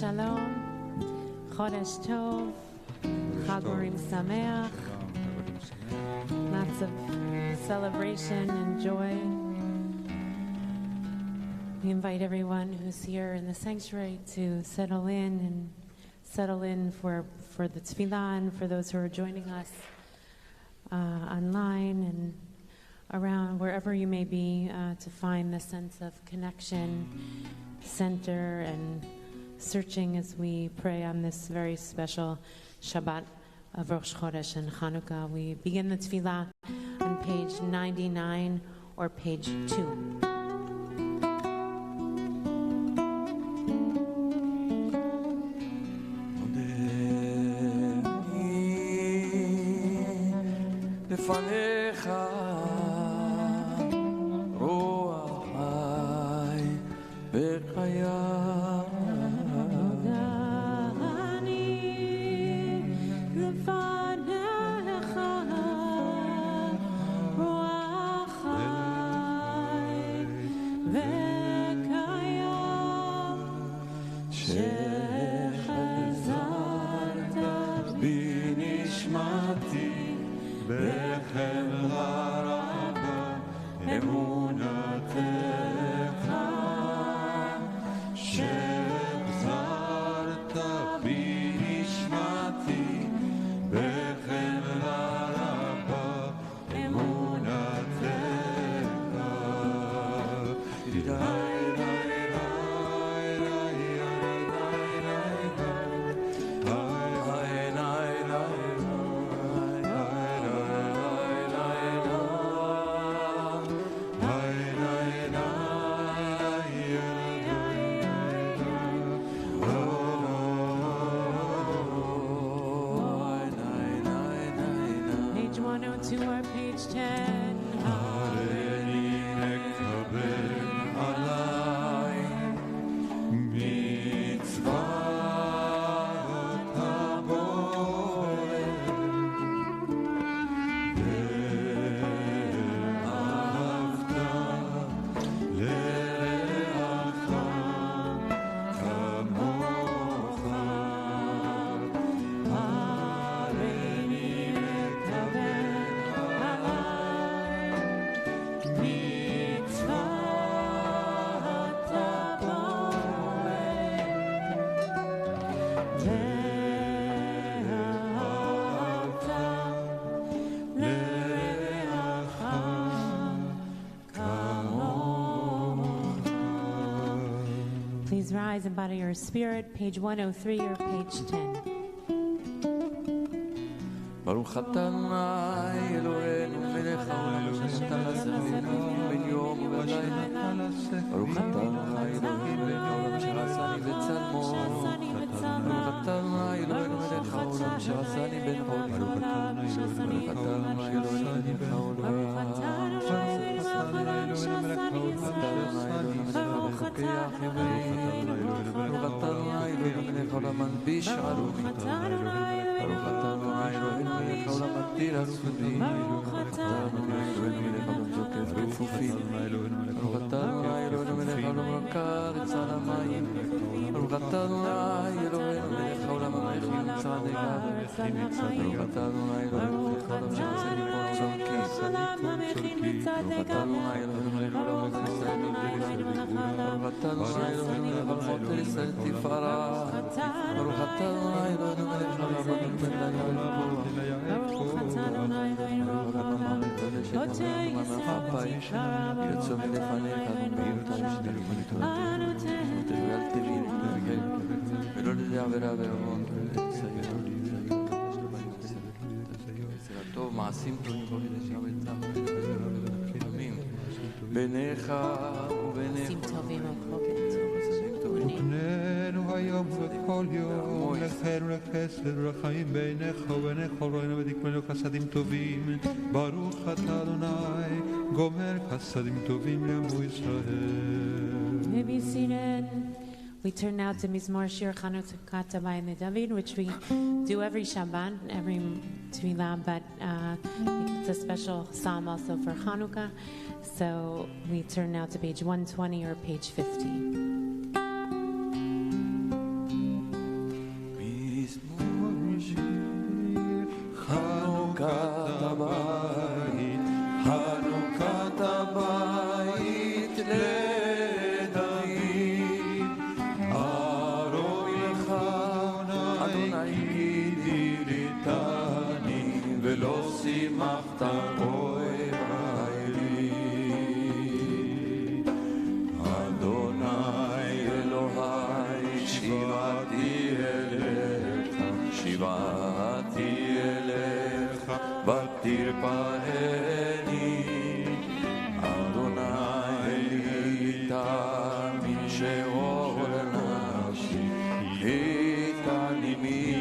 Shalom, Chodesh Tov, Urim Sameah, lots of celebration and joy. We invite everyone who's here in the sanctuary to settle in for the tefillah, and for those who are joining us online and around wherever you may be, to find the sense of connection, center, and searching as we pray on this very special Shabbat of Rosh Chodesh and Hanukkah. We begin the tefillah on page 99 or page 2. Please rise and bow to your spirit, page 103 or page 10. ברוך אתה אדוני אלוהינו מלך העולם שנתן לזרעים בין יום ולילה. ברוך אתה אדוני אלוהים מלך העולם שעשני בצלמו. ברוך אתה אדוני אלוהינו מלך העולם שעשני בן רולי. ברוך אתה אדוני אלוהינו מלך העולם שעשני ברוך אתה אדוני אלוהינו מלך העולם מלביש ערוכי. ברוך אתה אדוני אלוהינו מלך העולם מגדיר הסודים. ברוך אתה אדוני אלוהינו מלך העולם זוקף כפופים. ברוך אתה אדוני אלוהינו מלך העולם רקע רצה למים. ברוך אתה אדוני אלוהינו מלך העולם המכין צעדיו. ברוך אתה אדוני אלוהינו מלך העולם שעושה ליפול צורכי. ברוך אתה אדוני אלוהינו מלך העולם ישראל מגדיר. ברוך אתה אדוני אלוהינו מלך העולם ישראל תפארה. ברוך אתה אדוני אלוהינו מלך העולם נותן לנו לבוא. ברוך אתה אדוני אלוהינו מלך העולם נותן יצא מלפניך ואל תבין ולא לדע ורע ועוון טוב מעשים טובים כל ידי שעבדתם ביניך וביניך ובנינו היום וכל יום לכן ולחסד ולחיים ביניך וביניך הורינו ותקמנו חסדים טובים. ברוך אתה אדוני גומר חסדים טובים לעמו ישראל. May be seated. We turn now to Mizmor Shir Hanukkah by David, which we do every Shabbat, every tefillah, but it's a special psalm also for Hanukkah. So we turn now to page 120 or page 50. העליתני ולא שימחת אוהבי לי. אדוני אלוהי שיבעתי אליך, שיבעתי אליך ותרפאני. אדוני העליתני שאול נפשי, איתני מידיבור.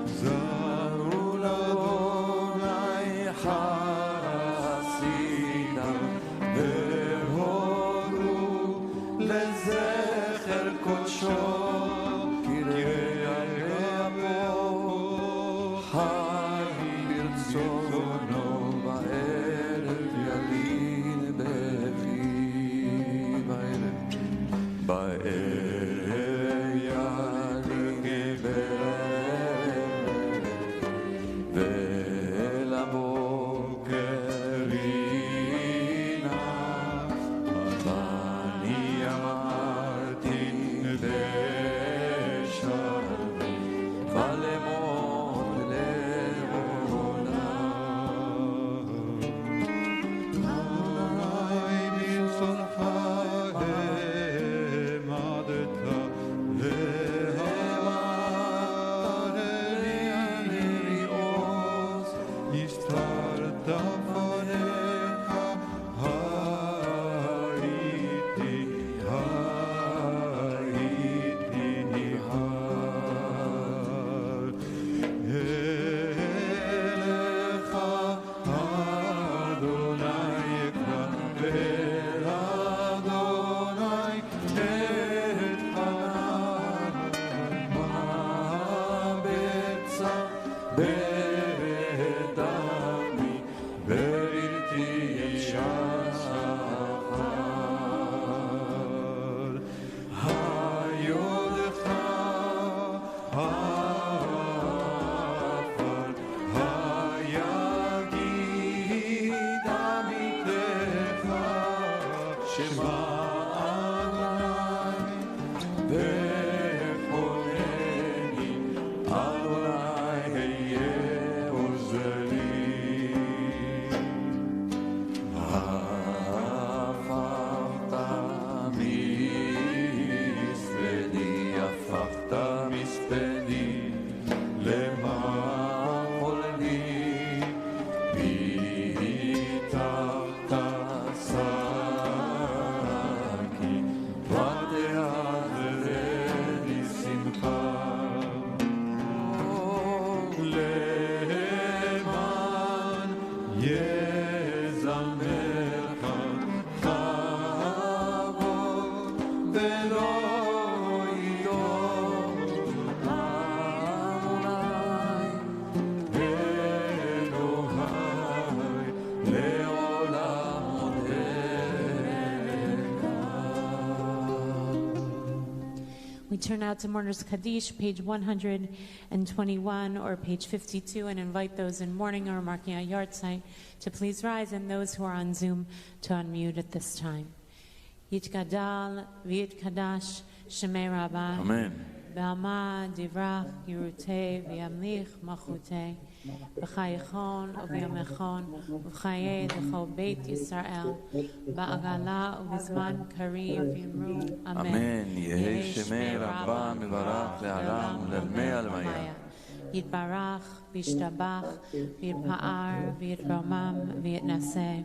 זרו לאדוני חסידיו, והורו לזכר קודשו. We turn out to Mourner's Kaddish, page 121 or page 52, and invite those in mourning or marking a yard site to please rise, and those who are on Zoom to unmute at this time. Yitgadal v'yitkadash Shemei Rabbi. Amen. B'ama divrach yirutei v'yamlich machutei v'chayichon u'v'yamechon u'v'chayei l'chol beit Yisrael ba'agala u'v'zman kariv v'yimru Amen. Amen. Yehei Shemei Rabba mevarach le'alam le'lmei almaya. Yitbarach v'yishtabach v'yitpa'ar v'yitromam v'yitnaseh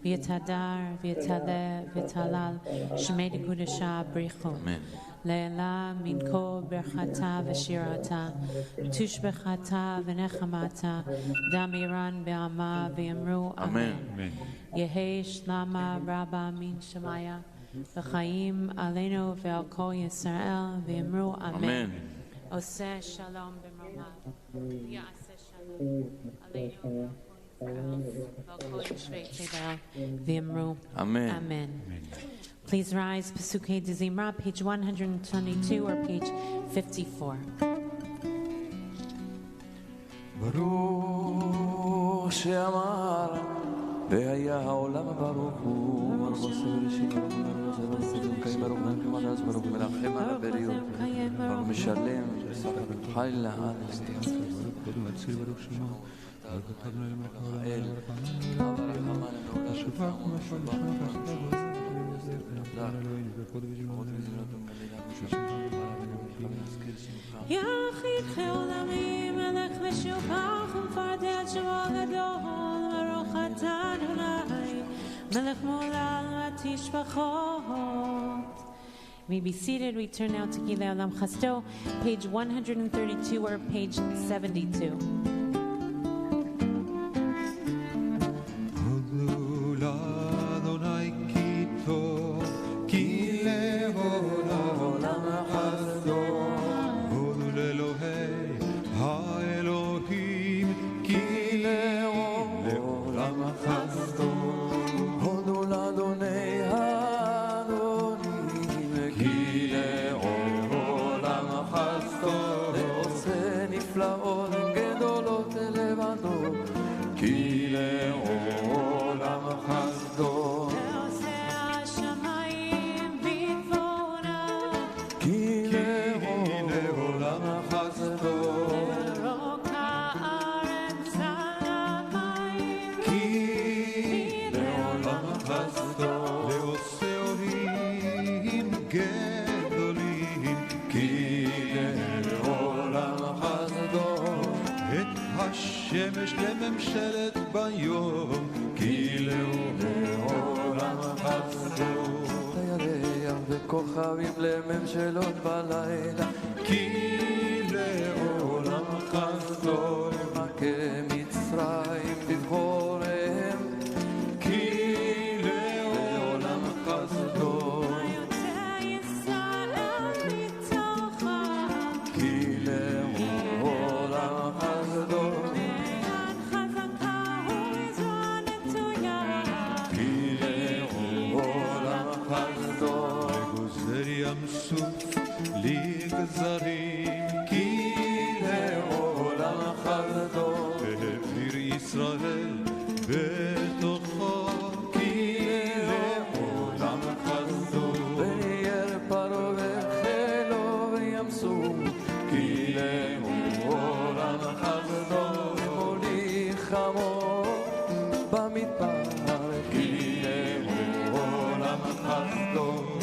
v'yitadar v'yitaleh v'yitalal Shemei dekudesha brichu. Amen. Le'ela minko berchata v'shirata tushbechata v'nechamata damiran be'ama v'yamru Amen. Yehei shlama rabba min shemaya v'chaim aleinu ve'al kol Yisrael v'yamru Amen. Oseh shalom b'mromav ya'aseh shalom aleinu ve'al kol Yishvei Tedal v'yamru Amen. Amen. Please rise, Pesukei de Zimra, page 122 or page 54. ברוך שאמר והיה העולם ברוך הוא מלכו סבל שירה ברוך מלכם עד אז ברוך מלחם על הבריות ברוך שלם, חי לעד. יחיד חעולמי מלך משובח ומפרדל שמו גדול ברוך אתה אדוני מלך מעולם ותשבחות. May be seated. We turn now to Gilei Olam Chasto, page 132 or page 72. שמש לממשלת ביום כי לעולם חסדו הירח וכוכבים לממשלות בלילה כי לעולם חסדו מכה מצרים בבחוריהם כי לעולם חסדו כי לעולם חסדו ים סוף לגזרים כי לעולם חסדו והעביר ישראל בתוכו כי לעולם חסדו וירא פרעה וחילו בים סוף כי לעולם חסדו ומוליך עמו במדבר כי לעולם חסדו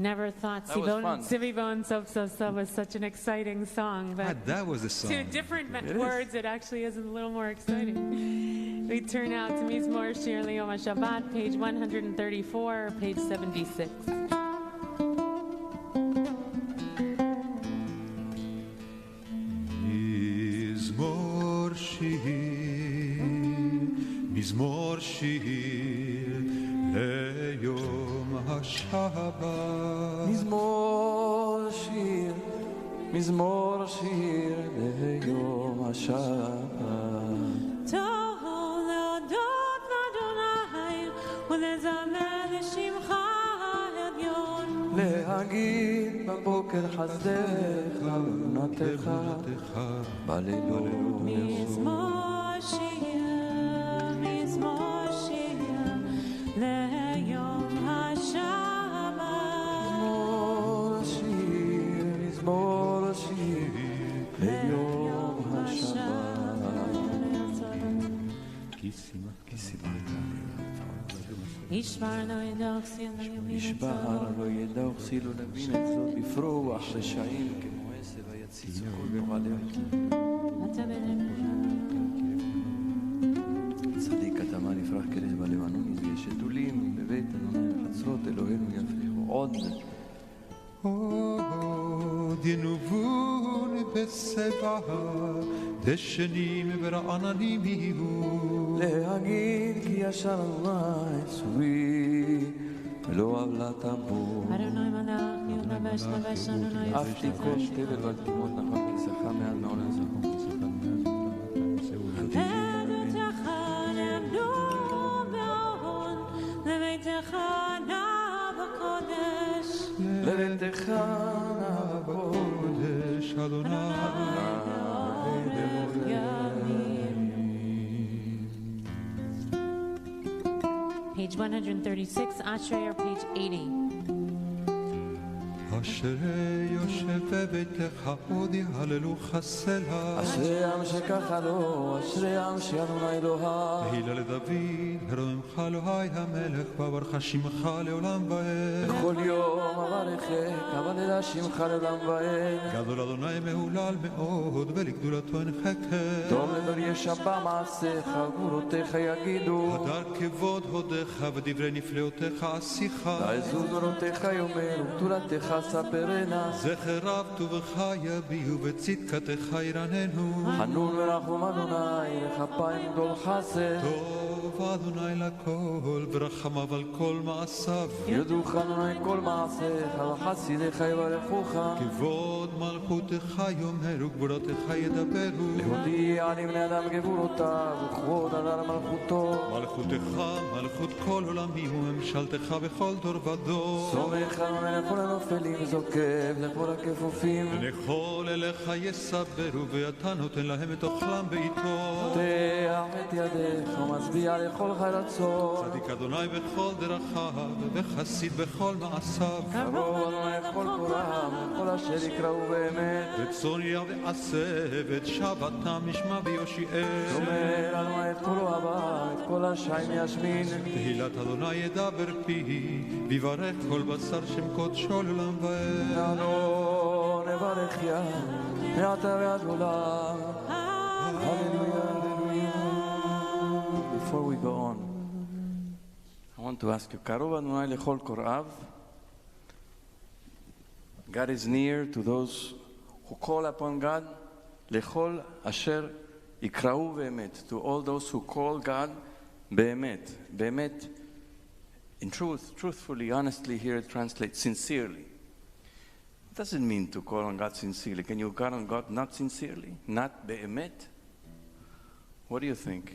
Never thought Sivivon Sof Sof Sof was such an exciting song, but that was a song. To different words, it actually is a little more exciting. We turn out to Mizmor Shir Liyom Shabbat, page 134, page 76. Mizmor Shir מזמור שיר ליום השבת. מזמור שיר, מזמור שיר ליום השבת. טוב להודות לאדוני ולזמר לשמך העליון. להגיד בבוקר חסדך ונתך בלילות. מזמור שיר, מזמור שיר ליום השבת. מזמור שיר, מזמור שיר ליום השבת. ישבר לא ידוך סיל לימין נשבר לא ידוך סילו לבין את זאת בפרוח רשעים כמו עשב היציצו כל גורלך. צדיק כתמה נפרח כלך בלבנון יזגה שתולים בבית אדוני וחצרות אלוהינו יפריחו עוד. עוד ינובון בשיבה דשנים ורעננים יהיו. להגיד כי ישר אדוני צורי ולא עוולת בור. אדוני מלך יבש לבש אדוני אף תיקון תבל ועל תימות נחם כיסחה מעל מעולה זכו. עדותך נעמדו בארון לביתך נע בקודש. לביתך בקודש אדוני Page 136, Ashrei, or page 80. אשרי יושב בביתך עוד יהללו חסלה. אשרי עם שככה לו, אשרי עם שאדוני אלוהיו. תהילה לדוד, הרוממך אלוהי המלך, וברך שמך לעולם ועד. בכל יום אברכך, אבלל שמך לעולם ועד. גדול אדוני מהולל מאוד, ולגדולתו אין חקר. טוב לדור ישבע מעשיך, גבורותיך יגידו. הדר כבוד הודך, ודברי נפלאותיך עשיך. תעזו דורותיך יאמרו, גדולתך ספרנה. זכר רב טובך יביאו, וצדקתך ירננו. חנון ורחום אדוני, לכפיים גדול חסד. טוב אדוני לכל, ורחמיו על כל מעשיו. יודוך אדוני כל מעשיך, וחסידיך יברכוך. כבוד מלכותך יאמרו, גבורתך ידברו. להודיע לבני אדם גבורותיו, וכבוד אדם מלכותו. מלכותך, מלכות כל עולמים, וממשלתך בכל דור ודור. סומך אדוני לכל הנופלים, זוקף לכל הכפופים. לכל אליך יסברו, ואתה נותן להם את אוכלם בעיתו. פותח את ידיך ומצביע לכל חרצות. צדיק אדוני בכל דרכיו, וחסיד בכל מעשיו. קרוב אדוני לכל קורם, לכל אשר יקראו באמת. וצוניה ועשבת, שבתם ישמע ויושיעם. שומר אדוני את כל אוהביו, את כל השיים ישמין. תהילת אדוני ידבר פי, ויברך כל בשר שם קודשו לעולם ועד. נענו נברך יה, מעתה ועד עולם. Hallelujah, hallelujah. Before we go on, I want to ask you, קרוב אדוני לכל קוראיו. God is near to those who call upon God, לכל אשר יקראו באמת, to all those who call God באמת, באמת, in truth, truthfully, honestly, here it translates sincerely. What does it mean to call on God sincerely? Can you call on God not sincerely? Not באמת? What do you think?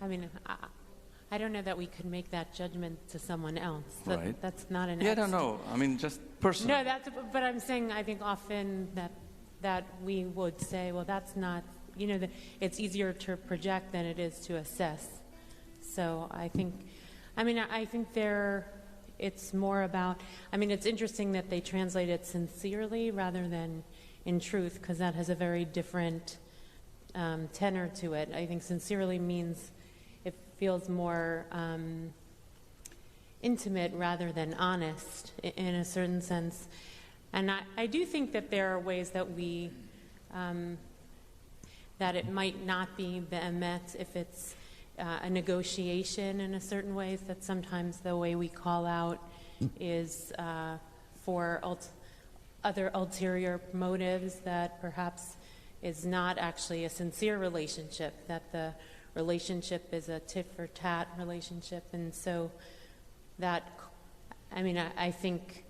I mean, I don't know that we could make that judgment to someone else. Right. That's not an Yeah, I don't know. I mean, just personally. No, but I'm saying I think often that we would say, well, that's not, it's easier to project than it is to assess. So I think it's more about, it's interesting that they translate it sincerely rather than in truth, because that has a very different tenor to it. I think sincerely means it feels more intimate rather than honest in a certain sense. And I do think that there are ways that we, that it might not be be'emet if it's a negotiation in a certain ways, that sometimes the way we call out is for other ulterior motives that perhaps is not actually a sincere relationship, that the relationship is a tit-for-tat relationship, and so that, I think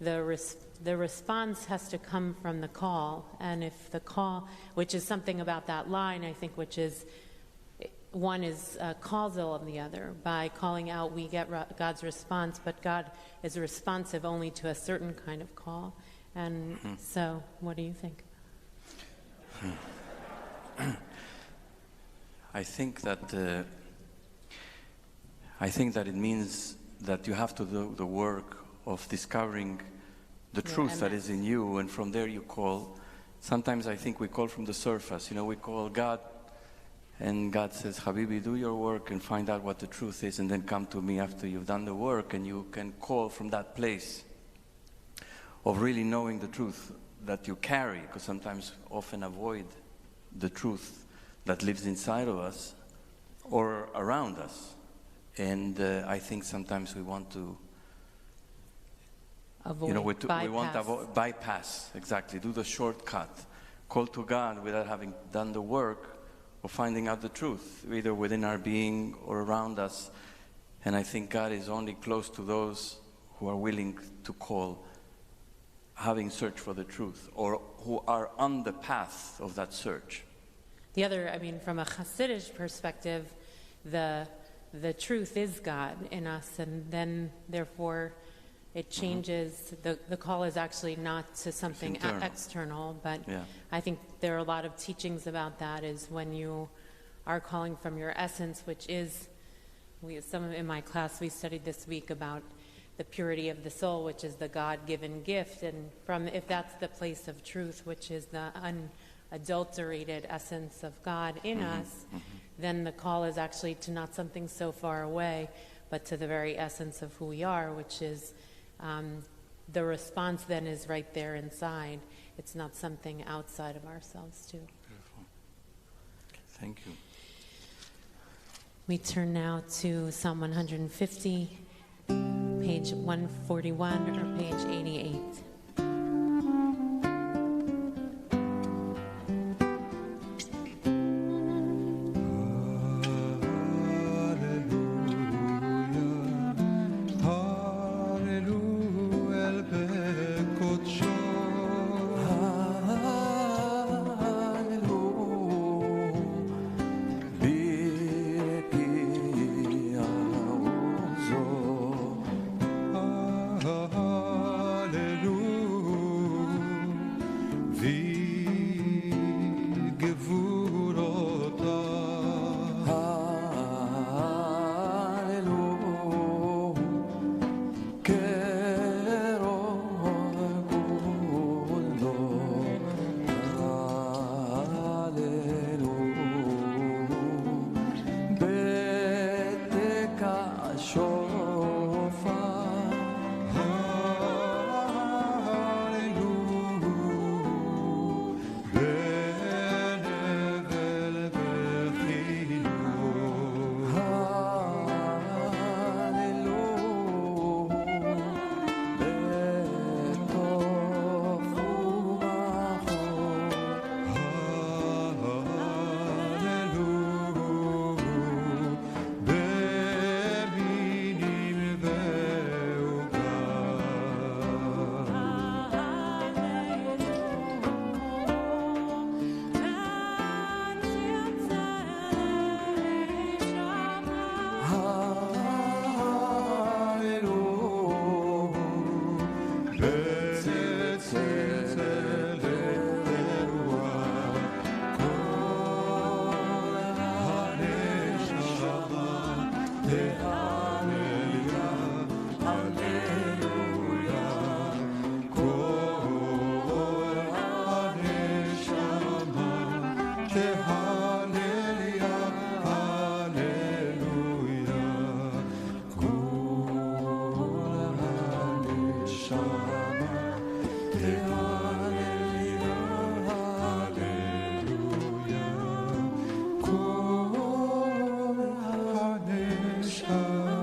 the response has to come from the call, and if the call, which is something about that line, I think, which is, one is causal of the other. By calling out, we get God's response, but God is responsive only to a certain kind of call. And so, what do you think? I think that it means that you have to do the work of discovering the truth that is in you, and from there you call. Sometimes I think we call from the surface. We call God, and God says, Habibi, do your work and find out what the truth is, and then come to me after you've done the work, and you can call from that place of really knowing the truth that you carry, because sometimes often avoid the truth that lives inside of us or around us. And I think sometimes we want to avoid, we want to bypass, exactly, do the shortcut, call to God without having done the work of finding out the truth, either within our being or around us. And I think God is only close to those who are willing to call, having searched for the truth, or who are on the path of that search. The other, from a Hasidic perspective, the truth is God in us, and then therefore it changes. The call is actually not to something external, but I think there are a lot of teachings about that, is when you are calling from your essence, which is, in my class we studied this week about the purity of the soul, which is the God-given gift, and if that's the place of truth, which is the unadulterated essence of God in us, then the call is actually to not something so far away, but to the very essence of who we are, which is the response then is right there inside. It's not something outside of ourselves too. Beautiful. Thank you. We turn now to Psalm 150, page 141 or page 88. Shalom.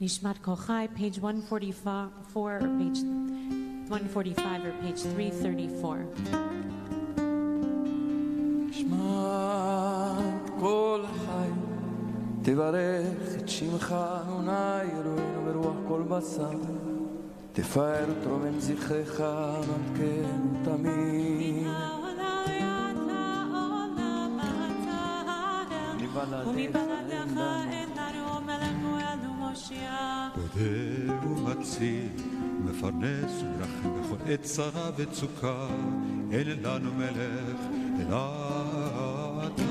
Nishmat Kol Chai, page 144, or page 145, or page 334. נשמת כל חי, תברך את שמך אדוני אלוהינו ברוח כל בשר, תפאר את רומם זכרך מלכנו תמיד. ומבלעדיך אלינו מלכנו אלו מושיע. פודה ומציל, מפרנס ומרחם בכל עת צרה וצוקה, אין לנו מלך אלא אתה.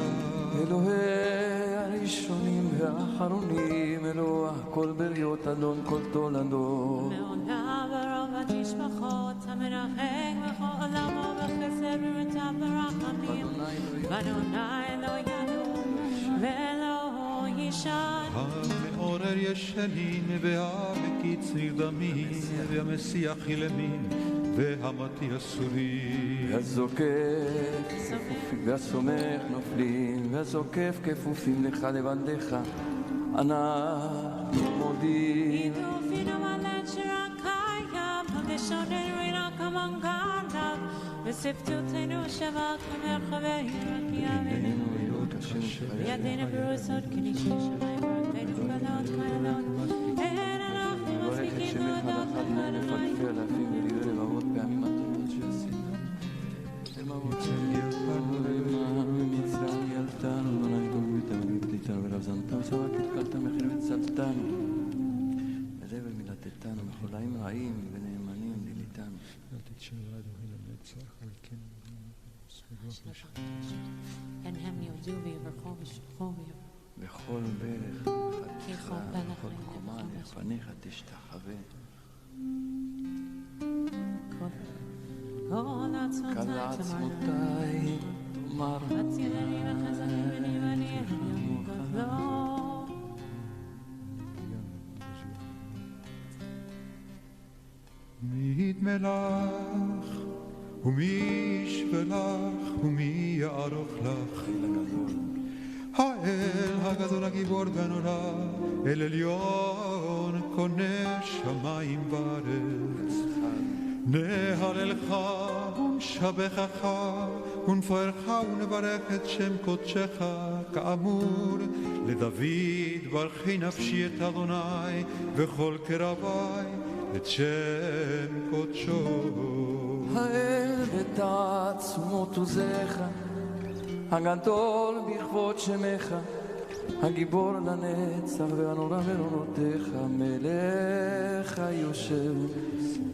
אלוהי הראשונים והאחרונים, אלוה כל בריות אדון כל תולדות. מעונה ברוב התשבחות, המרחק בכל עולמו בחסד ומטה ברחמים. ואדוני אלוהינו ואלוהו ישן. המעורר ישנים והמקיץ נרדמים, והמסיח ילמים והמתיר אסורים. והזוקף כפופים והסומך נופלים, והזוקף כפופים לך לבדך, אנחנו מודים. ידופינו מלט שרק קיים, הגשוננו רק המנגנב, וספטותנו שווה כמרחבי ירקיענו. ידינו ברוסות כנישי שמיים, ורקנו בלעות כאלות, אין אנחנו מספיקים להודות לך אדוני. ולבבות פעמים הטובות שעשינו. מצרים ילתנו, אדוני טוב איתנו, ופליטנו ולבזנתנו, ושבק התקלת מחיר וצלתנו. בלב מילתתנו, מחולאים רעים ונאמנים ליליתנו. אל תתשרה אדוני לנצח, על כן And hem יודו ויברכו ושבחו בכל ברך, חתיכה, בכל קומה, לפניך תשתחווה. כל כל עצמותיי תאמר הצילני וחסדים ונאמני יום גדלו. מי ידמה לך ומי ישפלך ומי יערוך לך? האל הגדול הגיבור והנורא, אל עליון קונה שמיים וארץ. נהללך ונשבחך ונפארך ונברך את שם קודשך, כאמור לדוד ברכי נפשי את אדוני וכל קרבי את שם קודשו. האל בתעצומות עוזך, הגדול בכבוד שמך, הגיבור לנצח והנורא מרונותיך, מלך היושב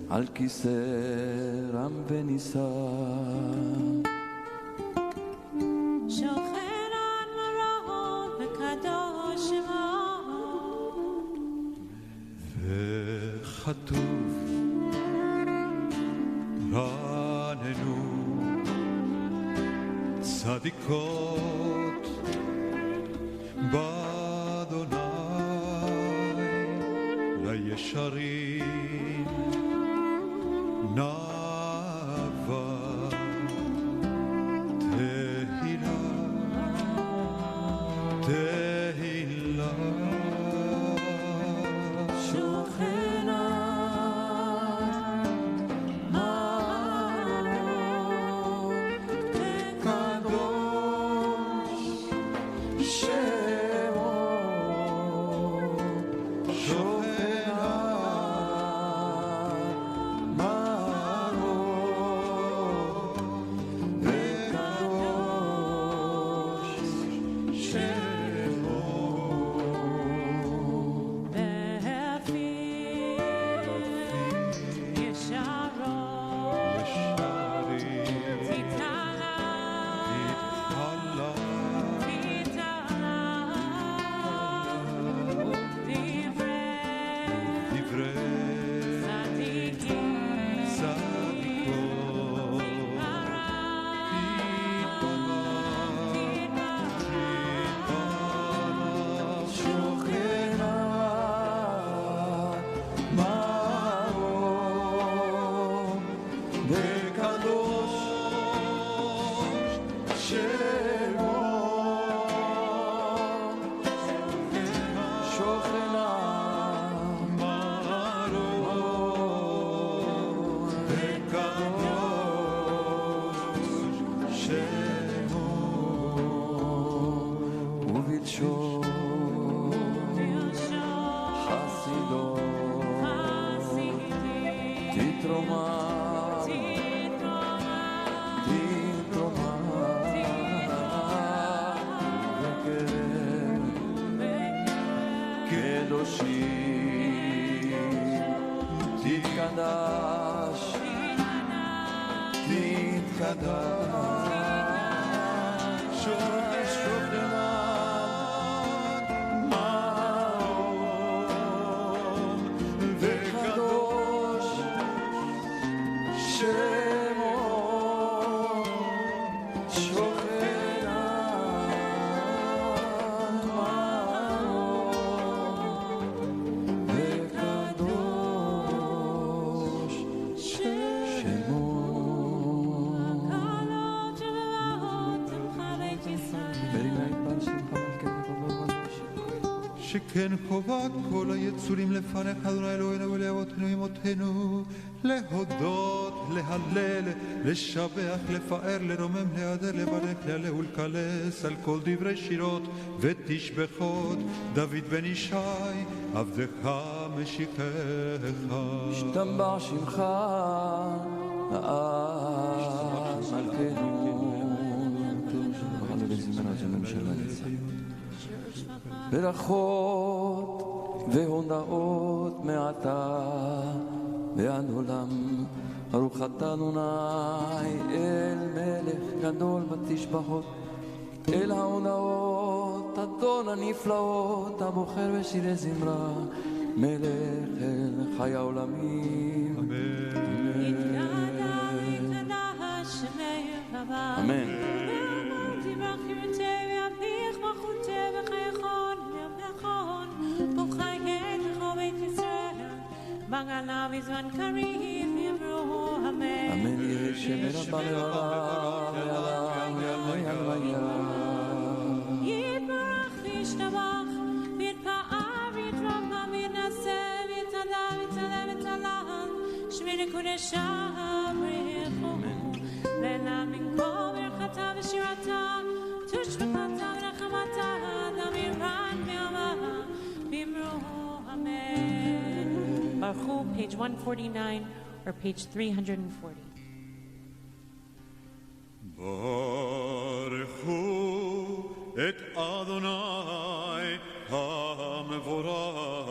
על כיסא רם ונישא. שוכן על מרום וקדוש שמו, וכתוב רננו צדיקות באדוני, לישרים נאווה תהילה תהילה. שוכן שכן חובת כל היצורים לפניך אדוני אלוהינו ולאבותינו אמותינו להודות, להלל, לשבח, לפאר, לרומם, להדר, לברך, להלל ולקלס על כל דברי שירות ותשבחות דוד בן ישי עבדך משיחך השתבח שמך מלכנו ברכות והונאות מעתה ועד עולם ברוך אתה אדוני אל מלך גדול בתשבחות אל ההונאות אדון הנפלאות הבוחר בשירי זמרה מלך אל חי העולמים אמן Bangalav is one Karim Yimro Amen. Amen. Yeshemera Balera Yibrach Vishtabach Vidpa'ar Vidrama Vidnaseh Vitadam Vitadam Vitalam Shmini Kudeshah Brichu Lelam Minko Birchata Vishirata Tushbekata V'Nachamata Damiran Mi'amah Bimro Amen. Baruch, page 149 or page 340. Baruchu et Adonai HaMevorach.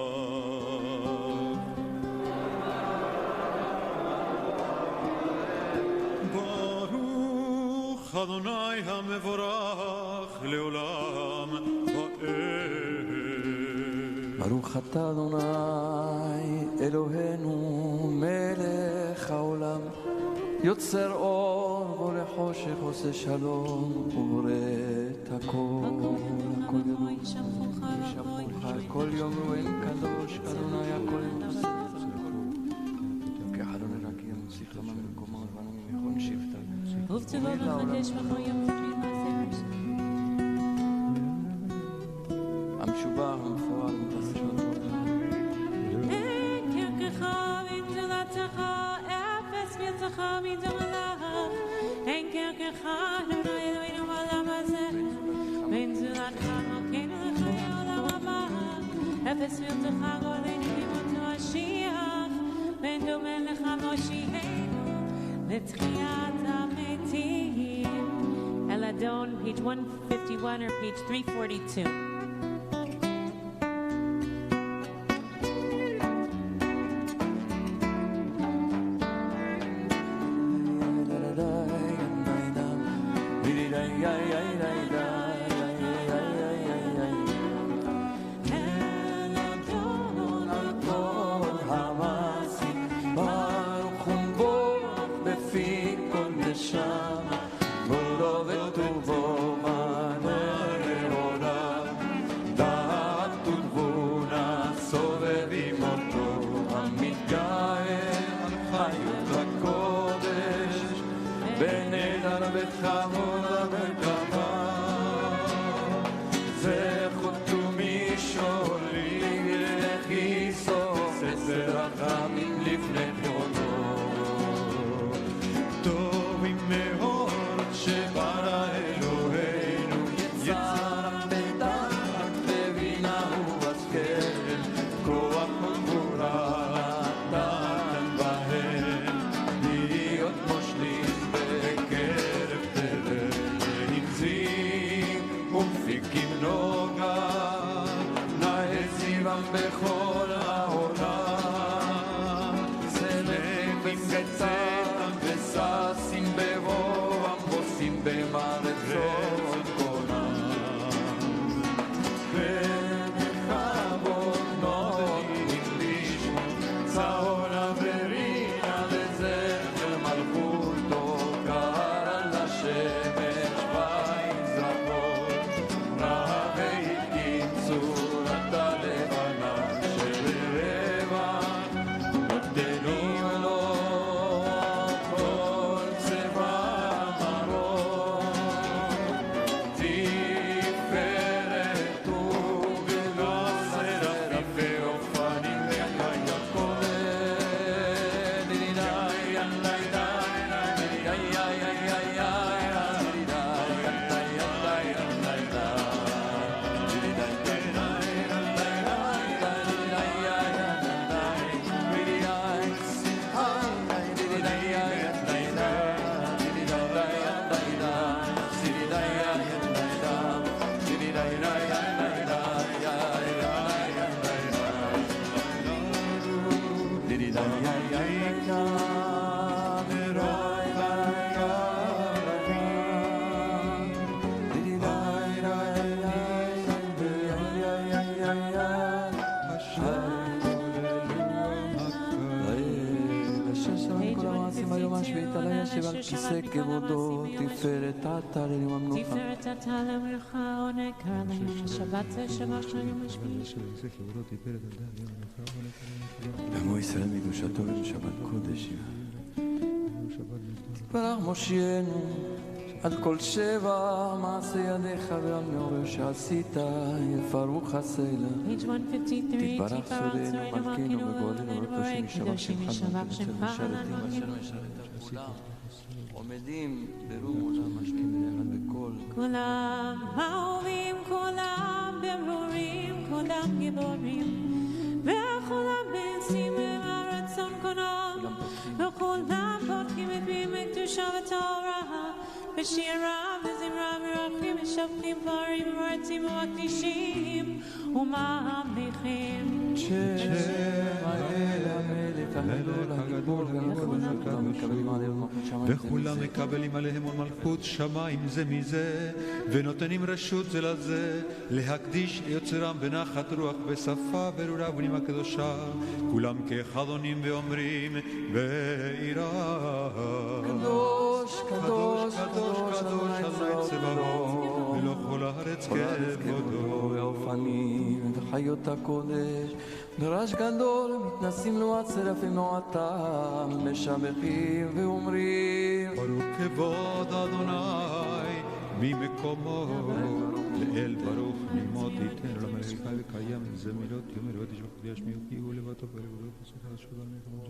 Baruch Adonai HaMevorach Leolam Va'ed. ברוך אתה אדוני אלוהינו מלך העולם יוצר אור בורא חושך עושה שלום ובורא את הכל הכל ידוע ישבחוך כל יום רואים קדוש אדוני הכל יתוסף כחלון רקיע מוסיף למה במקומו ובנו ממכון שבטה ובצבו מחדש בכל יום תמיד מעשרש המשובח המפואר מתעשר אין כרכך אדוני אלוהינו בעולם הזה בין זולתך מלכנו לחיי העולם הבא אפס פרצך גואלנו ממותו השיח בין דומה לך מושיענו לתחיית המתים Eladon, page 151 or page 342. משבית עלי ישב על כיסא כבודו, תפארת אתה ליום המנוחה. תפארת אתה למלוכה, עונה קרא ליום השבת זה שבת ליום השביעי. עמו ישראל מקדושתו לשבת קודש. תברך מושיענו על כל שבע מעשה ידיך ועל מאור שעשית, יפרוך הסלע. תתברך סודנו מלכנו וגואלנו וקדושים ישבח שמך משרתים אשר משרת על כולם. עומדים ברום עולם משלים ביחד בקול. כולם אהובים, כולם ברורים, כולם גיבורים, וכולם נעשים הרצון קונם, וכולם פותחים את פיהם בקדושה וטהרה, בשירה וזמרה מברכים משבחים דברים ומרצים ומקדישים וממליכים. וכולם מקבלים עליהם עול מלכות שמיים זה מזה, ונותנים רשות זה לזה להקדיש יוצרם בנחת רוח בשפה ברורה ובנימה קדושה, כולם כאחד עונים ואומרים ביראה קדוש קדוש קדוש אדוני צבאות ולכל הארץ כבודו. והאופנים וחיות הקודש דרש גדול מתנסים לו הצרפים נועתם, משבחים ואומרים ברוך כבוד אדוני ממקומו לאל ברוך נלמוד ייתן למלך חי וקיים זה מילות יאמר עוד ישבח וישמיעו כי הוא לבטו ולבדו בסוף השבוע מלחמות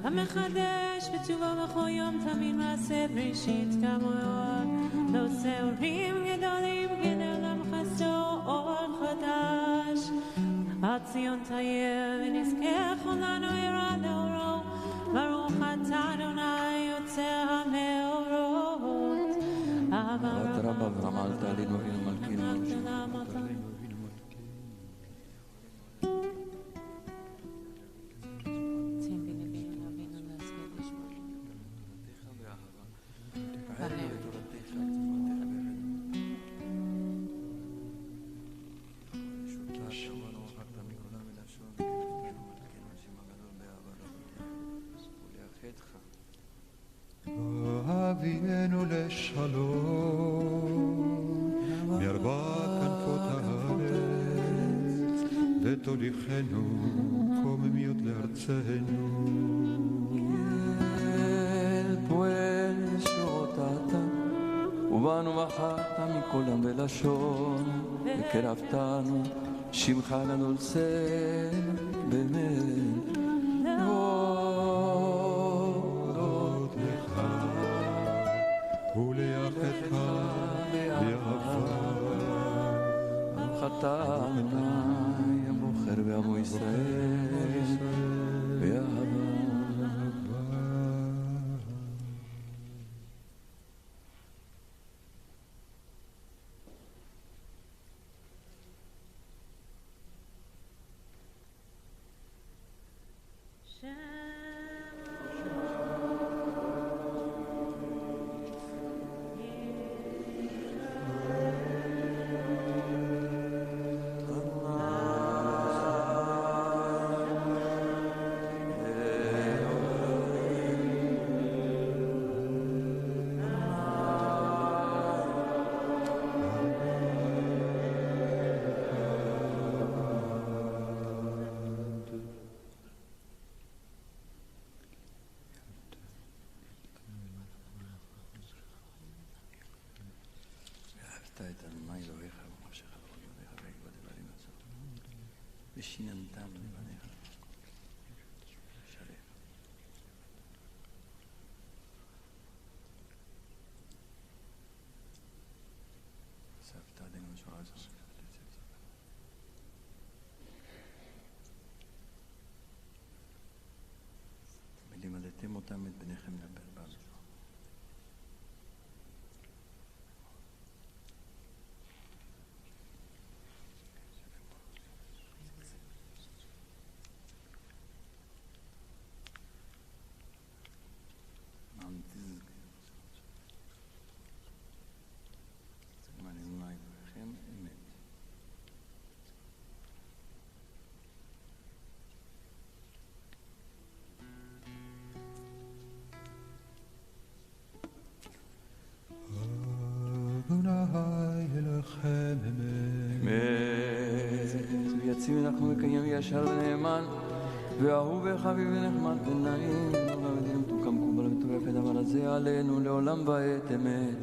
המחדש בטובו בכל יום תמיד מעשה בראשית כמוהו, לא שעורים גדולים גדל למחסו אור חדש, עד ציון תהיה ונזכה כולנו יראה לאורו, ברוך אתה אדוני יוצר המאורות. אהבת רבה ורמלת עלינו מלכינו אבינו לשלום מארבע כנפות הארץ ותוליכנו קוממיות לארצנו. אל פועל שורותת ובאנו בחרת מכולם בלשון וקרבתנו שמך גדול צל באמת להודות לך ולייחדך באהבה. ברוך אתה אדוני הבוחר בעמו ישראל באהבה. את אדוני אלוהיך ומשה חברון ידיך ויגבד אלוהים לעשות ושיננתם לבניך שלך. סבתא דנו שעה זו ולימדתם אותם את בניכם לדבר בם. ומקיים ישר ונאמן ואהוב וחביב ונחמד ונעים ודין מתוקם קובל וטוב יפה דבר הזה עלינו לעולם ועת אמת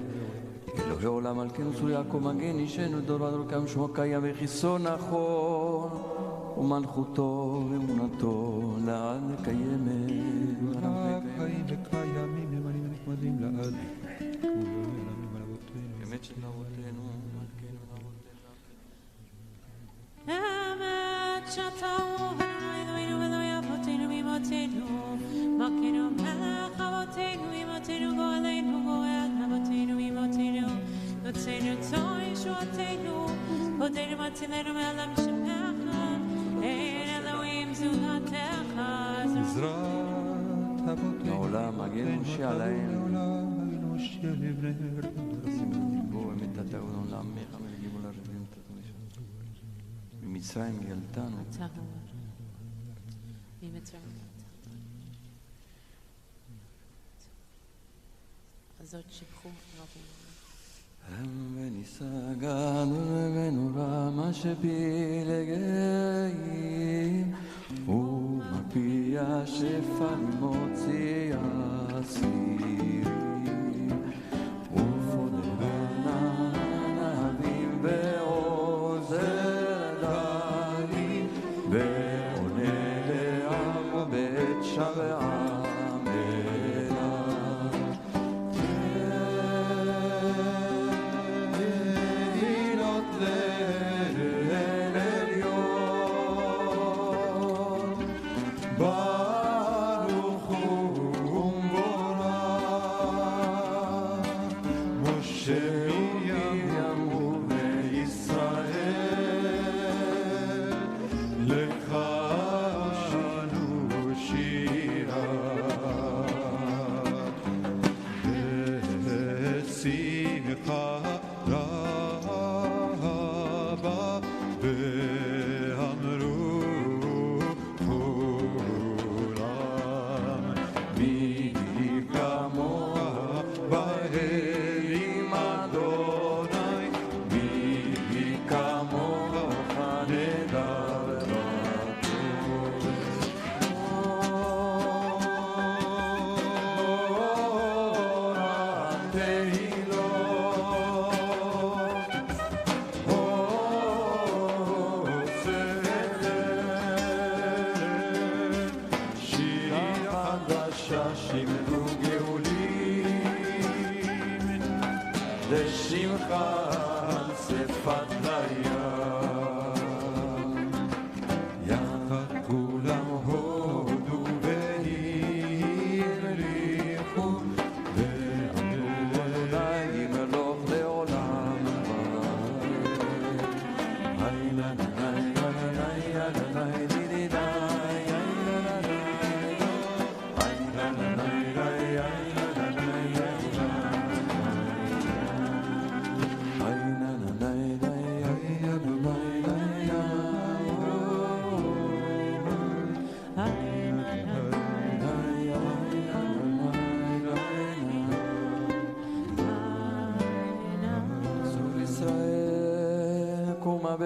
אלוהי עולם על כן צור יעקב מגן אישנו דור ועד דור קיים שמו קיים וכיסו נכון ומלכותו ואמונתו לעד מקיימת חיים וקיימים נאמנים ונחמדים לעד אמת של אבותינו מלכנו ואבותינו אמת שאתה ובנו ולוי אבותינו ממותינו מלכנו מלך אבותינו ממותינו גואלנו גואל אבותינו ממותינו יוצאנו צור ישועתנו עודנו מצילנו מעולם שמך אין אלוהים זולתך עזרת אבותינו לעולם מגן משה עליהם לעולם מגן משה לבני בו אמיתתנו לעמך ולגיבול הרבים ממצרים גאלתנו הזאת שבחו רבים ונישא גדול ונורא מה שפילגים ומפי השפע מוציא הסירים ופודרנה נהבים ועוזר דלים ועונה לעם ובית שבעה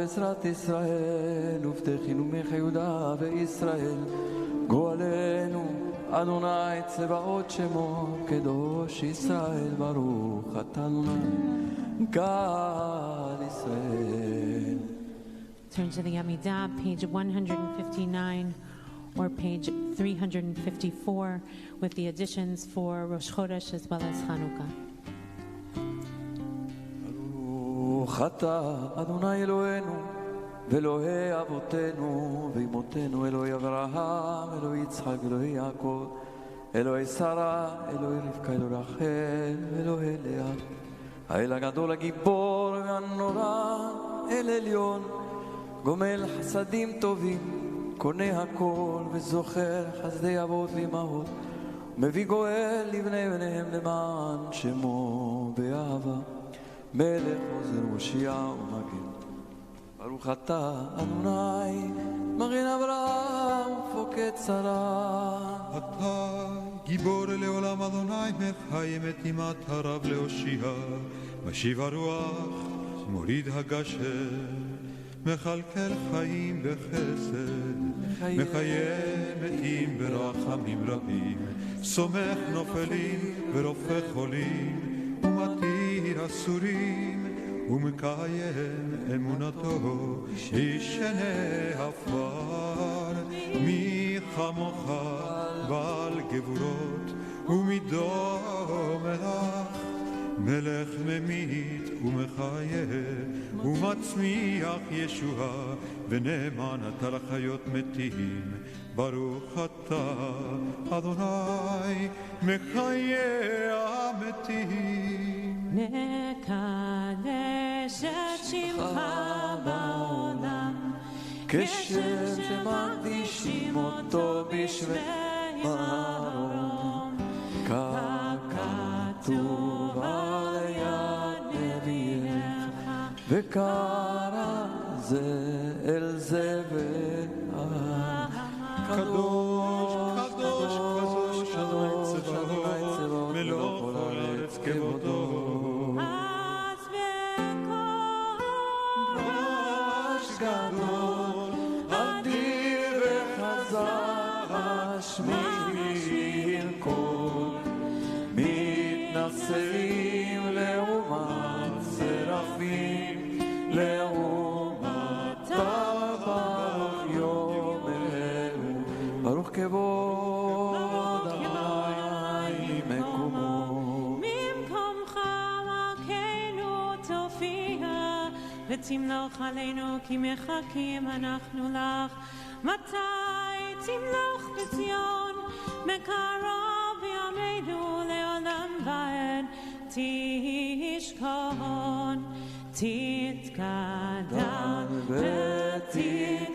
בעזרת ישראל ובטחינו מיהודה וישראל גואלנו אדוני צבאות שמו קדוש ישראל ברוך אתה אדוני גאל ישראל. Turn to the Amidah, page 159 or page 354 with the additions for Rosh Chodesh as well as Hanukkah. ברוך אתה אדוני אלוהינו ואלוהי אבותינו ואמותינו אלוהי אברהם אלוהי יצחק אלוהי יעקב אלוהי שרה אלוהי רבקה אלוהי רחל אלוהי לאה האל הגדול הגיבור והנורא אל עליון גומל חסדים טובים קונה הכל וזוכר חסדי אבות ואמהות מביא גואל לבני בניהם למען שמו באהבה מלך עוזר מושיע ומגן ברוך אתה אדוני מגן אברהם ופוקד שרה אתה גיבור לעולם אדוני מחיים את אימת הרב להושיע משיב הרוח מוריד הגשם מכלכל חיים בחסד, מחיה מתים ברחמים רבים, סומך נופלים ורופא חולים, ומתיר אסורים, ומקיים אמונתו, ישנה עפר. מי כמוך בעל גבורות ומידו מלך, מלך ממית ומחיה ומצמיח ישועה, ונאמן אתה לחיות מתים. ברוך אתה אדוני מחיה המתים. נקדש את שמך בעולם, כשם שמקדישים אותו בשבי מרום, כך כתוב על יד נביאך, וקרא זה אל זה קדוש, קדוש, קדוש, אדוני צבאות, מלוך כל הארץ כבודו. אז בקול רעש גדול, אדיר וחזק, השמיע קול, מתנשאים לעומת סרפים, לעומת טבח יום אלו, ברוך כבוד אדוני מקומו. ממקומך מלכנו תופיע, ותמלוך עלינו כי מחכים אנחנו לך. מתי תמלוך בציון, מקרוב בימינו לעולם ועד. תשכון, תתקדם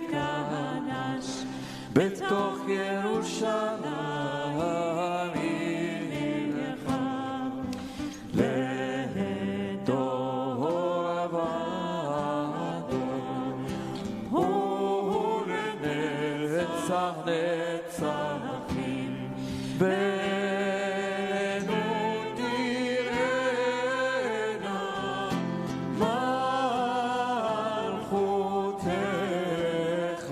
ותתקדש בתוך ירושלים עירך, לדור ודור ולנצח נצחים. בנו תראינה מלכותך,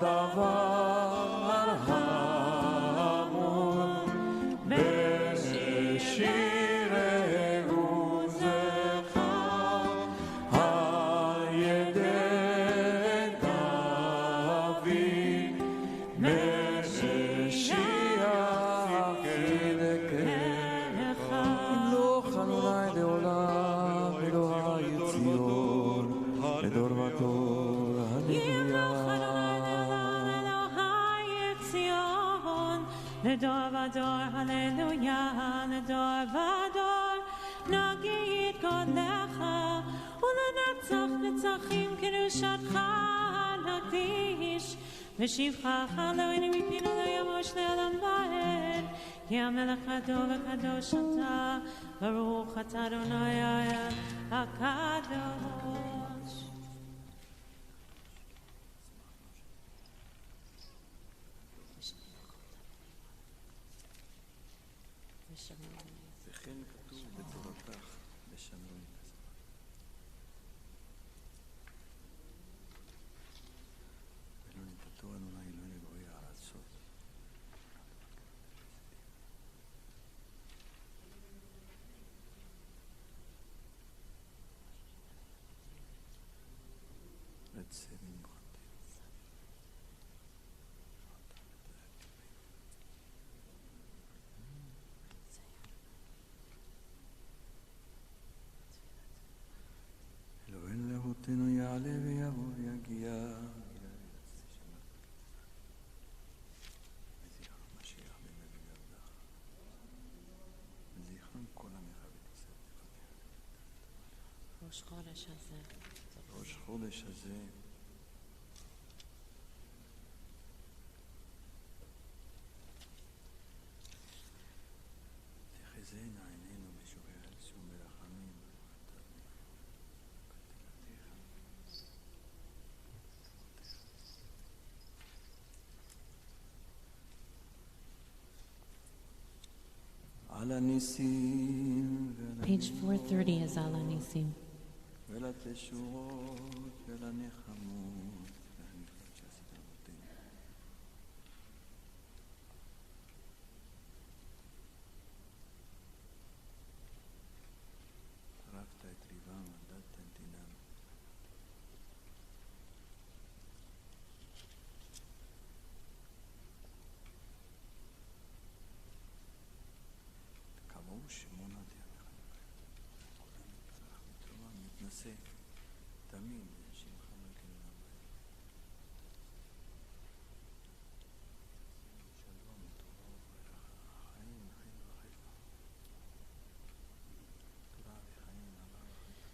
כדבר האמור בשירי עוזך, על ידי דוד משיח צדקך. ימלוך אדוני לעולם, אלוהי ציון, לדור ודור. ימלוך אדוני לעולם, אלוהי ציון, לדור ודור. הללויה, לדור ודור. נגיד קודלך ולנצח נצחים, קדושתך נקדיש. ושבחך אלוהינו מפינו לא ימוש לעולם ועד. כי המלך גדול וקדוש אתה, ברוך אתה אדוני הקדוש. וכן כתוב בתורתך בשמיים. ולא נתתו אדוני אלוהינו אלוהי הארצות. רצה ממך. אלוהינו להותנו יעלה ויבוא ויגיע. וזכרם משיח במביא ירדך. וזכרם כל עמך בית ישראל. ראש חודש הזה. ראש חודש הזה תחזינה עינינו בשובע אלסום ברחמים. על הניסים Page 430 is Al Anisim. ולתת לתשועות ולנחמות והנפלאות שעשית אבותינו. ערפת את ליבם, עדת את דינם. קבעו שמונת ימיך. כולם צרח מתרומה, מתנשא, תמים, שמך מלכנו לעולם. שלום, תורה וברכה, חיים וחסד. תורה וחיים, אהבה וחסד.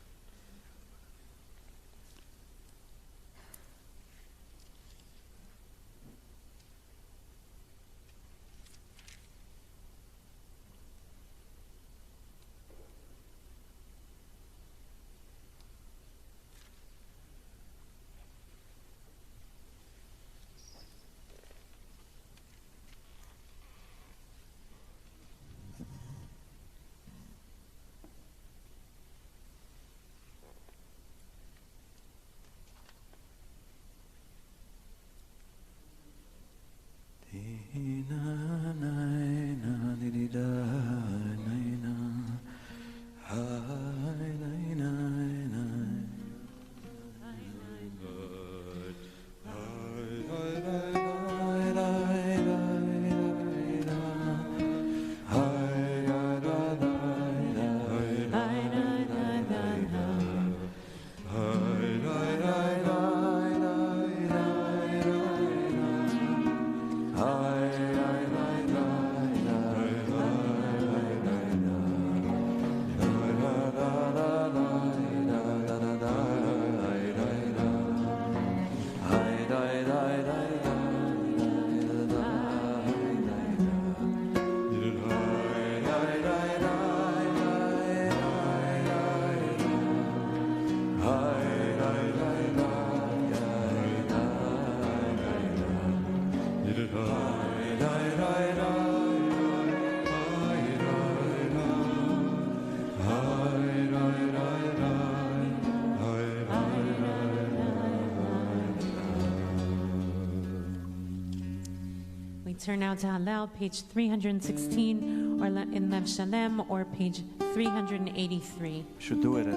Turn now to Hallel, page 316, or in Lev Shalem, or page 383. Should do it at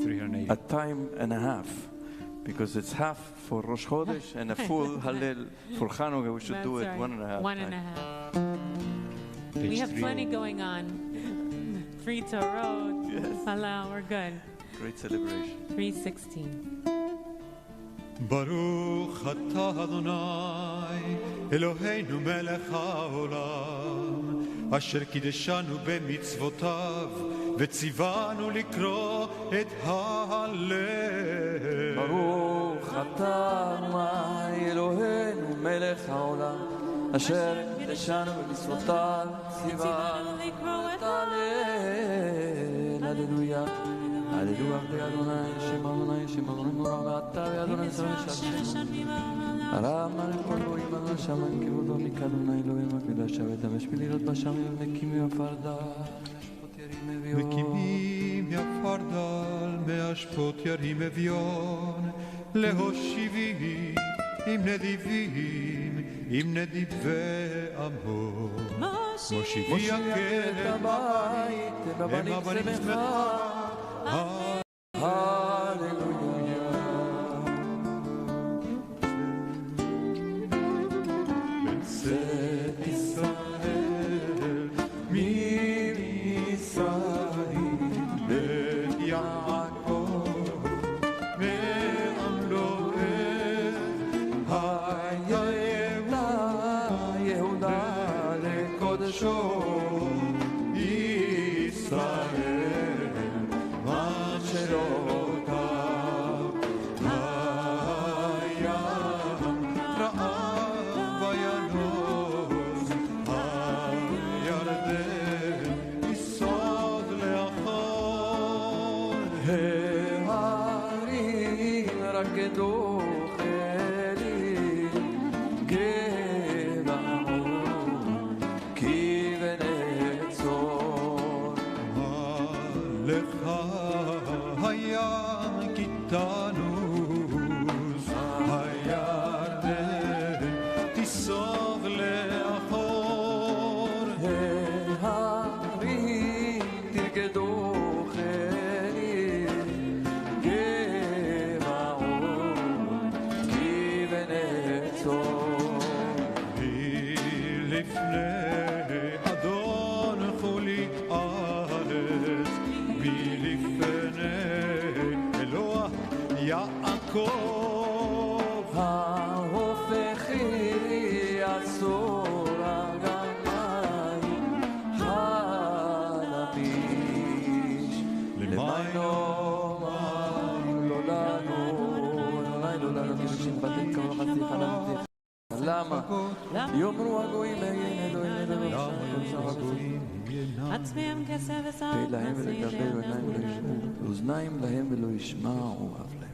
380. a time and a half, because it's half for Rosh Chodesh and a full Hallel for Hanukkah. We should do it right. 1.5 One and a times. half. We have plenty going on. 3 Torot, Yes. Hallel, we're good. Great celebration. 316. ברוך אתה אדוני אלוהינו מלך העולם אשר קידשנו במצוותיו וציוונו לקרוא את ההלל. ברוך אתה אדוני אלוהינו מלך העולם אשר קידשנו במצוותיו ציוונו לקרוא את ההלל. הללויה הללויה לאדוני שם אדוני שם אדוני נורא ואתה ואדוני זרוע שלם הרם על כל רואים על השמים כבודו מכאדוני אלוהים הקדוש ותמש בלילות בשמים ומקימים עפרדל מקימים עפרדל מהשפות ירים אביון להושיבי עם נדיבים עם נדיבי עמו מושיבי הכרם בבית הם הבנים שמחה הללויה בצאת ישראל מישראל בית יעקב מעמלו יהודה לקודשו ישראל מה שלותה הים רעב וינוס הירדן יסוד לאחור ההרים רקדו חלים גבעון כבני אדון חולי ארץ מלפני אלוה יעקב ההופכי אסור הגמי חלמיש למיינו לא לנו לא לנו כשם בדין כמו חצי חלמתי למה? יאמרו הגויים אלוהים עצמיהם כסף ושם פה להם ולגבי ועיניים ולא ישמעו אוזניים להם ולא ישמעו אף להם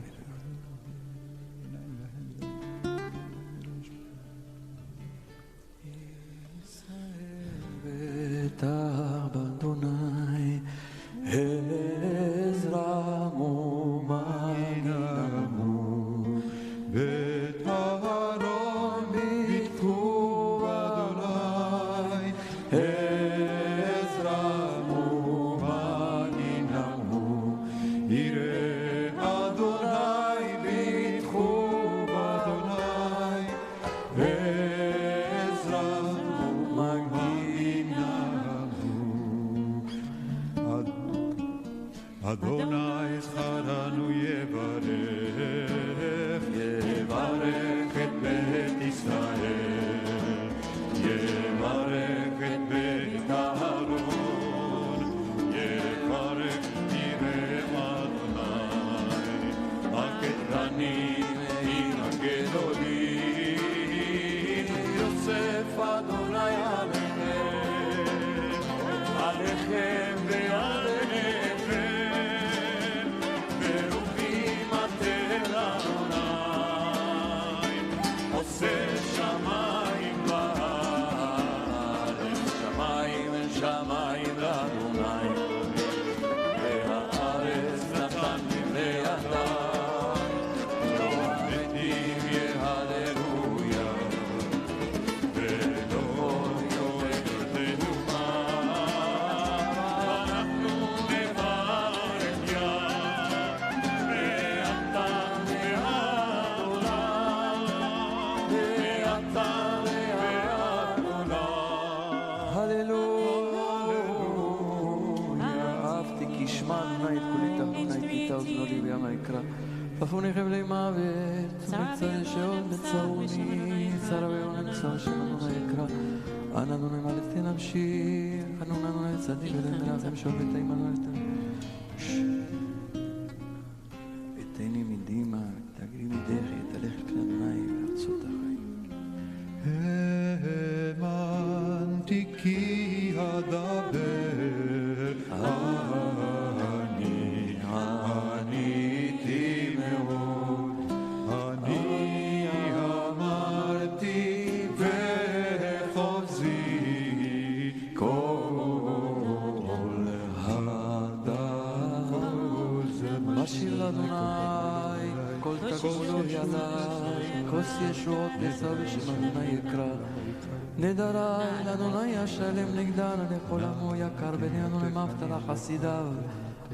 בטח באדוני עזרא מומנו בית אהרון ביטחו אדוני עזרא מומנו יראה אדוני ביטחו אדוני עזרא מומנו אדוני זכרנו יברך יברך את בית ישראל יברך את בית אהרון יברך יראה אדוני הקטנים עיר הגדולים יוסף אדוני עליכם עליכם ועליכם ברוכים אתם לאדוני עושה שמיים בארץ שמיים שמיים לאדוני והארץ נתן לבני אדם לא מתים יהללויה ולא יורד תנומה אנחנו נברך יה ואתה והעולם ואתה והעולם הללויה אהבתי כי שמע אדוני את קולי תחתונה איתה אוזנו לי בימה יקרא פפוני חבלי מוות מצא שאול מצאוני צרה ויונה נצא שם אדוני יקרא אנא אדוני מלאכתי נמשיך חנון אדוני צדיק ולמרחם שאול ותאים אדוני ותני מדימה תגרי מדחי תלך לפני אדוני וארצות החיים האמנתי כי אדבר אני עניתי מאוד אני אמרתי וחוזי כל הדר משאיר לאדוני כל תגמולו ידי כוס ישועות נשא בשם אדוני יקרא נדרי לאדוני אשלם נגדנו לכל עמו יקר בני אדוני מבטלה חסידיו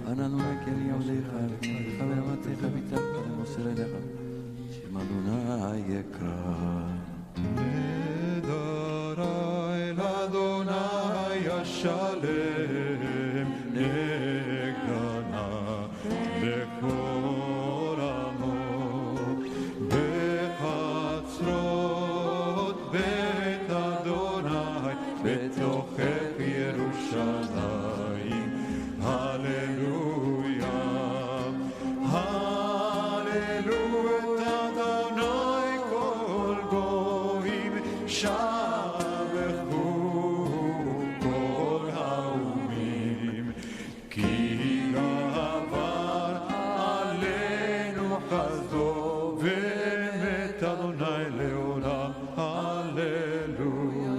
אנא אדוני כן יעודיך וקראתך ולמדתך ביטחת למוסר אליך שם אדוני יקרא נדרי לאדוני אשלם נגדנה לכל עמו בחצרות בית אדוני בתוכך ירושלים הללויה הללויה אדוני כל גויים שבחו כל האומים כי עבר עלינו חסדו ומת אדוני לעולם הללויה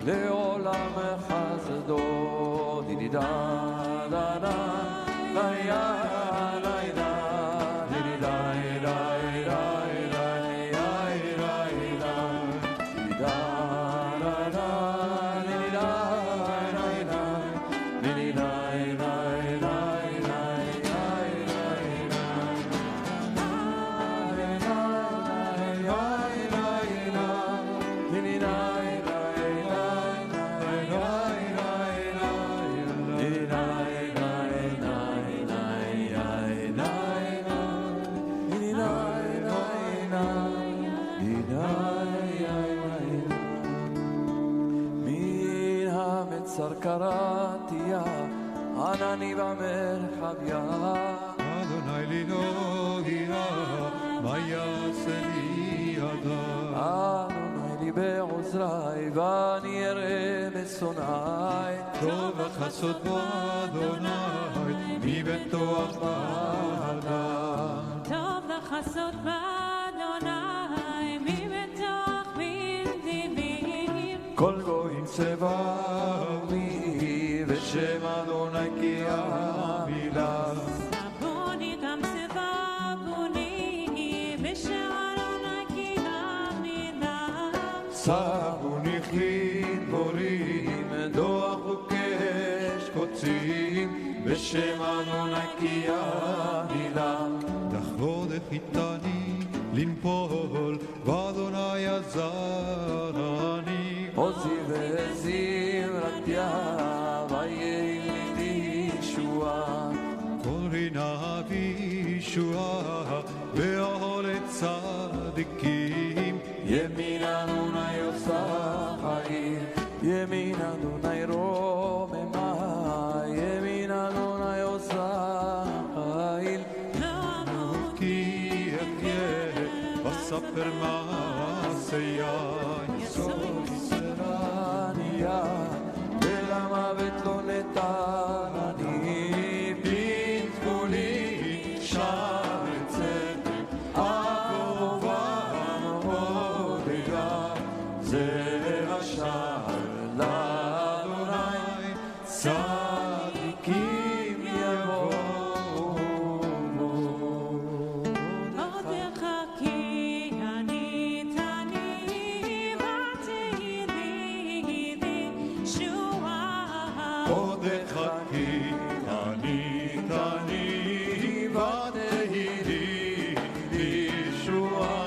לעולם חסדו דידידה דה דה יה לה דה דידידה דה דה דה יה לה דה דידידה דה דה דידידה דה דידידה דה קראתיה ענני במרחביה אדוני לי לא גילה מה יעשה לי אדם אדוני לי בעוזרי ואני אראה משונאי טוב החסות בו אדוני מבטוח באדם טוב לחסות באדוני מבטוח בנדיבים כל גויים צבאוני ושם אדוני כי המילה סבוני גם סבוני בשם אדוני כי המילה סבוני חיבורים דוח וקש קוצים בשם אדוני כי המילה דחבו דחיתני לנפול ואדוני עזרני עוזי וזמרתיה ויהי לי ישועה כל רינה וישועה ואוהל צדיקים ימין אדוני עושה חיים ימין אדוני רוממה ימין אדוני עושה חיל לא אמור כי אחיה בספר מעשיי סוף סרניה ולמוות לא נתני פיתחו לי שער צדק אהובם הודיה זה השער לאדוני צדיקים יבואו עודך כי אני תני ותהי לי בישועה עודך כי אני תני ותהי לי בישועה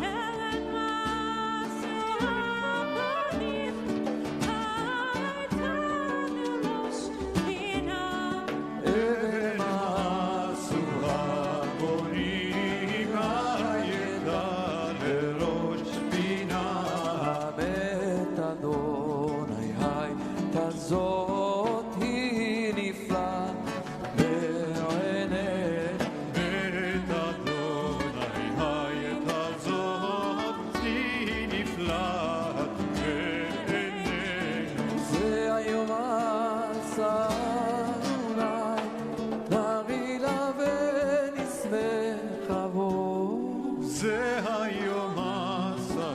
אין מעשי הבנים הייתה לראש פינה מעשו הבונים הידע לראש פינה בית אדוני הייתה זאת היא נפלאה בעיני בית אדוני הייתה זאת היא נפלאת בעינינו זה היום עשה אולי נרילה ונשמח בו זה היום עשה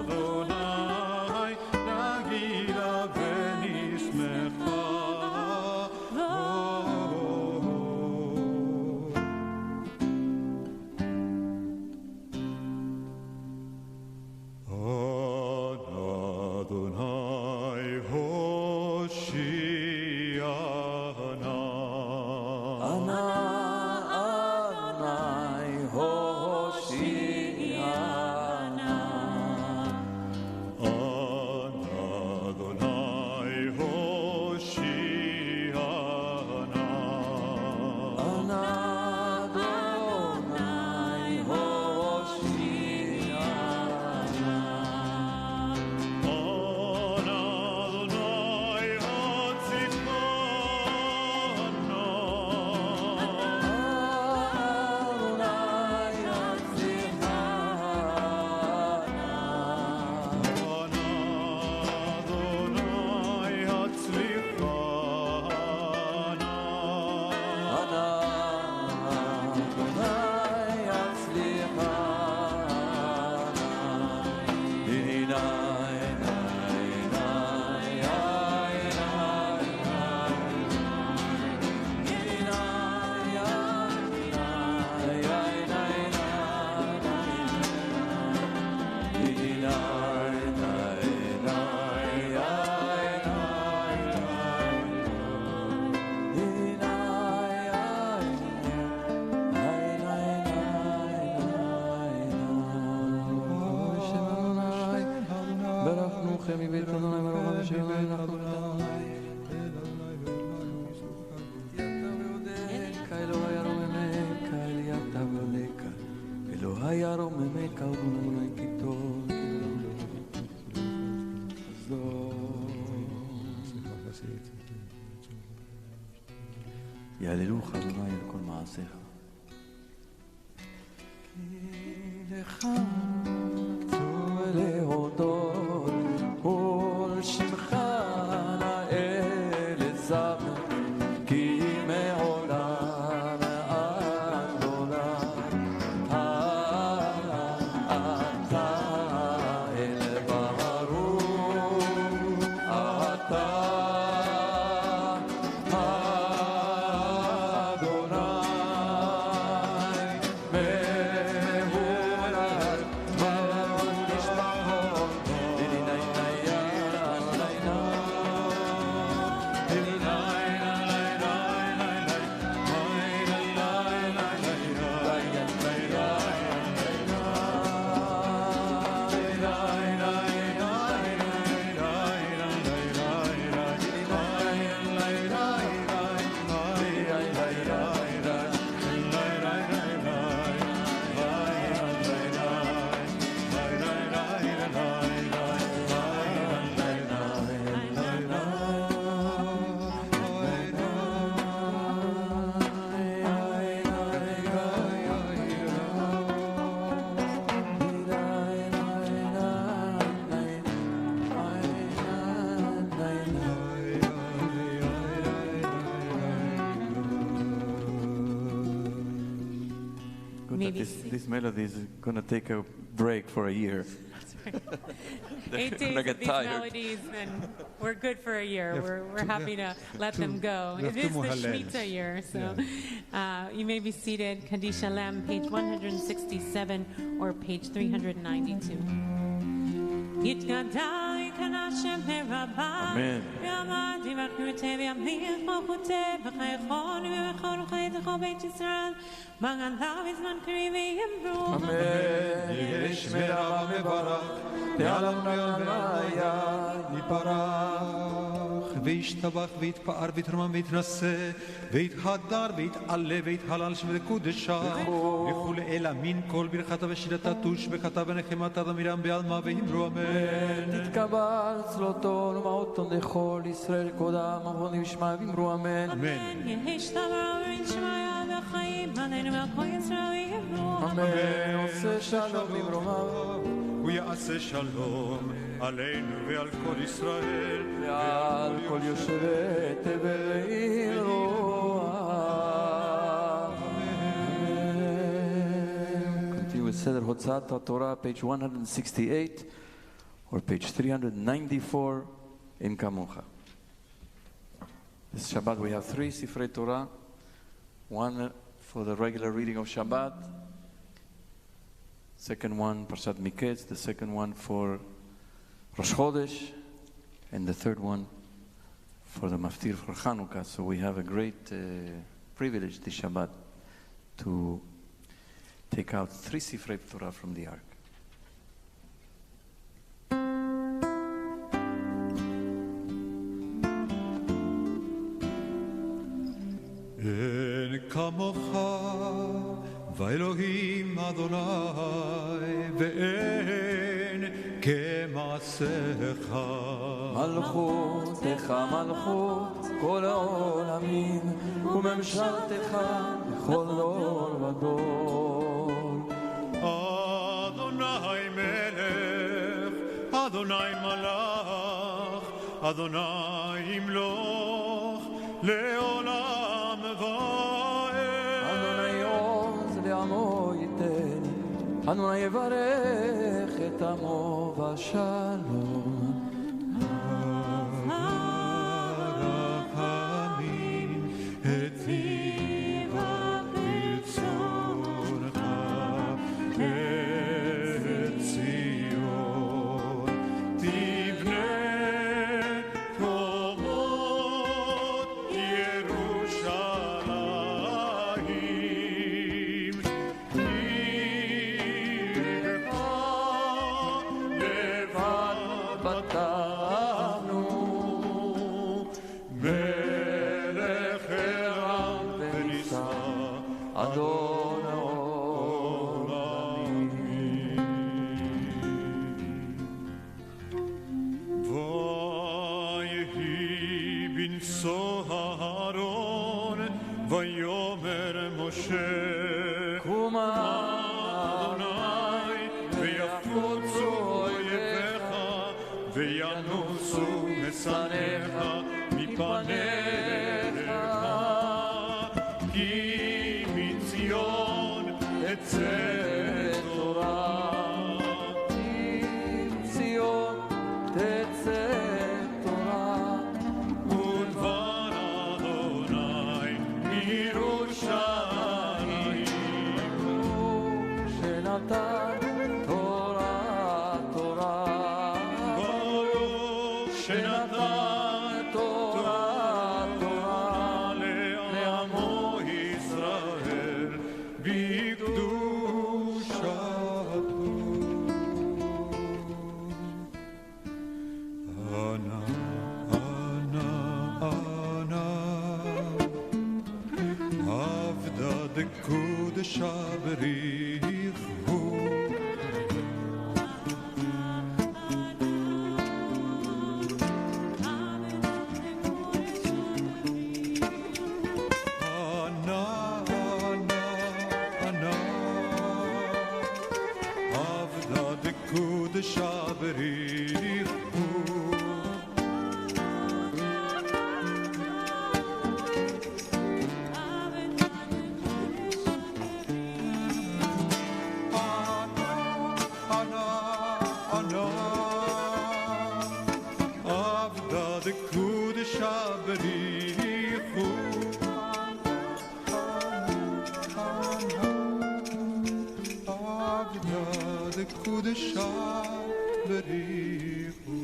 אדוני נגילה ונשמחה אדוני הושיענה אנא אדוני הושיענה אדוני הושיענה אנא אדוני הושיענה אדוני הצפנה אדוני הצליחנה רוחם מבית אדוני ורוחם אשר אדוני נחלתם. אלוהי הרוממך, אליית אבלך, אלוהי הרוממך, ובנוני כיתות, יהללוך אדוני על כל מעשיך. כי לך להודות ולשמך נאה לזמר, כי מעולם עד עולם אתה אל ברוך, אתה This melody is going to take a break for a year. 8 days of these melodies, and we're good for a year. We're happy to let them go. It is the Shemitah year, so you may be seated. Kaddish Shalom, page 167 or page 392. Amen. יש מרבה מברך, תעלם נעליה, יפרח, וישתבח ויתפאר ויתרומם ויתנשא, ויתהדר ויתעלה ויתהלל שם וקודשה, וכו' אל אמין כל ברכתה ושירתה תושבחתה ונחמתה ומירם בעלמה ואמרו אמן. תתקבל צלותו ומעותו לכל ישראל קודם, אבונים ושמע ואמרו אמן. אמן. אמן. עושה שלום במרומיו, הוא יעשה שלום עלינו ועל כל ישראל ועל כל יושבי תבל עירו. Continue with Seder Hotzat Torah, page 168 or page 394 in Kamucha. This Shabbat we have 3 Sifrei Torah, one for the regular reading of Shabbat, second one Parashat Miketz, the second one for Rosh Chodesh, and the third one for the Maftir for Hanukkah. So we have a great privilege this Shabbat to take out 3 Sifrei Torah from the Ark. אין כמוך ואלוהים אדוני ואין כמעשיך מלכותך מלכות כל העולמים וממשלתך בכל דור ודור. אדוני מלך, אדוני מלך, אדוני ימלוך לעולם ועד. אדוני עוז לעמו ייתן, אדוני יברך את עמו בשלום. וינוסו משנאיך מפניך, כי מציון תצא תורה, כי מציון תצא תורה, ודבר אדוני מירושלים, שנתן תורה תורה, ברוך שנתן תורה תורה לעמו ישראל בקדושתו. אנא עבדה דקודשה בריחו, עבדה דקודשה בריחו, עבדה דקודשה בריחו, עבדה דקודשה בריחו.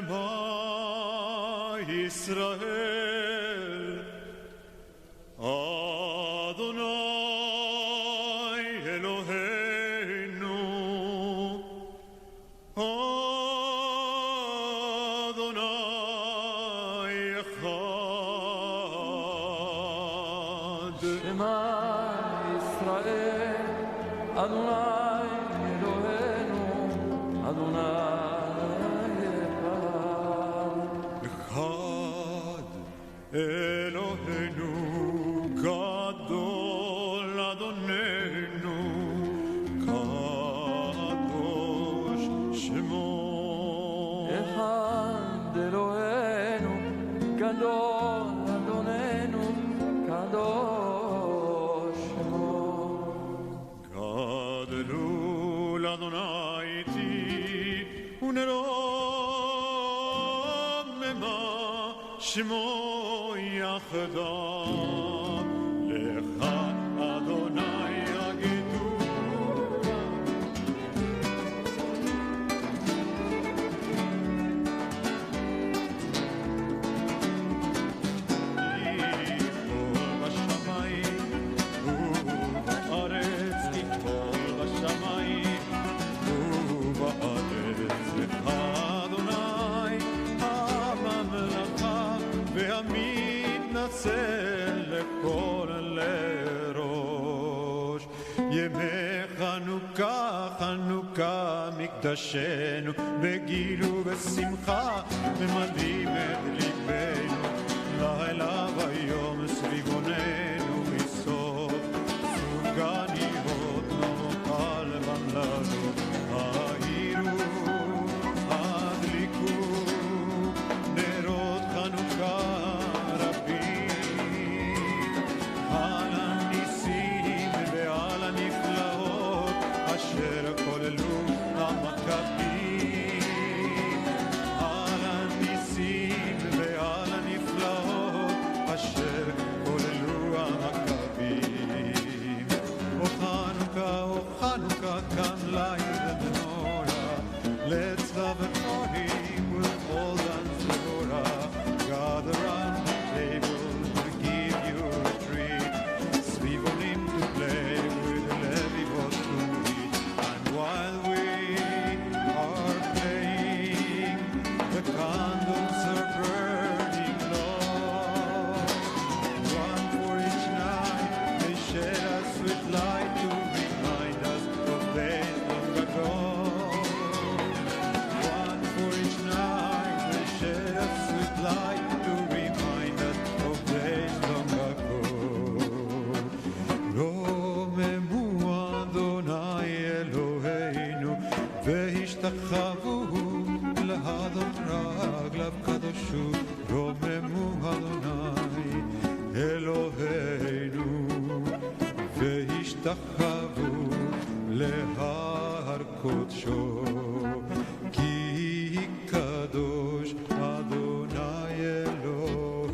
שמע ישראל, אדוני אלוהינו, אדוני אחד. שמע ישראל, אדוני אלוהינו, אדוני אחד אלוהינו גדול אדוננו, קדוש שמו. אחד אלוהינו, גדול אדוננו, קדוש שמו. גדלו לאדוני איתי ונרוממה שמו יחדיו, לך אדוני יגידו. יפול בשמיים ובארץ, יפול בשמיים ובארץ, לך אדוני הממלכה והמתנצל לכל לראש. ימי חנוכה, חנוכה מקדשנו, בגיל ובשמחה ממלאים את ליבנו, לילה ויום סביבוננו מסוף סוגניות נאכל במלאנו, העירו הדליקו נרות חנוכה רבים, על הניסים ועל הנפלאות אשר כוללו המכבים, על הניסים ועל הנפלאות אשר השתחוו לאדון רגליו קדושו רוממו אדוני אלוהינו והשתחוו להר קודשו כי קדוש אדוני אלוהינו.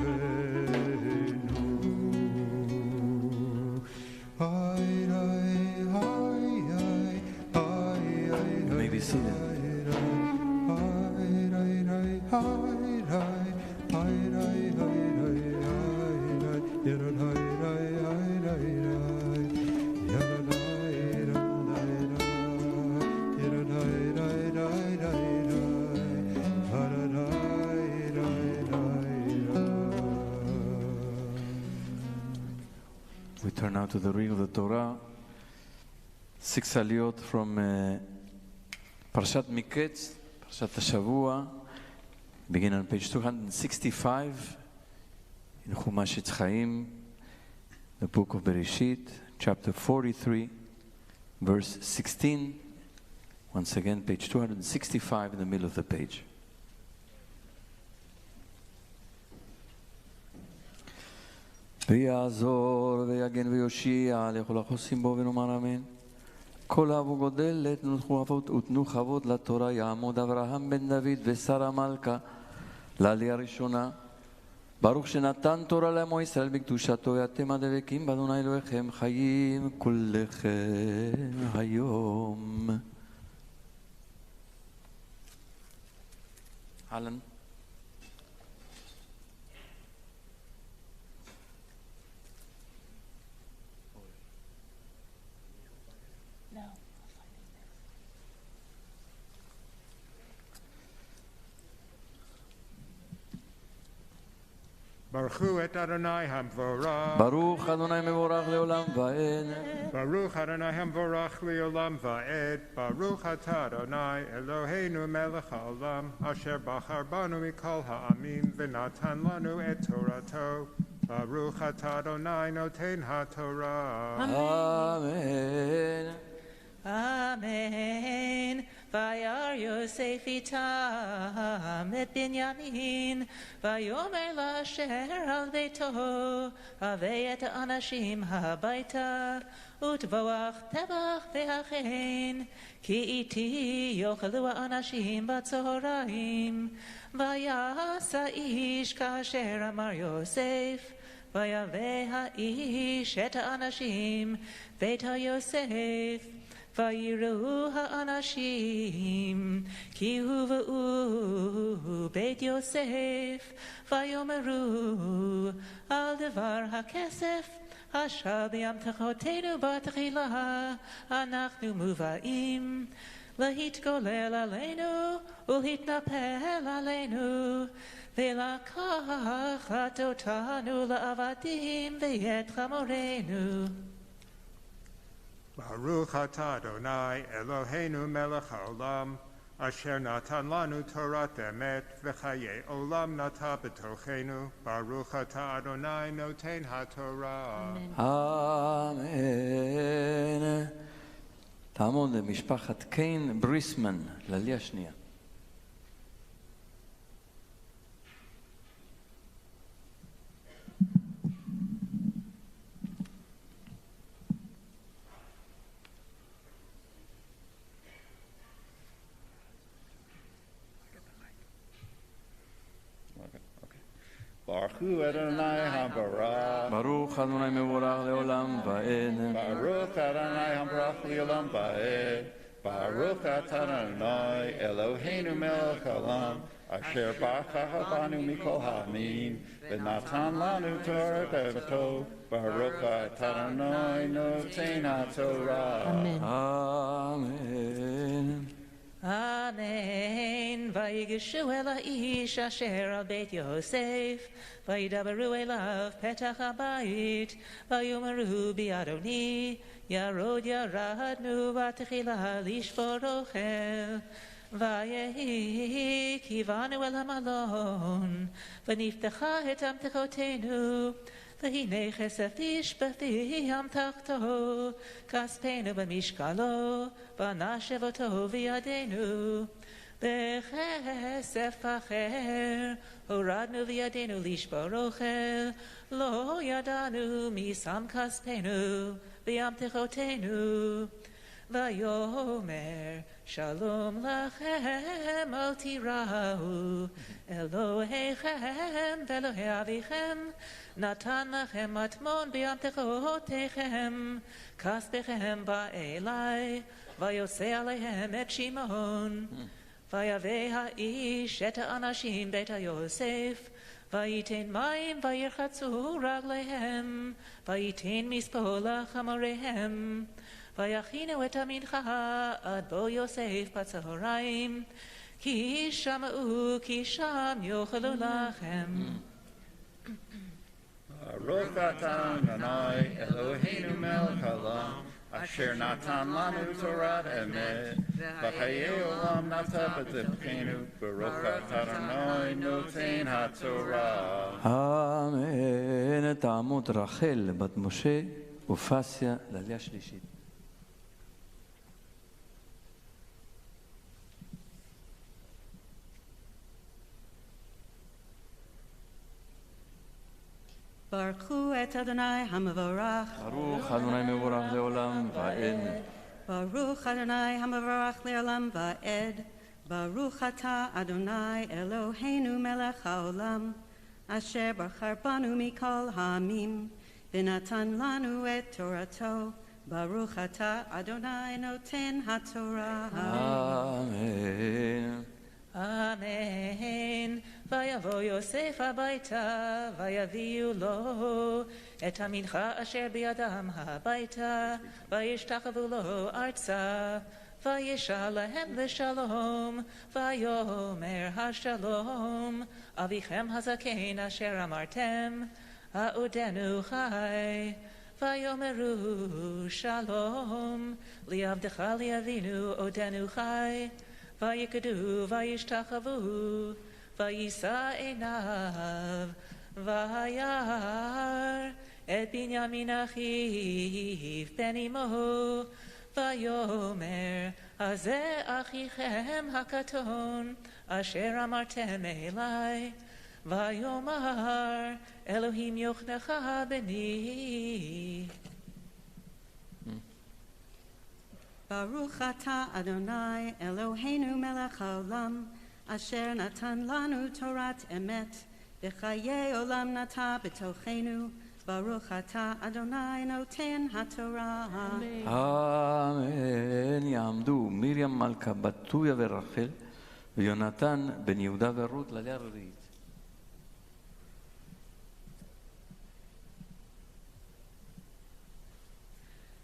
Maybe see that. We turn now to the reading of the Torah, 6 Alyot from Parashat Miketz, Parashat Hashavua, begin on page 265 in Chumash Etz Chaim, the book of Bereshit, chapter 43, verse 16. Once again, page 265 in the middle of the page. ויעזור ויגן ויושיע לכל החוסים בו ונאמר אמן. כל אב וגודל ותנו כבוד לתורה יעמוד אברהם בן דוד ושרה מלכה לעלייה הראשונה. ברוך שנתן תורה לעמו ישראל בקדושתו ואתם הדבקים באדוני אלוהיכם חיים כולכם היום. אהלן. Baruch et Adonai Hamvorach. ברוך אדוני מבורך לעולם ועד. Baruch Adonai Hamvorach leolam va'ed. Baruch atah Adonai Eloheinu melech haolam asher bachar banu mikol ha'amim v'natan lanu et torato. Baruch atah Adonai noten ha'torah. Amen. Amen. Vayar Yosef itam et Binyamin, vayomer l'asher al beito, avei et anashim habayta, utvoach tevach ve'achen, ki iti yochelu anashim batzoraim, vayasa ish kasher amar Yosef, vayaveh ha'ish et anashim, beita Yosef, Vayiru ha'anashim ki huva'u beit Yosef vayomeru al devar ha'kesef hashal b'yamtechotenu b'techila anachnu muva'im lahitgolel aleinu ulhitnapel aleinu ve'lakach atotanu la'avadim ve'et chamorenu. Baruch atah Adonai Eloheinu melech haolam asher natan lanu torat emet v'chaye olam nata b'tochenu. Baruch atah Adonai noten ha'torah. אמן. תעמוד למשפחת קיין בריסמן, לעלייה שנייה. Baruch Adonai Hambarach. ברוך אדוני מבורך לעולם ועד. Baruch Adonai Hambarach leolam va'ed. Baruch atah Adonai Eloheinu melech haolam asher bachar banu mikol ha'amim v'natan lanu Torah be'emeto. Baruch atah Adonai noten ha'torah. Amen. Amen. Amen. Vayigishu el ha'ish asher al beit Yosef, vayidaberu elav petach habayit, vayomeru bi'adoni, yarod yaradnu v'techila lishvor ochel, vayehi kivanu el hamalon, v'niftecha et amtechotenu, והנה כסף איש בפי המתכתו, כספנו במשקלו, ונשב אותו בידינו. בכסף אחר הורדנו בידינו לשבור אוכל, לא ידענו מי שם כספנו בהמתחותינו. ויאמר שלום לכם אל תיראו, אלוהיכם ואלוהי אביכם נתן לכם מטמון בהמתחותיכם, כספכם בא אלי, ויוצא עליהם את שמעון. ויבא האיש את האנשים בית יוסף, וייתן מים וירחצו רגליהם, וייתן מספול לחמוריהם, ויכינו את המנחה עד בוא יוסף בצהריים, כי שמעו כי שם יאכלו לחם. ברוך אתה אדוני אלוהינו מלך העולם, אשר נתן לנו תורת אמת, וחיי עולם נטע בדרכנו, ברוך אתה אדוני נותן התורה. אמן. תעמוד רחל בת משה ופסיה לעלייה שלישית. ברכו את אדוני המבורך. ברוך אדוני מבורך לעולם ועד. ברוך אדוני המבורך לעולם ועד. ברוך אתה אדוני אלוהינו מלך העולם, אשר בחר בנו מכל העמים, ונתן לנו את תורתו. ברוך אתה אדוני נותן התורה. אמן. אמן. ויבוא יוסף הביתה, ויביאו לו את המנחה אשר בידם הביתה, וישתחוו לו ארצה, וישאל להם לשלום, ויאמר השלום, אביכם הזקן אשר אמרתם, העודנו חי. ויאמרו שלום, לעבדך לאבינו עודנו חי. ויקדו וישתחוו, ויישא עיניו, וירא את בנימין אחיו בן אמו, ויאמר הזה אחיכם הקטון, אשר אמרתם אלי. ויאמר אלוהים יוכנך בני. ברוך אתה אדוני אלוהינו מלך העולם, אשר נתן לנו תורת אמת, וחיי עולם נטע בתוכנו. ברוך אתה אדוני נותן התורה. אמן. יעמדו מרים מלכה בתויה ורחל, ויונתן בן יהודה ורות לעלייה הרביעית.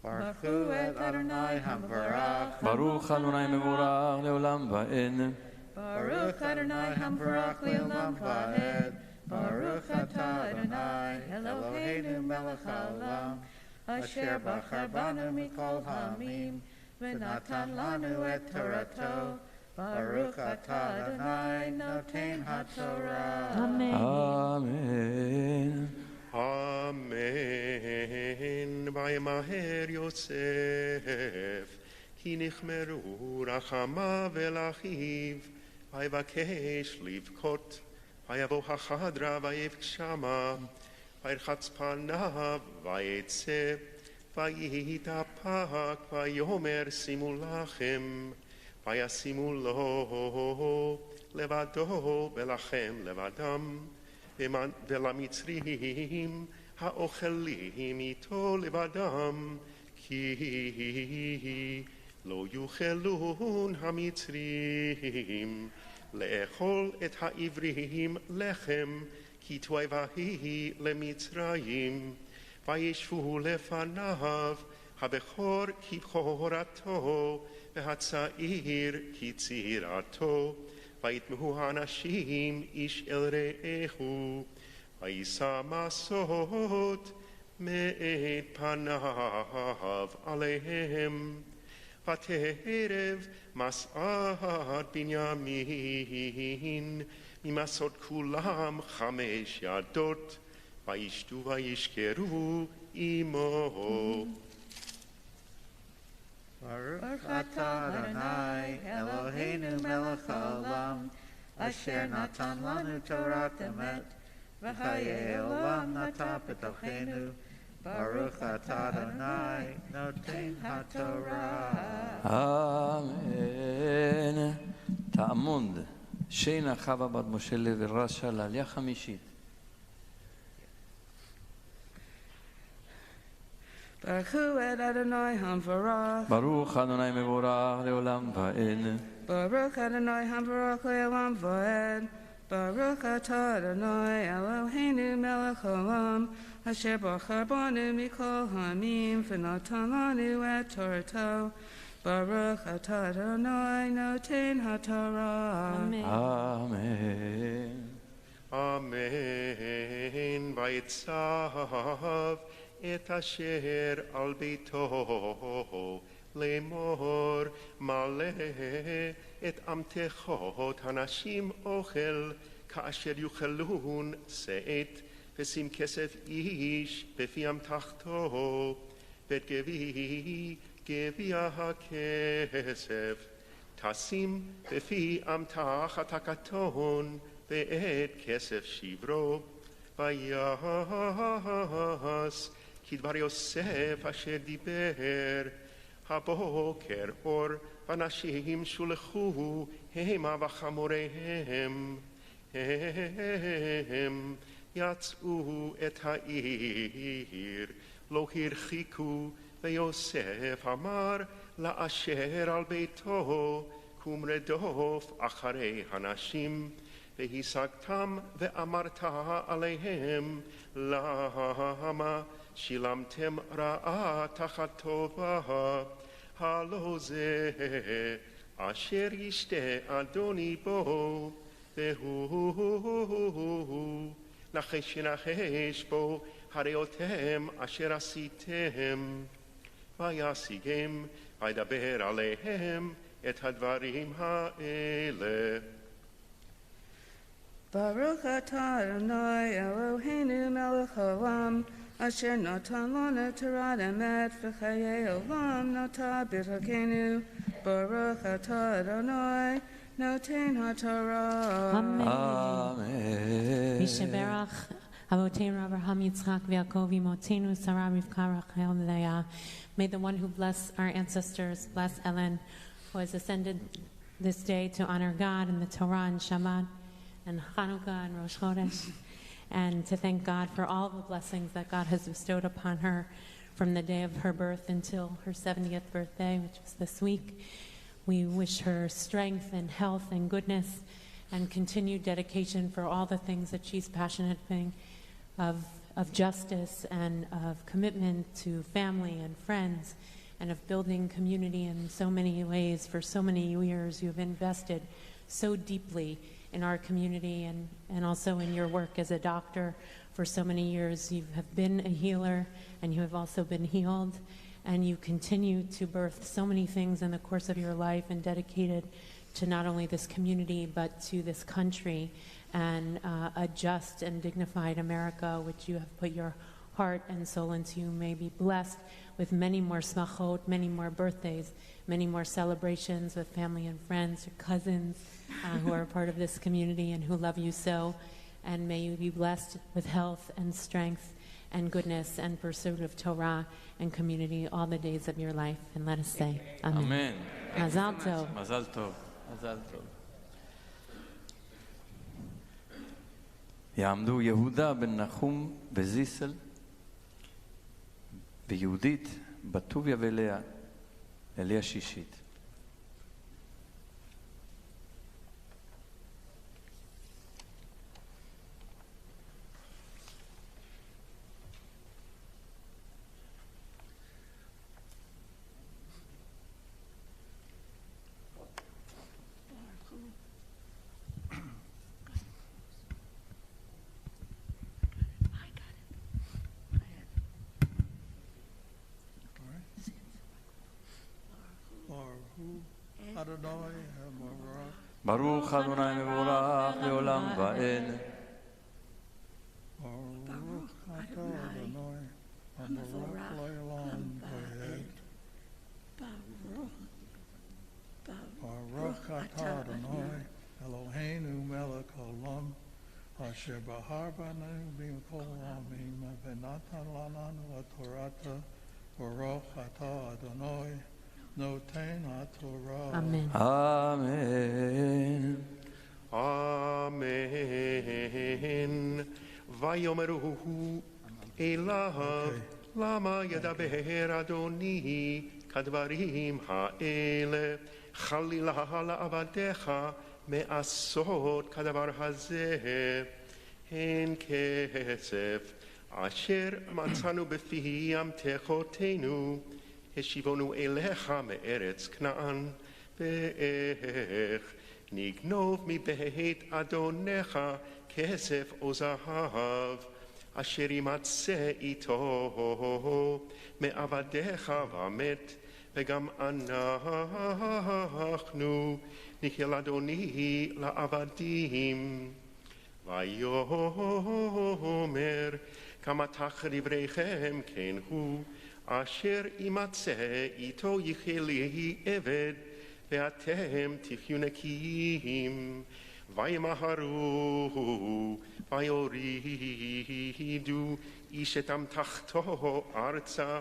ברכו את אדוני המבורך. ברוך אדוני מבורך לעולם ועד. ברוך אדוני המבורך לעולם ועד. ברוך אתה אדוני אלוהינו מלך העולם, אשר בחר בנו מכל העמים, ונתן לנו את תורתו. ברוך אתה אדוני נותן התורה. אמן. אמן. אמן. וימהר יוסף, כי נחמרו רחמיו אל אחיו, ויבקש לבכות. ויבוא החדרה ויבק שמה, וירחץ פניו ויצא, ויתהפך ויאמר שימו לכם, וישימו לו לבדו ולכם לבדם, ולמצרים האוכלים איתו לבדם, כי לא יוכלון המצרים לאכול את העברים לחם, כי תועבה היא למצרים. וישבו לפניו הבכור כבכורתו, והצעיר כצעירתו. ויתמהו האנשים איש אל רעהו, ויישא מסות מאת פניו עליהם. ותערב מסעת בנימין ממסות כולם 5 ידות, וישתו וישכרו עמו. Baruch atah Adonai Eloheinu melech haolam, asher natan lanu Torat emet, v'chayei olam nata b'tochenu. Baruch atah Adonai noten haTorah. אמן. תעמוד שינה חווה בת משה לוי רש"א לעלייה חמישית. Baruch et Adonai Hamvarach. ברוך אדוני מבורך לעולם ועד. Baruch Adonai Hamvarach le'olam va'ed. Baruch atah Adonai Eloheinu melech haolam, asher bachar banu mikol ha'amim v'natan lanu et Torato. Baruch atah Adonai noten haTorah. Amen. אמן. אמן. ויצב את אשר על ביתו לאמור, מלא את אמתחות הנשים אוכל, כאשר יאכלון שאת, ושים כסף איש בפי אמתחתו, ואת גביע הכסף תשים בפי אמתחת הקטון, ואת כסף שברו, ויעש כדבר יוסף אשר דיבר. הבוקר אור ונשים שולחו המה וחמוריהם, הם יצאו את העיר, לא הרחיקו, ויוסף אמר לאשר על ביתו, קום רדוף אחרי הנשים, והשגתם ואמרת עליהם, למה שילמתם רעה תחת טובה? הלא זה אשר ישתה אדוני בו, והוא נחש נחש בו, הראותם אשר עשיתם. וישיגם וידבר עליהם את הדברים האלה. Baruch atah Adonai Eloheinu melech haolam, asher natan lanu Torat emet, v'chayei olam nata b'tochenu. Baruch atah Adonai noten haTorah. Amen. Mishaberach Avoteinu Abraham Yitzchak v'Yaakov Imotenu Sarah Rivka Rachel Leah. May the one who bless our ancestors bless Ellen, who has ascended this day to honor God and the Torah and Shabbat and Hanukkah and Rosh Chodesh, and to thank God for all the blessings that God has bestowed upon her from the day of her birth until her 70th birthday, which was this week. We wish her strength and health and goodness and continued dedication for all the things that she's passionate of justice and of commitment to family and friends and of building community in so many ways. For so many years, you've invested so deeply in our community and also in your work as a doctor. For so many years, you have been a healer and you have also been healed, and you continue to birth so many things in the course of your life and dedicated to not only this community but to this country and a just and dignified America, which you have put your heart and soul into. You may be blessed with many more smachot, many more birthdays, many more celebrations with family and friends, your cousins who are a part of this community and who love you so. And may you be blessed with health and strength and goodness and pursuit of Torah and community all the days of your life. And let us say, Amen. Amen. Mazal tov. Mazal tov. Mazal tov. יעמדו יהודה בן נחום וזיסל ויהודית בטוביה ולאה, אליה שישית. ברוך אדוני מבורך לעולם ועד. Baruch Baruch atah Adonai Eloheinu melech haolam asher bahar banu b'mkol ha'amim v'natan lananu haTorata Baruch atah Adonai noten haTorah. Amen. Amen. Amen. Vayomeruhu Elav lama yadaber Adoni kadvarim ha'ele Chalila la'avadecha me'asot kadavar hazeh hen kesef asher matzanu befi amtechotenu heshivonu elecha me'eretz Knaan ve'ech nignov mibeit adonecha kesef ozahav asher imatzeh ito me'avadecha v'amet וגם אנחנו נחיה אדוני לעבדים. ויאמר כמה תח דבריכם כן הוא אשר ימצא איתו יחיה לי עבד ואתם תחיו נקיים. וימהרו ויורידו איש את אמתחתו ארצה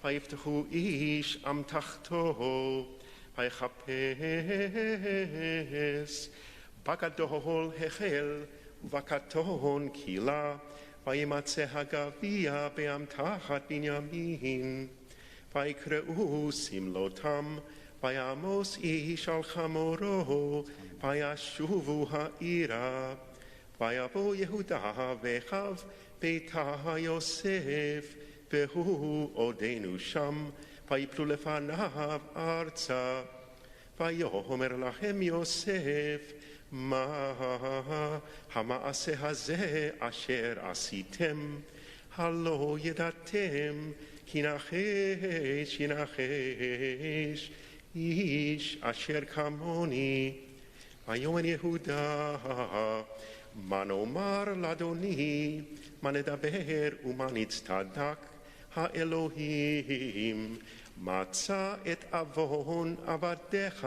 ויפתחו איש אמתחתו ויחפש בגדול החל ובקטון קהילה וימצא הגביע באמתחת בנימין ויקראו סמלותם ויעמוס איש על חמורו וישובו העירה ויבוא יהודה ואחיו ביתה יוסף והוא עודנו שם ויפלו לפניו ארצה ויאמר להם יוסף מה המעשה הזה אשר עשיתם הלא ידעתם כי נחש ינחש איש אשר כמוני ויאמר יהודה מה נאמר לאדוני מה נדבר ומה נצטדק האלוהים מצא את עוון עבדיך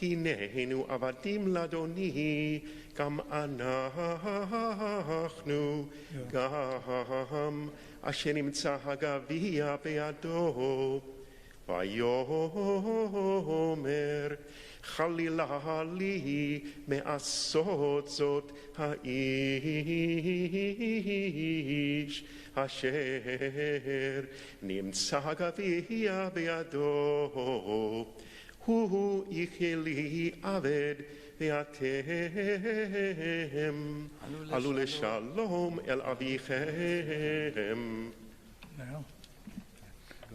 הננו עבדים לאדוני גם אנחנו גם אשר נמצא הגביע בידו ויאמר חלילה לי מעשות זאת האיש אשר נמצא גביע בידו הוא יחיה לי עבד ואתם עלו לשלום אל אביכם.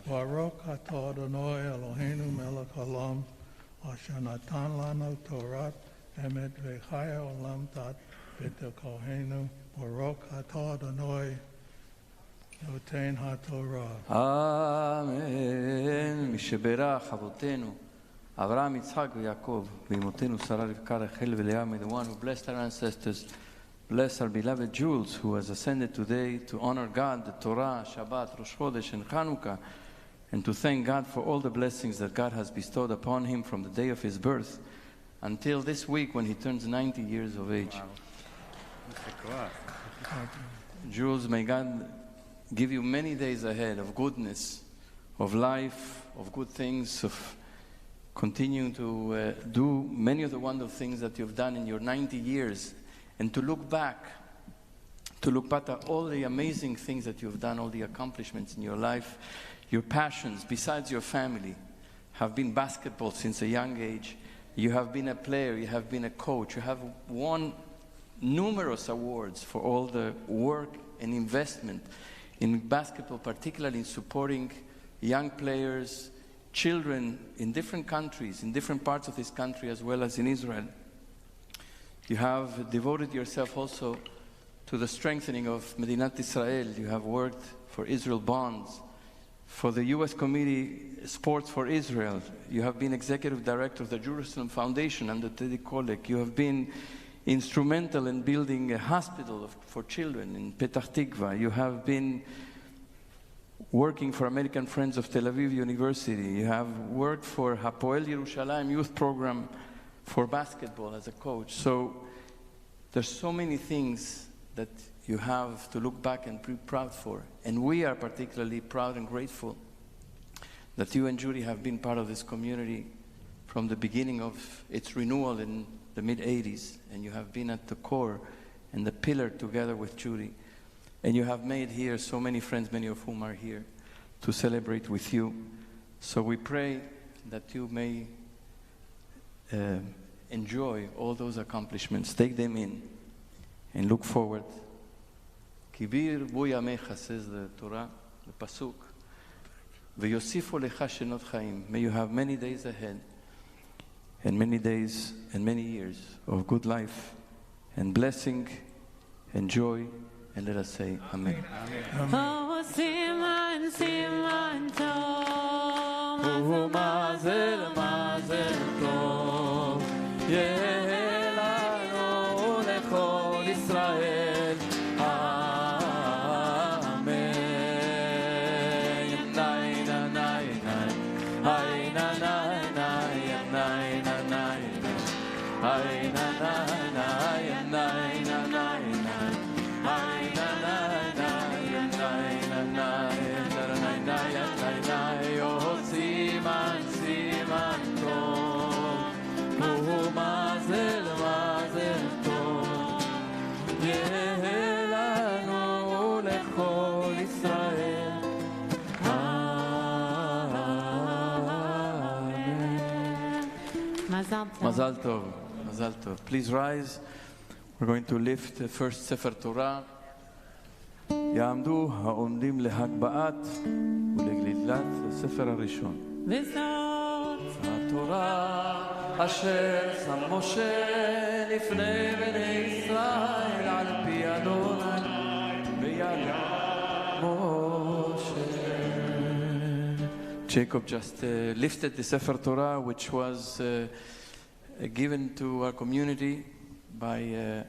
Baruch atah Adonai Eloheinu melech haolam asher natan lanu Torat emet v'chaya olam tat v'tekohenu Baruch atah Adonai noten haTorah. Amen. משברך אבותינו אברהם, יצחק ויעקב, ואמותינו שרה, רבקה, רחל ולאה, may the one who blessed our ancestors bless our beloved Jules, who has ascended today to honor God, the Torah, Shabbat, Rosh Chodesh, and Hanukkah, and to thank God for all the blessings that God has bestowed upon him from the day of his birth until this week when he turns 90 years of age. Wow. Jules, may God give you many days ahead of goodness, of life, of good things, of continuing to do many of the wonderful things that you've done in your 90 years, and to look back at all the amazing things that you've done, all the accomplishments in your life. Your passions, besides your family, have been basketball since a young age. You have been a player, you have been a coach, you have won numerous awards for all the work and investment in basketball, particularly in supporting young players, children in different countries, in different parts of this country as well as in Israel. You have devoted yourself also to the strengthening of Medinat Israel. You have worked for Israel Bonds, for the U.S. Committee Sports for Israel. You have been executive director of the Jerusalem Foundation under Teddy Kollek. You have been instrumental in building a hospital for children in Petah Tikva. You have been working for American Friends of Tel Aviv University. You have worked for Hapoel Yerushalayim youth program for basketball as a coach. So there's so many things that you have to look back and be proud for. And we are particularly proud and grateful that you and Judy have been part of this community from the beginning of its renewal in the mid-'80s. And you have been at the core and the pillar together with Judy. And you have made here so many friends, many of whom are here, to celebrate with you. So we pray that you may enjoy all those accomplishments, take them in, and look forward. Kibir bu yamecha, says the Torah, the Pasuk. V'yosifu lecha shenot chaim. May you have many days ahead, and many days and many years of good life, and blessing, and joy. And let us say Amen. Oh, Siman, Siman Tov. Oh, Mazel, Mazel Tov. Yelanu lechol Israel. Amen. Nay, na, nay, nay. Ay, na, nay, nay. Nay, na, nay, nay. Ay, na, nay, nay. Nay, na, nay, nay. Mazal Tov. Mazal Tov. Please rise. We're going to lift the first Sefer Torah. יעמדו העומדים להגבהת ולגלילת הספר הראשון. וזאת התורה אשר שם משה לפני בני ישראל על פי אדוני ביד משה. Jacob just lifted the Sefer Torah, which was given to our community by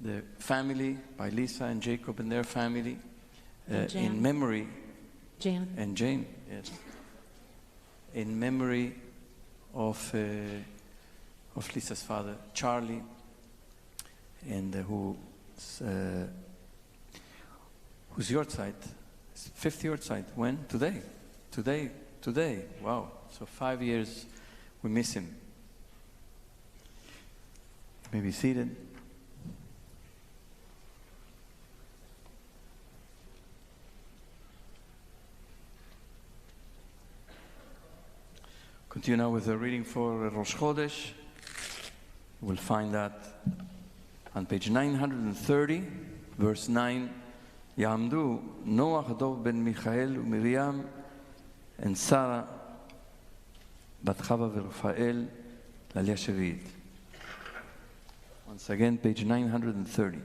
the family, by Lisa and Jacob and their family, in memory, and Jane, yes, in memory of Lisa's father, Charlie, and whose yortzeit, fifth yortzeit, when? Today, wow, so 5 years, we miss him. You may be seated. Continue now with the reading for Rosh Chodesh. We'll find that on page 930, verse 9. Ya'amdu Noach Dov ben Michael uMiriam and Sarah bat Chava v'Rafael l'Aliyah Shevi'it. Once again, page 930.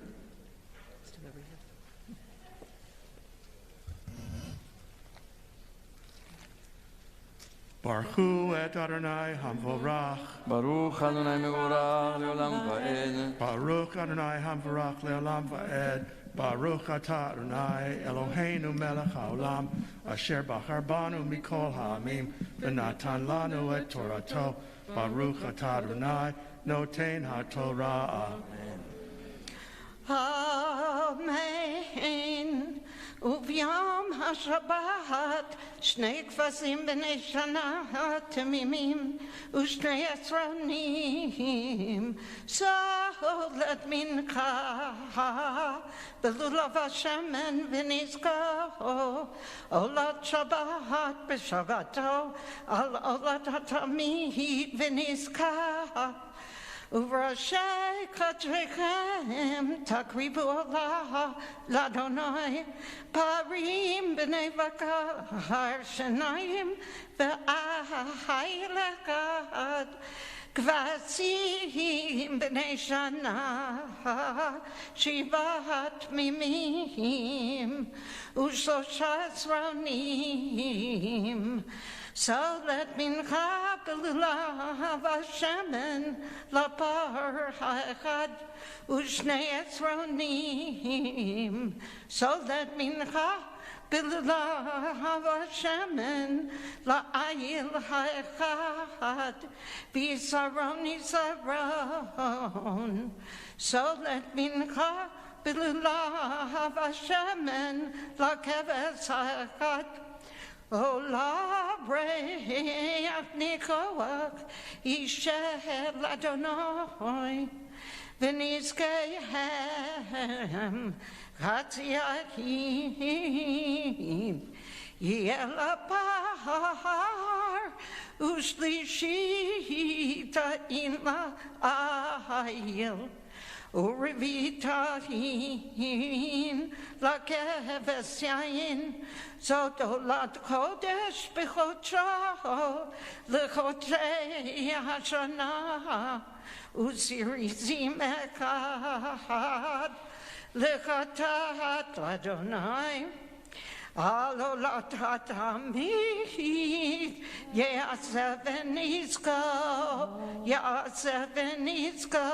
Baruch et Adonai Hamvorach. Baruch Adonai Mevorach leolam va'ed. Baruch Adonai Hamvorach leolam va'ed. Baruch atah Adonai Eloheinu melech haolam asher bachar banu mikol ha'amim v'natan lanu et Torato. Baruch atah Adonai noten ha'torah. Amen. וביום השבת שני כבשים בני שנה תמימים ושני עשרונים סולת מנחה בלולב השמן ונזכו עולת שבת בשבתו על עולת התמיד ונזכה ובראשי קדריכם תקריבו עולה לאדוני פרים בני בקר שניים והיל אחד כבשים בני שנה שבעה תמימים ושלושה עשרונים So let mincha b'lulav Hashemen lapar ha'echad u'shnei esronim. So let mincha b'lulav Hashemen la'ayil ha'echad v'yisaron yisaron. So let mincha b'lulav Hashemen la'keves ha'echad O la breach nikoach ishel Adonai v'nizkehem chatziyahim yel apar ushlishita inla ayil Urivitahin lakeves yain zodolat kodesh b'chodshah l'chodshei hashana uzirizim echad l'chatat l'Adonai alolat hatamid ya'aseh v'nizko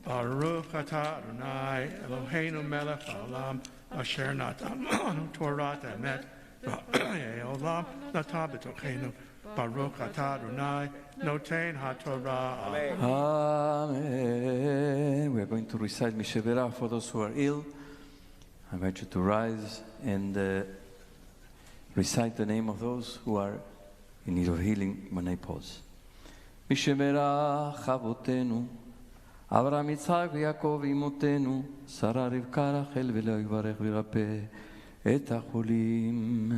Baruch atah Adonai Eloheinu melech haolam asher natan lanu Torah emet v'olam natan b'tocheinu. Baruch atah Adonai noten haTorah. Amen. We are going to recite Misheberach for those who are ill. I invite you to rise and recite the name of those who are in need of healing when I pause. Misheberach avotenu אברהם יצחק ויעקב אמותינו, שרה רבקה רחל ולא יברך וירפא את החולים.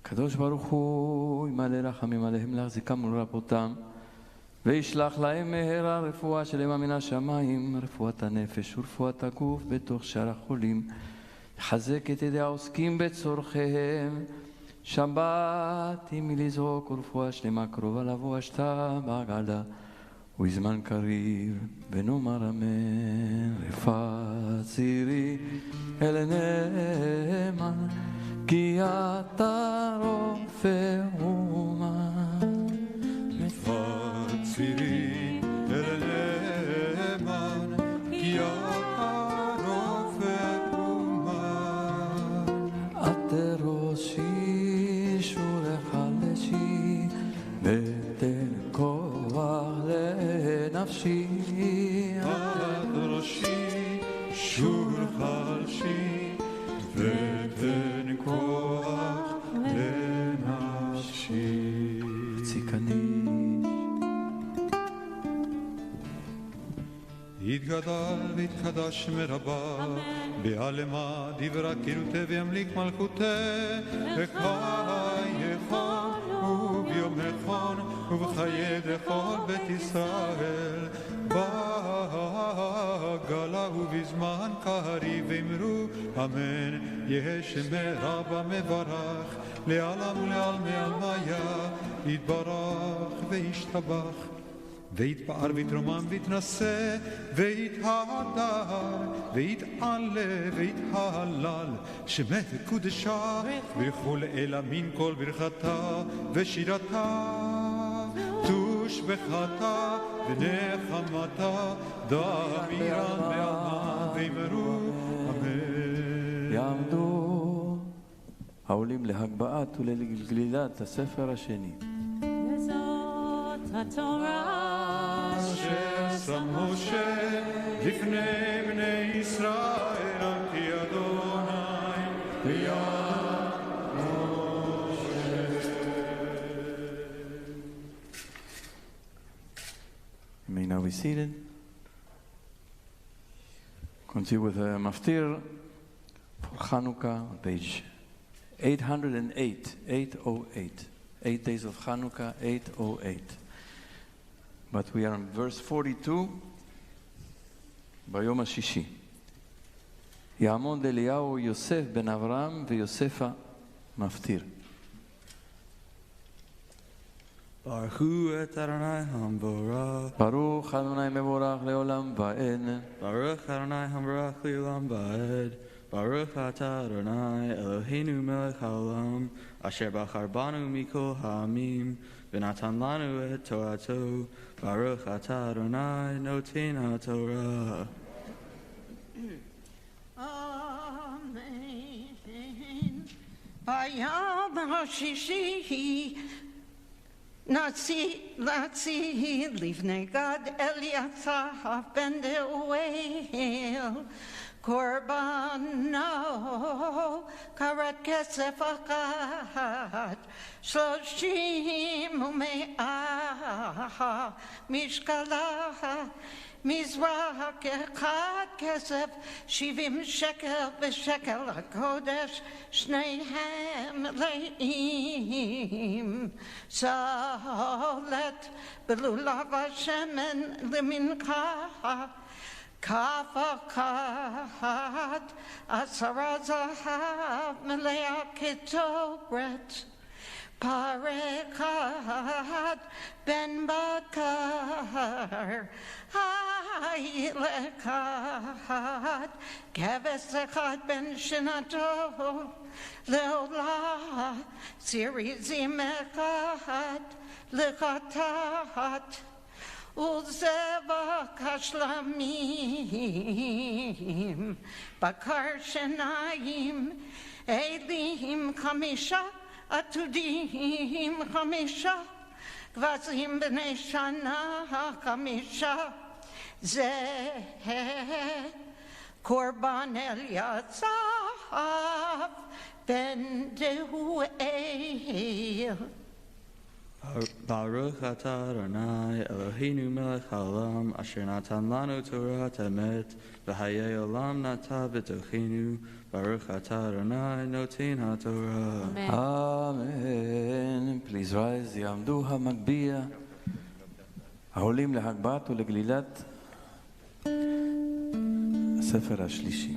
הקדוש ברוך הוא ימלא רחמים עליהם להחזיקם ולרפאותם, וישלח להם מהרה רפואה שלמה מן השמיים, רפואת הנפש ורפואת הגוף בתוך שאר החולים, יחזק את ידי העוסקים בצורכיהם. שבת עם לזרוק ורפואה שלמה קרובה לבוא השתה בעגלה ובזמן קריב ונאמר אמן. רפצירי אל נאמן כי אתה רופא אומן. רפצירי אל נאמן כי אתה רופא אומן. את ראשי ותן כוח לנפשי. עד ראשי שור חלשי ותן כוח לנפשי. ציקני יתגדל ויתקדש מרבה בעלמה דברה קירותה וימליק מלכותה וחי יכול וביום נכון ובחיי דכל בית ישראל בגלה ובזמן קריב אמרו אמן. יהא שמי רבה מברך לעלם ולעלמי עלמיה יתברך וישתבח ויתפאר ויתרומם ויתנשא ויתהדר ויתעלה ויתהלל שמך וקודשה בכל אלמין כל ברכתה ושירתה תושבחתה ונחמתה דאמירן בעלמא ואמרו אמן. יעמדו העולים להגבהת ולגלילת הספר השני. התורה אשר שם משה לפני בני ישראל על פי אדוני ביד משה. You may now be seated. Continue with the maftir for Hanukkah, page 808, 808. 8 days of Hanukkah, 808. But we are in verse 42, ביום השישי. יעמוד אליהו יוסף בן אברהם ויוסף המפטיר. Baruchu et Adonai Hamvorach. Baruch Adonai mevorach leolam va'ed. Baruch Adonai Hamvorach leolam va'ed. Baruch atah Adonai Eloheinu melech haolam, asher bachar banu mikol ha'amim, v'natan lanu et Torato. Baruch atah Adonai noten ha'torah. Amen. Bayam HaShishi Natsi Livnei Gad Eliasaf ben Deuel Korbano Karat Kesef Achad Shloshim Ume'ah Mishkalah Mizrach Echad Kesef Shivim Shekel B'Shekel HaKodesh Shneihem Le'im Salet B'Lulav HaShemen L'Mincha Kaf Achad Asara Zahav Melea Ketobret Parechad Ben Bakar Hailechad Keves Echad Ben Shinato Leola Sirizim Echad Lechatat Uzeva Kashlamim Bakar Shenayim Elim Chamisha Atudim Chamisha Gvazim B'nei Shana Chamisha Zeh Korban Eliasaf Ben Deuel Baruch atah Adonai Eloheinu melech haolam, asher natan lanu Torah emet, v'hayei olam nata b'tochenu. Baruch atah Adonai noten ha'torah. Amen. Please rise. יעמדו המגביה העולים להגבהת ולגלילת הספר השלישי.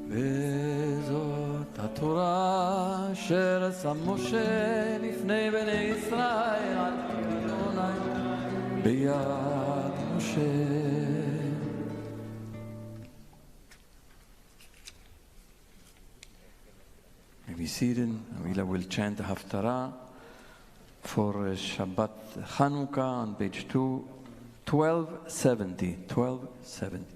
וזאת התורה אשר שם משה לפני בני ישראל על פי אדוני ביד משה. Be seated. We will chant the Haftarah for Shabbat Hanukkah on page 1270. 1270.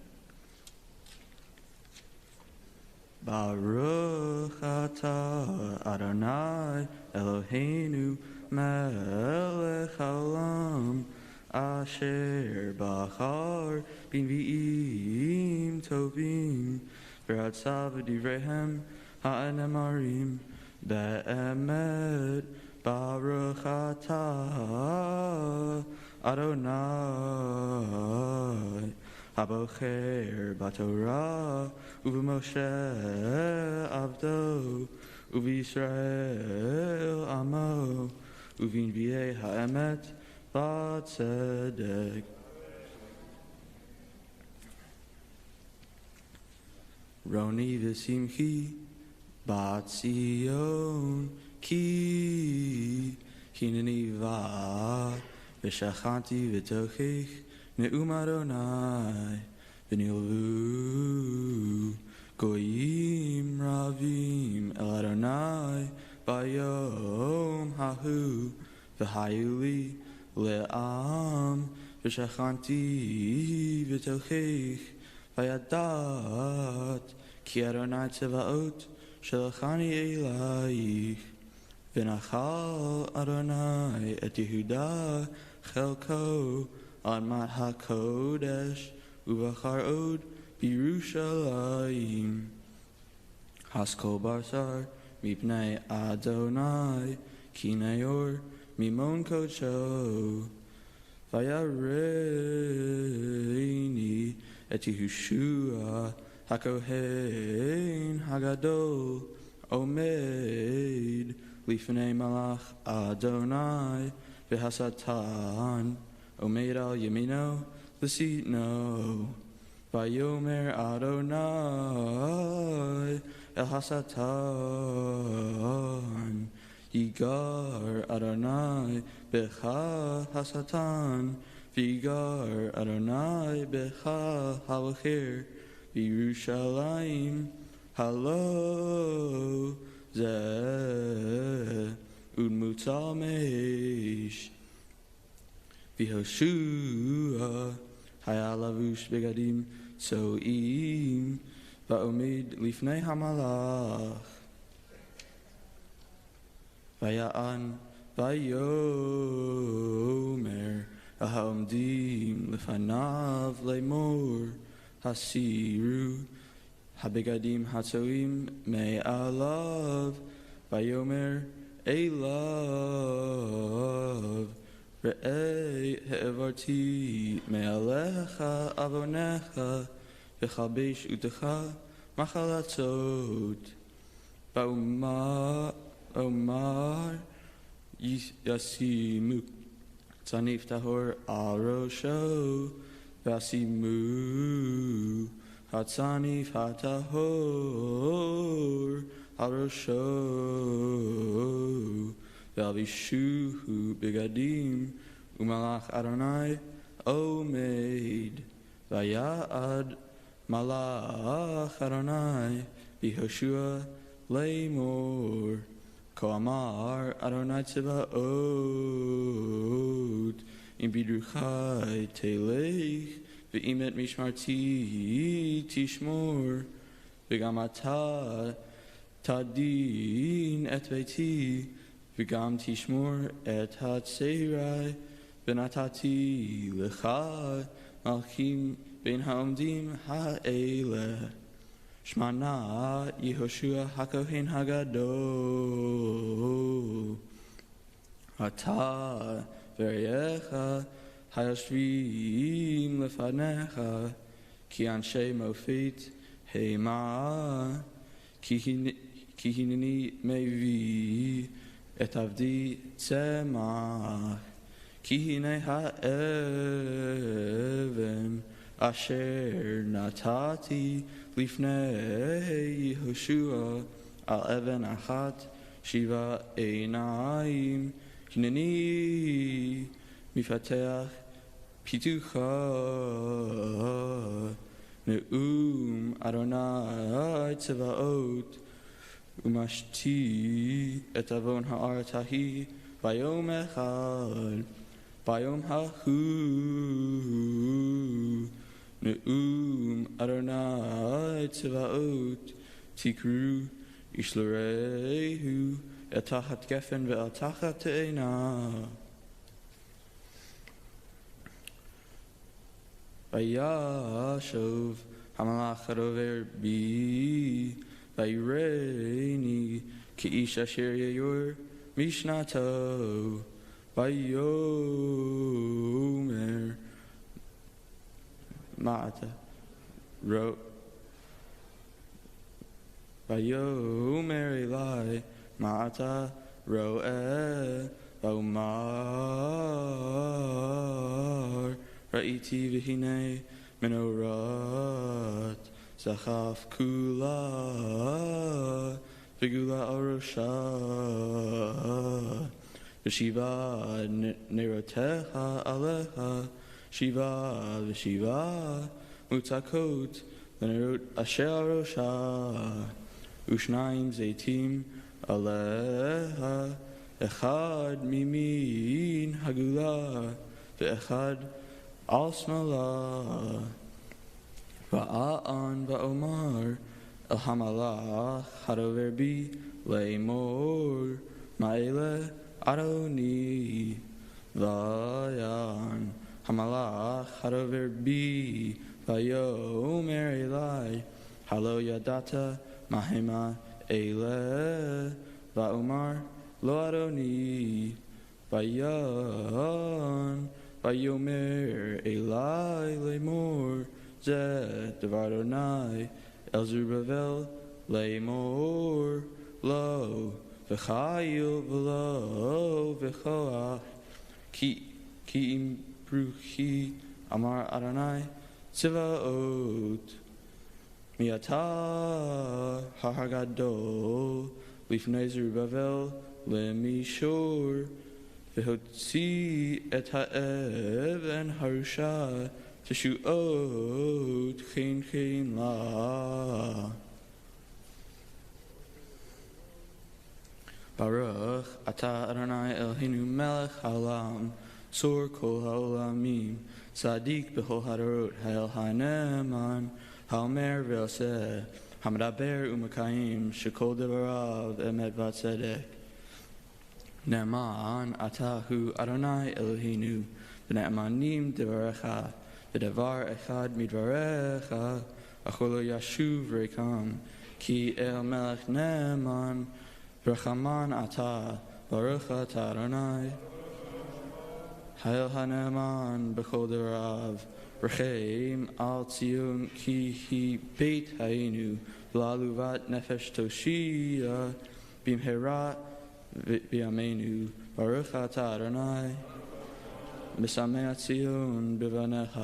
Baruch atah Adonai Eloheinu melech haolam, asher bachar b'nvi'im tovim v'ratzav v'divreihem ha'enemarim be'emet. Baruch atah Adonai Habocher b'Torah u'v'Moshe avdo u'v'Yisrael amo u'v'nvi'ei ha'emet b'tzedek. Roni v'simchi b'tzion ki hineni v'ad v'shachanti v'tochich Ne'um Adonai v'nilvu goyim ravim el Adonai bayom hahu v'hayu li le'am v'shachanti v'tochich v'yadat ki Adonai tzevaot shelachani elayich v'nachal Adonai et Yehuda chelko Admat HaKodesh Uvachar Od Birushalayim Haskol Barsar Mipnei Adonai Kinayor Mimon Kocho Vayareini Et Yehoshua HaKohen Hagadol Omed Lifnei Malach Adonai V'Hasatan Omeid al Yamino, L'sitno, Vayomer Adonai, El Hasatan, Yigar Adonai Becha Hasatan, Vigar Adonai Becha Halachir, Yerushalayim Halo Zeh Udmutal Meish, Vihoshua Hayalavush Begadim Soim Va'omid Lifnei Hamalach Vaya'an Vayomer Ahamdim Lefanav Lemor Hasiru Habegadim Hatsoim Me'alav Vayomer Elav Re'ei He'evarti Me'alecha Avonecha V'chabesh Utecha Machalatzot Omar Yasimu Tzanif Tahor Al Rosho Vasimu Hatzanif Hatahor Al Rosho Valvishuhu Begadim Umalach Adonai Omeid Vayad Malach Adonai Bihoshua Lemor Koamar Adonai Tzebaot Im Bidruchai Telech V'imet Mishmarti Tishmor V'gamata Tadin Et Beiti V'gam Tishmor Et Hatzeirai V'natati Lecha Malchim Ben Haomdim Ha'eleh Shmana Yehoshua HaKohen Hagadol Ata V'reyecha Hayashvim Lefanecha Ki Anshe Mofit Heima Ki Hineni Mevi Et Avdi Tzemach Ki Hine Ha'evem Asher Natati Lifnei Yehoshua Al Even Achat Shiva Einaim Hineni Mifateach Pitucha Ne'um Adonai Tzevaot Umashti Et Avon Ha'aretz Hahi Bayom Echad Bayom Hahu Ne'um Adonai Tzevaot Tikru Ishlarehu Et Tachat Gefen Ve'al Tachat Te'ena Vayashov Hamalach Harover Bi Vayreini Ki'ish Asher Yayor Mishnato Vayomer Ma'ata Vayomer Elai Ma'ata Ro'eh V'omar Ra'iti v'hinei Menorah Zachaf Kula V'gula Arosha V'shiva Nerotecha Alecha Shiva V'shiva Mutzakot V'nerot Asher Arosha Ushnaim Zeitim Alecha Echad Mimin Hagula V'echad Al Smala Va'an Va'omar El Hamalach Harover Bi Leimor Ma'ele Adoni Vayan Hamalach Harover Bi Vayomer Elai Halo Yadata Mahema Ele Va'omar Lo Adoni Vayan Vayomer Elai Lemor Zeh Devar Adonai El Zerubbabel Lemor Lo V'chayil V'lo V'choach Ki Im Bruchi Amar Adonai Tzevaot Miata Har Gadol לפני זרובבל למישור, והוציא את האבן הרשע, תשועות חן חן לה. ברוך אתה אדוני אלוהינו מלך העולם, צור כל העולמים, צדיק בכל הדורות, האל הנאמן, האומר ועושה, המדבר ומקיים, שכל דבריו אמת וצדק. נאמן אתה הוא אדוני אלוהינו, ונאמנים דבריך, ודבר אחד מדבריך, אך לא ישוב ריקם, כי אל מלך נאמן, רחמן אתה, ברוך אתה אדוני. האל הנאמן בכל דבריו, רחם על ציון כי היא בית היינו, ולעלובת נפש תושיע, במהרה בימינו, ברוך אתה אדוני. משמח ציון בבניך,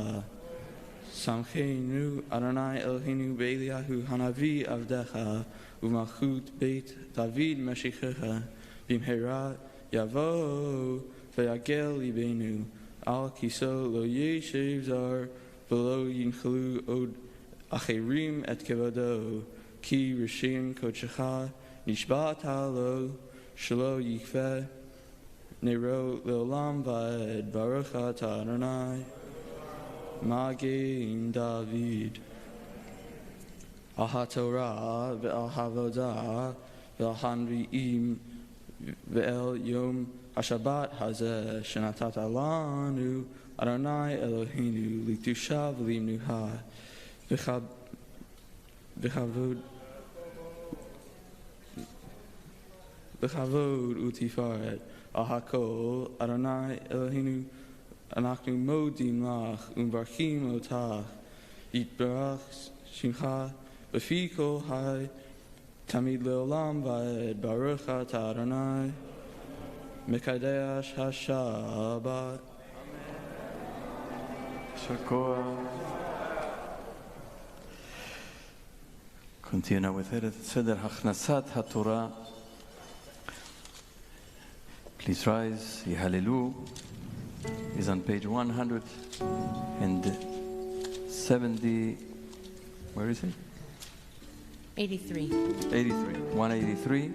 שמחנו אדוני אלוהינו באליהו הנביא עבדך, ומלכות בית דוד משיחך, במהרה יבוא ויגל ליבנו, על כיסו לא ישב זר, ולא ינחלו עוד אחרים את כבודו, כי רשעים קודשך נשבעת לו, שלא יכפה נרו לעולם ועד, ברוך אתה אדוני. מגן דוד. על התורה ועל העבודה ועל הנביאים ועל יום השבת הזה שנתת לנו, אדוני אלוהינו, לקדושה ולמנוחה, בכבוד ותפארת על הכל, אדוני אלוהינו, אנחנו מודים לך ומברכים אותך, יתברך שמך בפי כל חי, תמיד לעולם ועד, ברוך אתה אדוני. מקדש השבת. Continue with סדר הכנסת התורה. Please rise. Yehallelu is on page 170. Where is it? 83. 183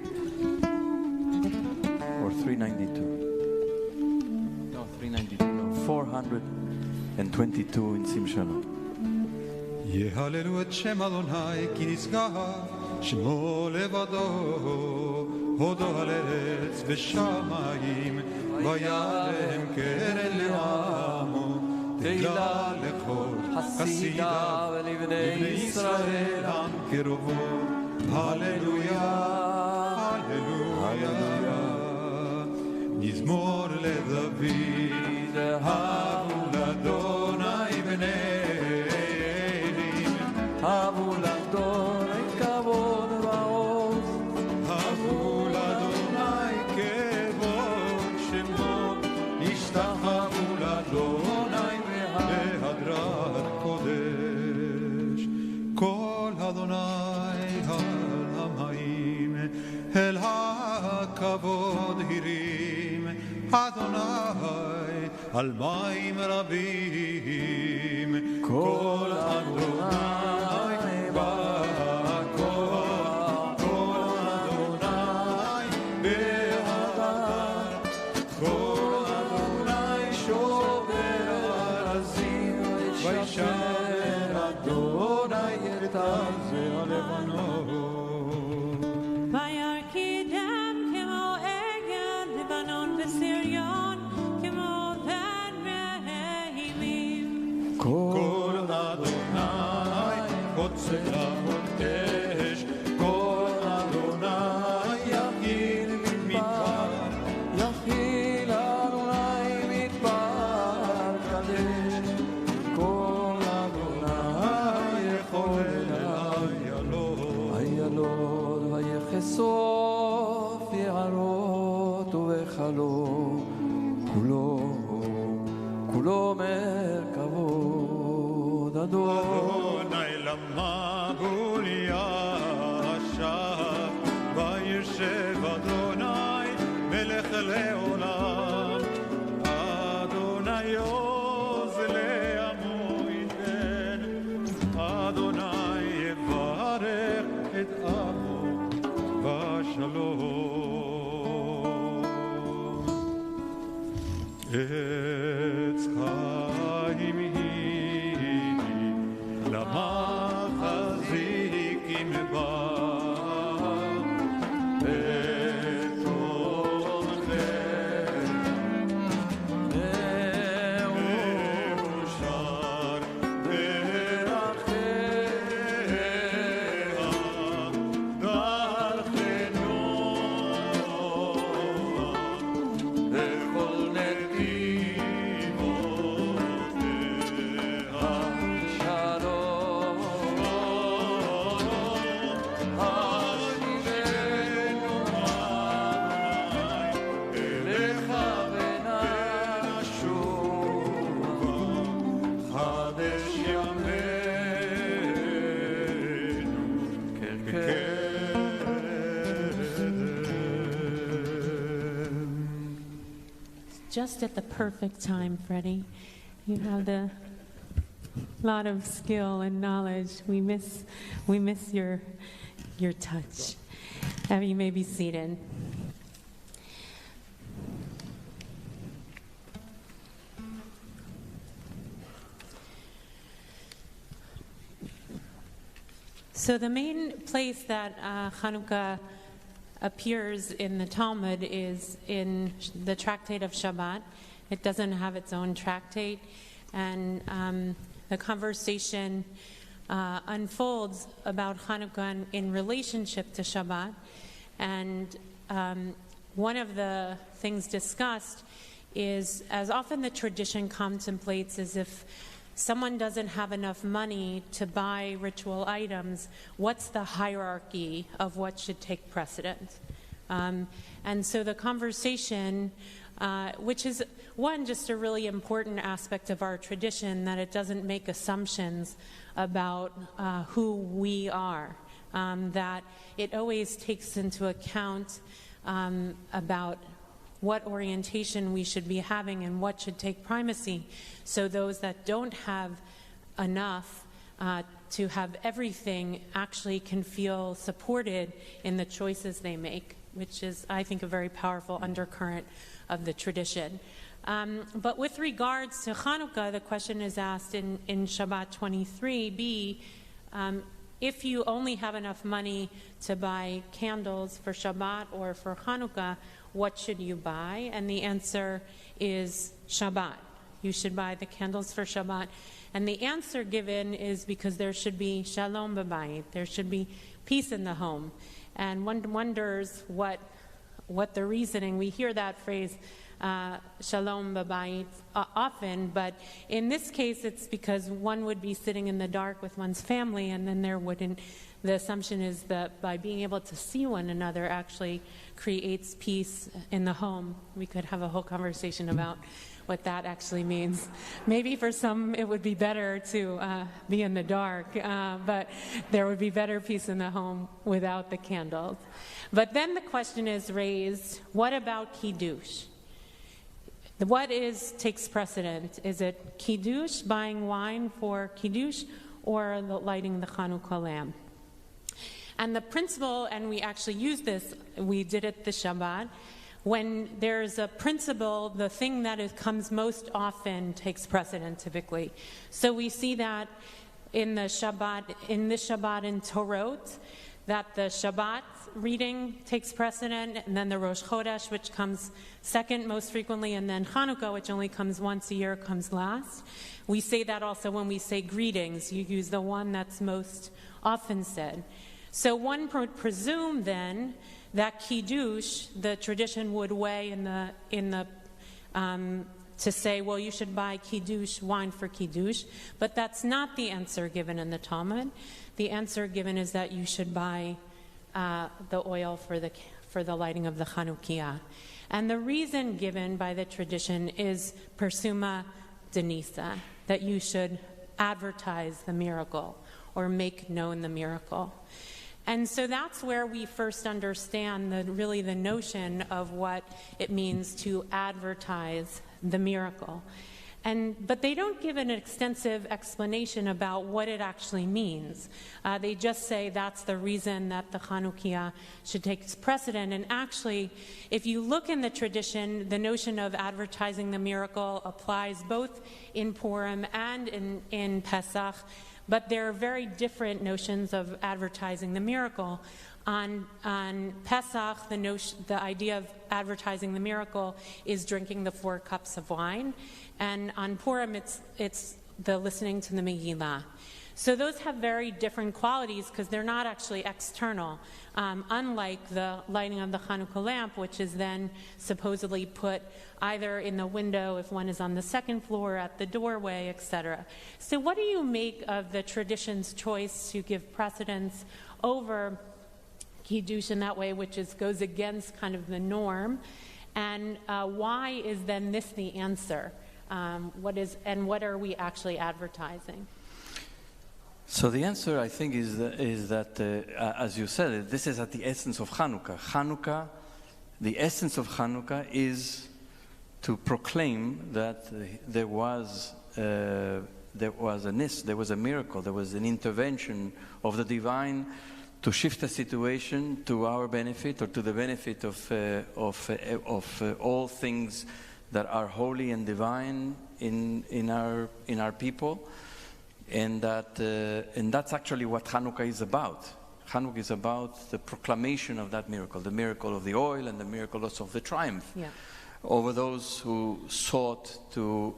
or 392? No, 392. No, 422 in Sim Shalom. יהללו את שם אדוני כי נשגב שמו לבדו, הודו על ארץ ושמיים, ויעלם קרן לעמו, תהילה לכל חסידיו ולבני ישראל עם קרובו. הללויה, הללויה. מזמור לדוד, הבו לאדוני בני הבו לאדוני כבוד ועוז, הבו לאדוני כבוד שמו, השתחוו לאדוני בהדרת קודש. כל אדוני על המים, אל הכבוד הרים, אדוני על מים רבים. כל אדוני וירקידם כמו עגל לבנון וסריון, כמו בן רעימים. כל אדוני רוצה לעמוד אש, כל אדוני יחיל מדבר, יחיל אדוני מדבר קדש. כל אדוני יכול איילות ויחשוף יערות ובחלום, כולו מרכבות. אדוני למה הוא ישב וישב אדוני יברך את עמו בשלום. עץ חיים היא למחזיקים בה Just at the perfect time, Freddie. You have the lot of skill and knowledge. We miss your touch. You may be seated. So the main place that Hanukkah appears in the Talmud is in the tractate of Shabbat. It doesn't have its own tractate, and the conversation unfolds about Hanukkah in relationship to Shabbat. And one of the things discussed is, as often the tradition contemplates, is if someone doesn't have enough money to buy ritual items, what's the hierarchy of what should take precedence? And so the conversation, which is one, just a really important aspect of our tradition, that it doesn't make assumptions about who we are, that it always takes into account about what orientation we should be having and what should take primacy, so those that don't have enough to have everything actually can feel supported in the choices they make, which is, I think, a very powerful undercurrent of the tradition. But with regards to Hanukkah, the question is asked in Shabbat 23b, if you only have enough money to buy candles for Shabbat or for Hanukkah, what should you buy? And the answer is Shabbat. You should buy the candles for Shabbat. And the answer given is because there should be Shalom b'bayit. There should be peace in the home. And one wonders what the reasoning. We hear that phrase, Shalom b'bayit, often, but in this case it's because one would be sitting in the dark with one's family, and then the assumption is that by being able to see one another actually creates peace in the home. We could have a whole conversation about what that actually means. Maybe for some it would be better to be in the dark, but there would be better peace in the home without the candles. But then the question is raised, what about Kiddush? What takes precedent? Is it Kiddush, buying wine for Kiddush, or lighting the Hanukkah lamp? And the principle, and we actually use this, we did it the Shabbat, when there's a principle, the thing that comes most often takes precedent typically. So we see that in the Shabbat in Torot, that the Shabbat reading takes precedent, and then the Rosh Chodesh, which comes second most frequently, and then Hanukkah, which only comes once a year, comes last. We say that also when we say greetings. You use the one that's most often said. So one would presume then that Kiddush, the tradition would weigh to say, well, you should buy Kiddush, wine for Kiddush, but that's not the answer given in the Talmud. The answer given is that you should buy the oil for the lighting of the Chanukiah. And the reason given by the tradition is persuma denisa, that you should advertise the miracle or make known the miracle. And so that's where we first understand the notion of what it means to advertise the miracle. But they don't give an extensive explanation about what it actually means. They just say that's the reason that the Hanukkah should take its precedent. And actually, if you look in the tradition, the notion of advertising the miracle applies both in Purim and in Pesach, but there are very different notions of advertising the miracle. On Pesach, the idea of advertising the miracle is drinking the 4 cups of wine. And on Purim, it's the listening to the Megillah. So those have very different qualities because they're not actually external, unlike the lighting of the Hanukkah lamp, which is then supposedly put either in the window if one is on the second floor, at the doorway, etc. So what do you make of the tradition's choice to give precedence over Kiddush in that way, which goes against kind of the norm? And why is then this the answer? What are we actually advertising? So the answer, I think, is that as you said, this is at the essence of Hanukkah. The essence of Hanukkah is to proclaim that there was a miracle, there was an intervention of the divine to shift the situation to our benefit or to the benefit of all things that are holy and divine in our people, and that's actually what Hanukkah is about. Hanukkah is about the proclamation of that miracle, the miracle of the oil and the miracle also of the triumph over those who sought to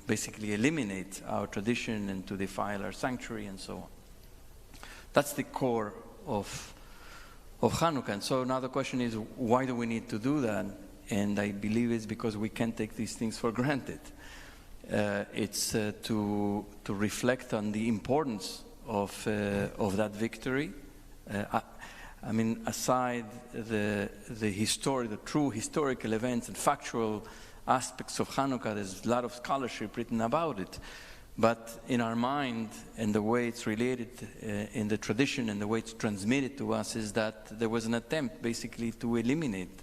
basically eliminate our tradition and to defile our sanctuary and so on. That's the core of Hanukkah. And so now the question is, why do we need to do that? And I believe it's because we can't take these things for granted. It's to reflect on the importance of that victory. I mean, aside the true historical events and factual aspects of Hanukkah, there's a lot of scholarship written about it. But in our mind, and the way it's related in the tradition and the way it's transmitted to us, is that there was an attempt basically to eliminate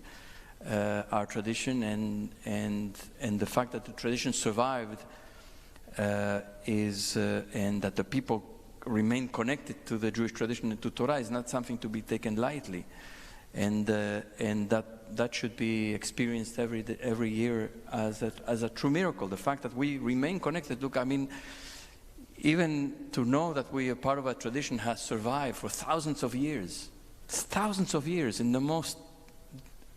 our tradition, and the fact that the tradition survived and that the people remain connected to the Jewish tradition and to Torah is not something to be taken lightly, and that should be experienced every year as a true miracle. The fact that we remain connected. Look, I mean, even to know that we are part of a tradition has survived for thousands of years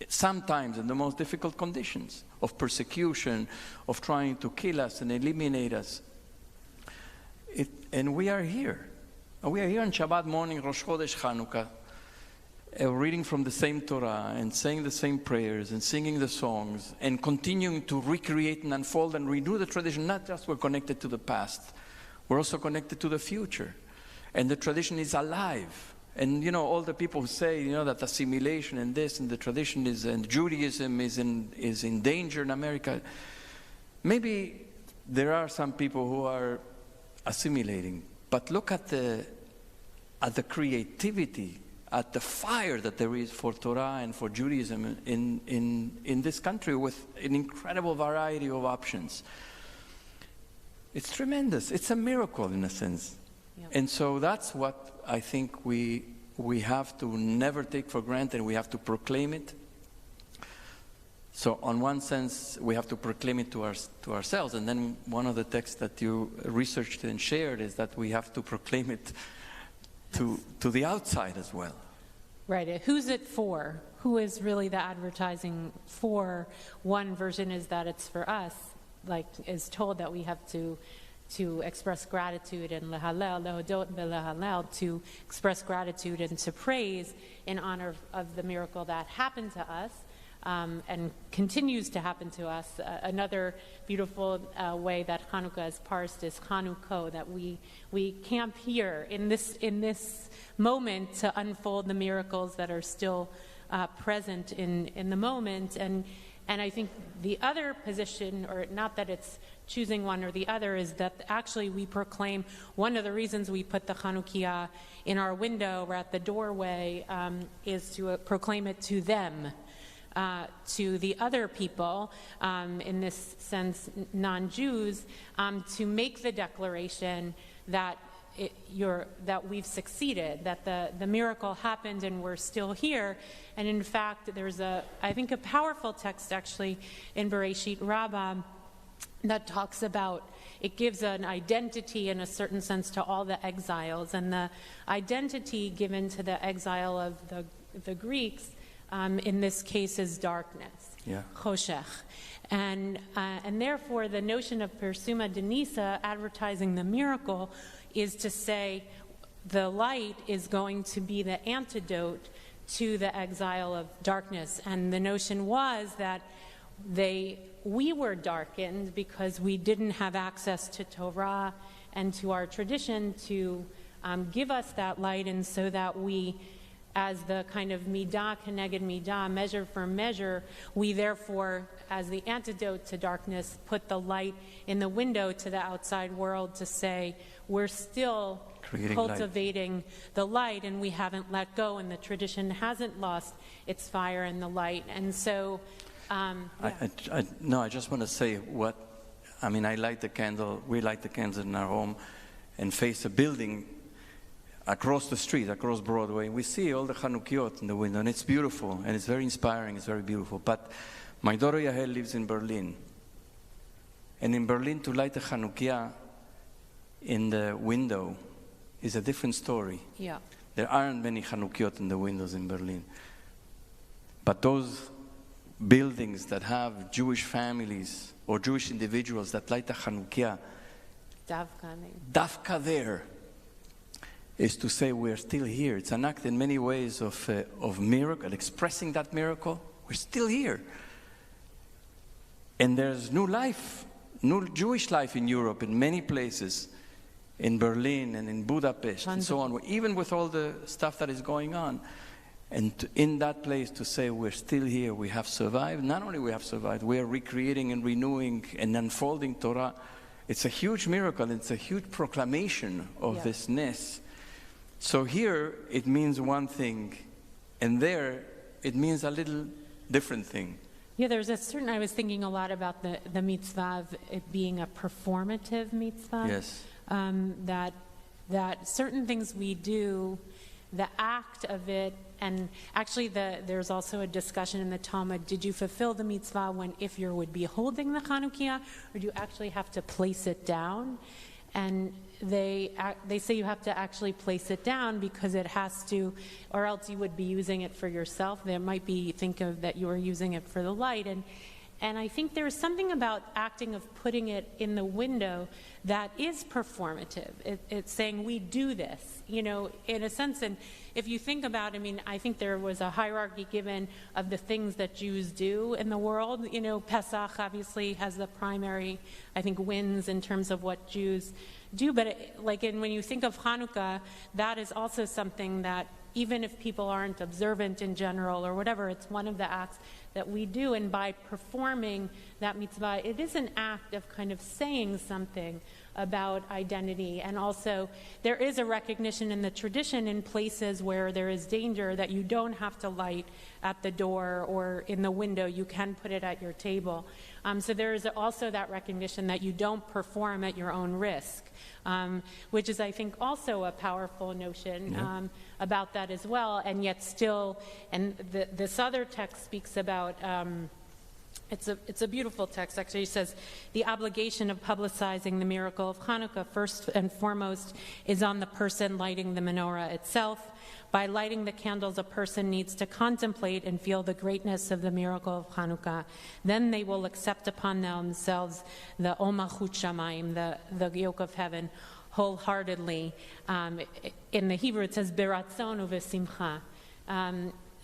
sometimes in the most difficult conditions of persecution, of trying to kill us and eliminate us. And we are here. We are here on Shabbat morning, Rosh Chodesh Hanukkah, reading from the same Torah and saying the same prayers and singing the songs and continuing to recreate and unfold and renew the tradition. Not just we're connected to the past, we're also connected to the future. And the tradition is alive. And all the people who say that assimilation and this and the tradition and Judaism is in danger in America. Maybe there are some people who are assimilating, but look at the creativity, at the fire that there is for Torah and for Judaism in this country, with an incredible variety of options. It's tremendous. It's a miracle in a sense. Yeah. And so that's what I think we have to never take for granted. We have to proclaim it. So on one sense, we have to proclaim it to ourselves. And then one of the texts that you researched and shared is that we have to proclaim it to the outside as well. Right. Who's it for? Who is really the advertising for? One version is that it's for us, like is told that we have to express gratitude and lehalel, lehodot v'lehalel, to express gratitude and to praise in honor of the miracle that happened to us and continues to happen to us. Another beautiful way that Hanukkah is parsed is Hanukkah, that we camp here in this moment to unfold the miracles that are still present in the moment. And I think the other position, or not that it's choosing one or the other, is that actually we proclaim, one of the reasons we put the Chanukiah in our window or at the doorway is to proclaim it to them. to the other people, in this sense, non-Jews, to make the declaration that that we've succeeded, that the miracle happened and we're still here. And in fact, there's I think a powerful text actually in Bereshit Rabbah that talks about, it gives an identity in a certain sense to all the exiles, and the identity given to the exile of the Greeks in this case is darkness, choshech. And therefore the notion of Persuma Denisa, advertising the miracle, is to say the light is going to be the antidote to the exile of darkness. And the notion was that we were darkened because we didn't have access to Torah and to our tradition to give us that light, and so that we, as the kind of midah keneged midah, measure for measure, we therefore, as the antidote to darkness, put the light in the window to the outside world to say, we're still cultivating the light, and we haven't let go, and the tradition hasn't lost its fire and the light. And so I just want to say I light the candle, we light the candles in our home and face a building across the street, across Broadway. We see all the Chanukkiot in the window, and it's beautiful, and it's very inspiring, it's very beautiful. But my daughter Yahel lives in Berlin. And in Berlin, to light a Chanukkiah in the window is a different story. Yeah. There aren't many Chanukkiot in the windows in Berlin. But those buildings that have Jewish families or Jewish individuals that light a Chanukkiah, Dafka there, is to say we're still here. It's an act in many ways of miracle, expressing that miracle. We're still here. And there's new life, new Jewish life in Europe, in many places, in Berlin and in Budapest and so on, even with all the stuff that is going on. And in that place to say we're still here, we have survived. Not only we have survived, we are recreating and renewing and unfolding Torah. It's a huge miracle. It's a huge proclamation of this ness. So here it means one thing, and there it means a little different thing. Yeah, there's I was thinking a lot about the mitzvah of it being a performative mitzvah. Yes. That certain things we do, the act of it, and actually there's also a discussion in the Talmud, did you fulfill the mitzvah if you would be holding the Chanukiah, or do you actually have to place it down? And they say you have to actually place it down because it has to, or else you would be using it for yourself. There might be, think of that you are using it for the light. And I think there's something about acting of putting it in the window that is performative. It's saying we do this, in a sense. And if you think about, I think there was a hierarchy given of the things that Jews do in the world. Pesach obviously has the primary, I think, wins in terms of what Jews do. But when you think of Hanukkah, that is also something that even if people aren't observant in general or whatever, it's one of the acts that we do. And by performing that mitzvah, it is an act of kind of saying something about identity. And also, there is a recognition in the tradition in places where there is danger that you don't have to light at the door or in the window. You can put it at your table. So there is also that recognition that you don't perform at your own risk, which is, I think, also a powerful notion about that as well. And yet still, and this other text speaks about, it's a beautiful text, actually. It says, the obligation of publicizing the miracle of Hanukkah, first and foremost, is on the person lighting the menorah itself. By lighting the candles, a person needs to contemplate and feel the greatness of the miracle of Hanukkah. Then they will accept upon themselves the Omachut Shamayim, the yoke of heaven, wholeheartedly. In the Hebrew, it says, Beratzon uvesimcha.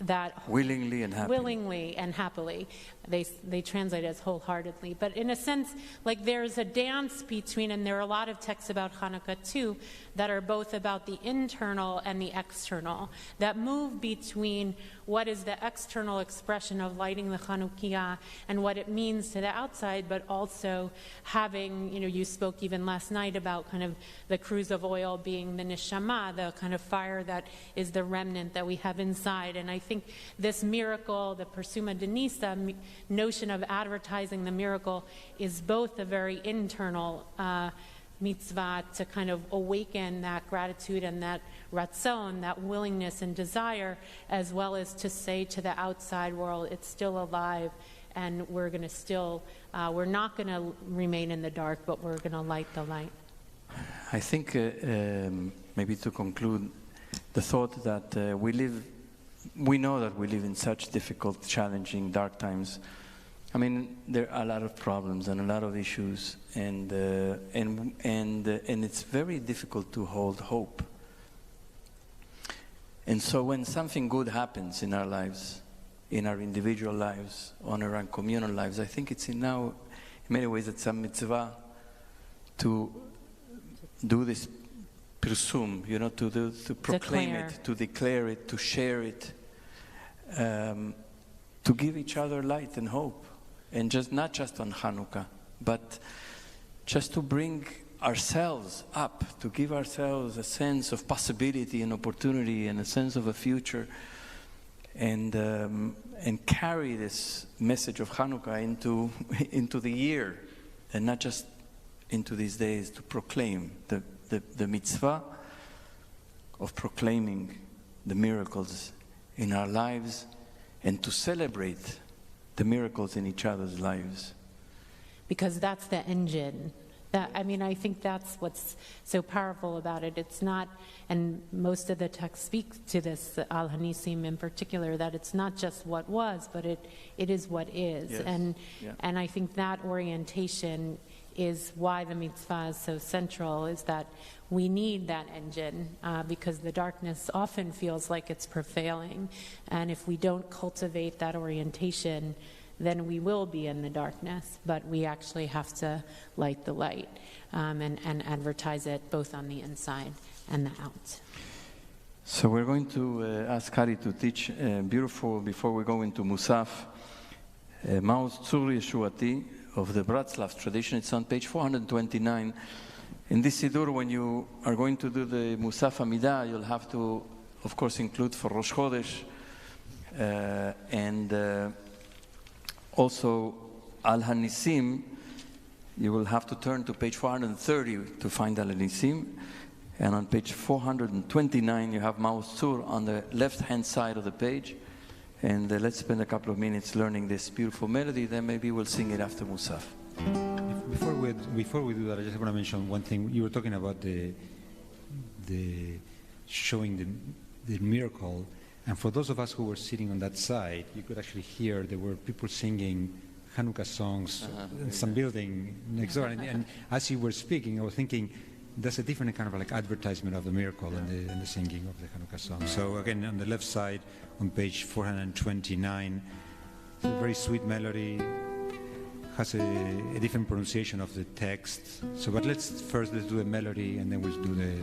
That willingly and happily. Willingly and happily. They translate it as wholeheartedly. But in a sense, there's a dance between, and there are a lot of texts about Hanukkah too, that are both about the internal and the external, that move between what is the external expression of lighting the Chanukiah and what it means to the outside, but also having, you spoke even last night about kind of the cruse of oil being the neshama, the kind of fire that is the remnant that we have inside. And I think this miracle, the Persuma Denisa notion of advertising the miracle, is both a very internal mitzvah to kind of awaken that gratitude and that ratzon, that willingness and desire, as well as to say to the outside world, it's still alive, and we're going to still, we're not going to remain in the dark, but we're going to light the light. I think maybe to conclude, the thought that we know that we live in such difficult, challenging, dark times. I mean, there are a lot of problems and a lot of issues, and it's very difficult to hold hope. And so when something good happens in our lives, in our individual lives, on our communal lives, I think it's in many ways it's a mitzvah to do this persum, to proclaim it, to declare it, to share it, to give each other light and hope. And not just on Hanukkah, but just to bring ourselves up, to give ourselves a sense of possibility and opportunity and a sense of a future, and carry this message of Hanukkah into the year, and not just into these days, to proclaim the mitzvah of proclaiming the miracles in our lives and to celebrate the miracles in each other's lives. Because that's the engine. I think that's what's so powerful about it. It's not, and most of the text speaks to this, Al Hanisim in particular, that it's not just what was, but it is what is. Yes. And I think that orientation is why the mitzvah is so central, is that we need that engine, because the darkness often feels like it's prevailing. And if we don't cultivate that orientation, then we will be in the darkness. But we actually have to light the light and advertise it both on the inside and the out. So we're going to ask Hari to teach beautiful, before we go into Musaf, Maoz Tzur Yeshuati of the Bratslav tradition. It's on page 429. In this Siddur, when you are going to do the Musaf Amidah, you'll have to, of course, include for Rosh Chodesh, and also Al Hanisim. You will have to turn to page 430 to find Al Hanisim. And on page 429, you have Maoz Tzur on the left-hand side of the page. And let's spend a couple of minutes learning this beautiful melody, then maybe we'll sing it after Musaf. Before we do that, I just want to mention one thing. You were talking about the showing the miracle, and for those of us who were sitting on that side, you could actually hear there were people singing Hanukkah songs in some building next door. And as you were speaking, I was thinking, that's a different kind of like advertisement of the miracle and the singing of the Hanukkah song. So again, on the left side, on page 429, it's a very sweet melody, has a different pronunciation of the text. So, but let's do the melody, and then we'll do the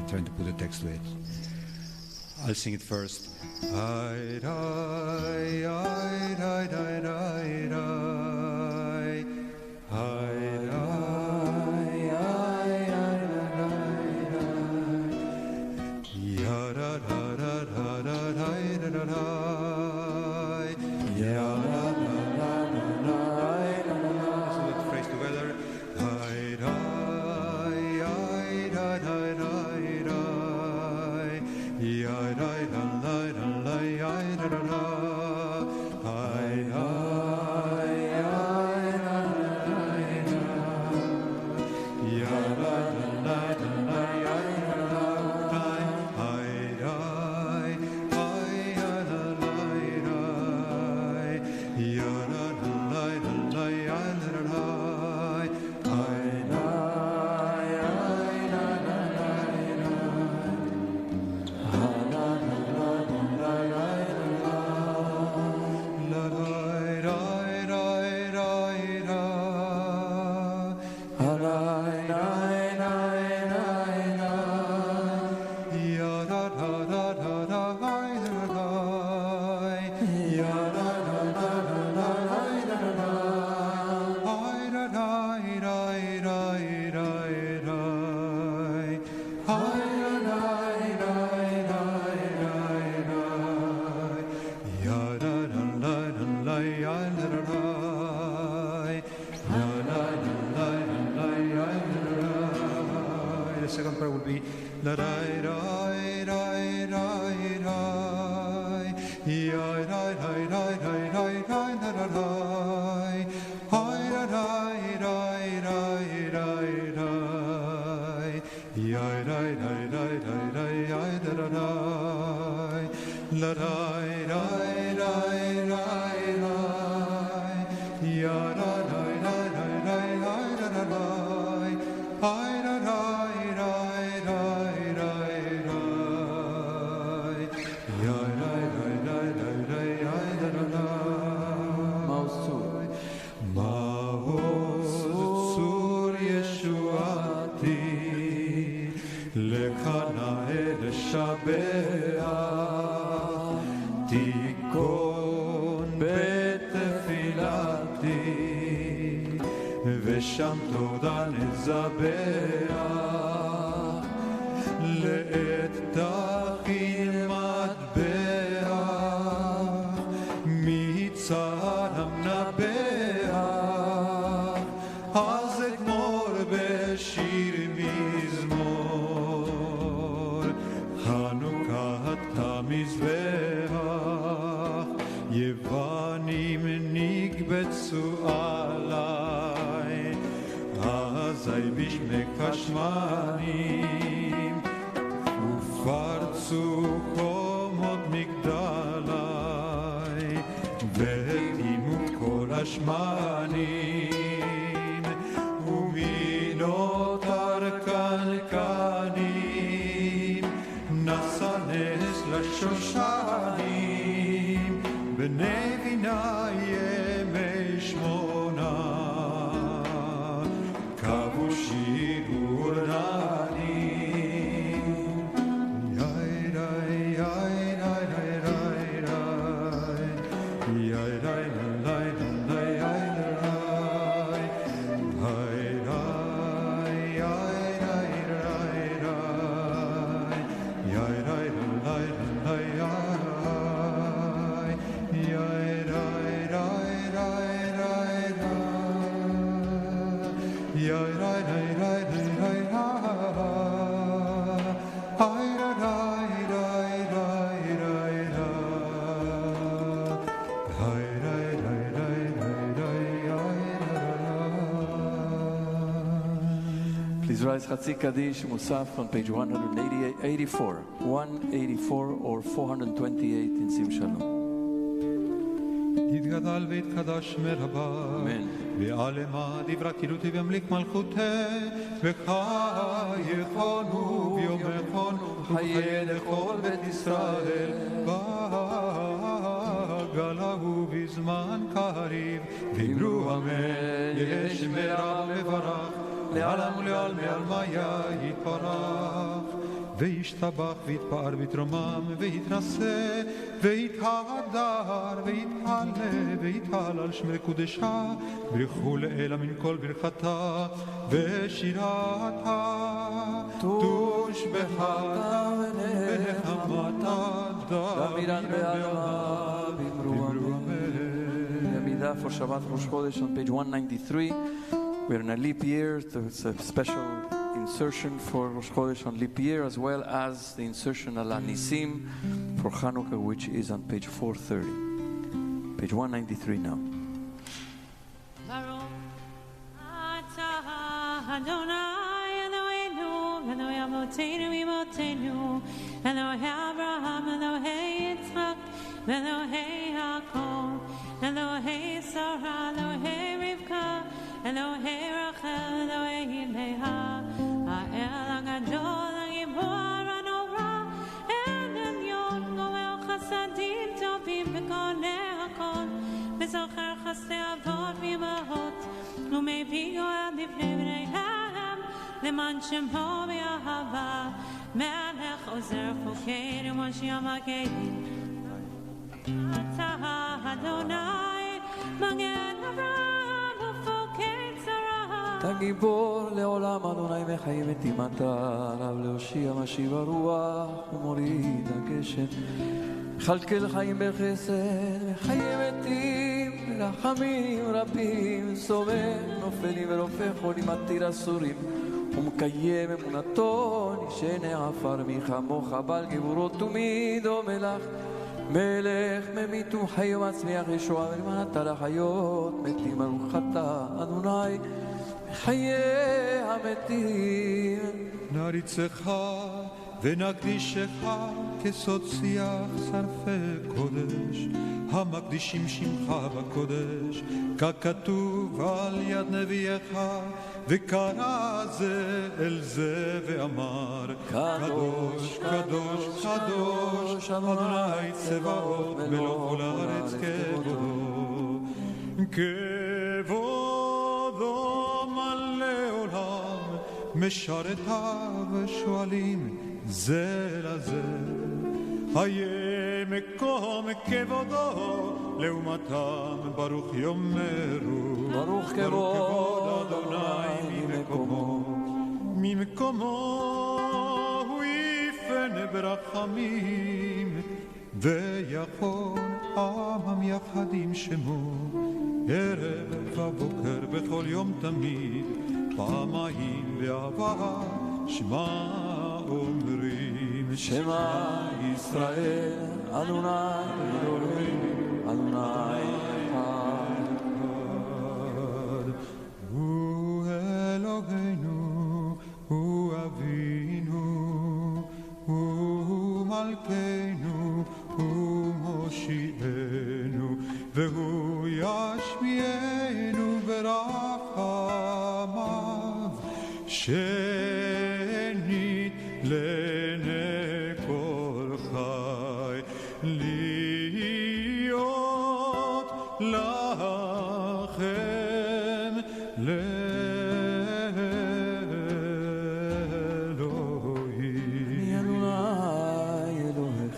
trying to put the text to it. I'll sing it first. Rabbi. La rai rai rai rai rai. Yai rai rai rai rai rai rai la rai. Hai rai rai rai rai rai. Yai rai rai rai rai rai rai la rai. La rai rai rai rai rai. Ya rai rai rai rai rai rai la rai. Hai rai rai rai rai rai. Ya rai rai rai rai rai rai la rai. Ma'osur Yeshuati lekana el Shabbat tikon betefilati ושם תודה נזבח לעת תכין מטבח מצער המנבח אז אגמור בשיר מזמור חנוכת המזבח יוונים נקבצו עליי אזי בשמק השמנים ופרצו חומות מגדלי והתאימו כל השמנים ומינות הרקנקנים נשא נס לשושנים בני בינה ימי שמונה קבו שיגור ננים יאי רי יאי רי רי רי רי יאי רי רי רי רי יאי רי היי רי יאי רי רי רי יאי רי רי רי Please rise Chatzi Kaddish Musaf on page 184 or 428 in Sim Shalom. יתגדל ויתקדש מרבה ועלמה דברה כילותי וימליק מלכותי וחייכונו ויומכונו וחיי לכל בית ישראל בגלה ובזמן קריב ואמרו אמן יש מרב מברך לעלם ולעלמי עלמיה יתברך וישתבח ויתפאר ויתרומם ויתנשא ויתהדר ויתעלה ויתהלל על שמי קודשה ברכו לאלה מן כל ברכתה ושירתה תושבחה ונחמתה דמירן בעלמה ואמרו אמן. Yamidah for Shabbat Rosh Chodesh on page 193. We're in a leap year, so it's a special insertion for Rosh Chodesh on leap year, as well as the insertion Ala Nisim for Hanukkah, which is on page 430. Page 193 now. Elohei Rachel, Elohei Leah, Ha'el HaGadol, HaGibor HaNorah, El Elyon, Goel Chasadim Tovim B'konei HaKol, V'zocher Chasdei Avot V'imahot, U'mevii Goel Livnei Bneihem, Leman Shemo B'Ahava, Melech Ozer Chokeinu Moshiach Makedim, Atah Adonai, Magen Avraham, אתה גיבור לעולם אדוני מחיים את אימתה רב להושיע משיב הרוח ומוריד הגשם מכלכל חיים בחסד מחיים מתים ברחמים רבים סומך נופלים ורופא חולים מתיר אסורים ומקיים אמונתו, נשנה עפר מחמוך בעל גבורות ומידו מלך, מלך ממית וחי ומצליח ישועה ולמענתה לחיות, מתים ברוך אתה אדוני חיי המתים. נריצך ונקדישך כסוד שיח שרפי קודש, המקדישים שמך בקודש, ככתוב על יד נביאך, וקרא זה אל זה ואמר, קדוש, קדוש, קדוש, אדוני צבאות מלוך כל הארץ כבודו. כבודו מלא עולם, משרתיו שואלים זה לזה, היה מקום כבודו לעומתם, ברוך יאמרו, ברוך כבוד אדוני ממקומו הוא יפן ברחמים, ויכון עמם יחד עם שמו, ערב ובוקר בכל יום תמיד, פעמיים באהבה שמע אומרים, שמע ישראל אדוני אלוהינו אדוני אחד. הוא אלוהינו, הוא אבינו, הוא מלכנו, הוא מושיענו, והוא ישמיענו ברחמיו, שנית לעיני כל חי, להיות לכם לאלוהים.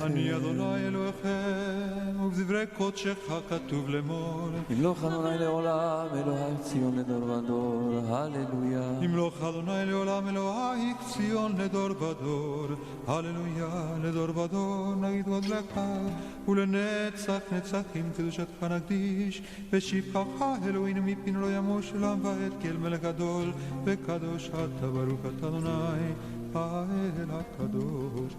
אני אדוני אלוהיכם, ובדברי קודשך כתוב לאמור, ימלוך אדוני לעולם, אלוהי ציון לדור ודור, הללויה. ימלוך אדוני לעולם, אלוהי ציון לדור ודור, הללויה. לדור ודור נגיד גודלך, ולנצח נצחים קדושתך נקדיש, ושבחך אלוהינו מפינו לא ימוש עולם ועד, כי אל מלך גדול וקדוש אתה, ברוך אתה אדוני האל הקדוש.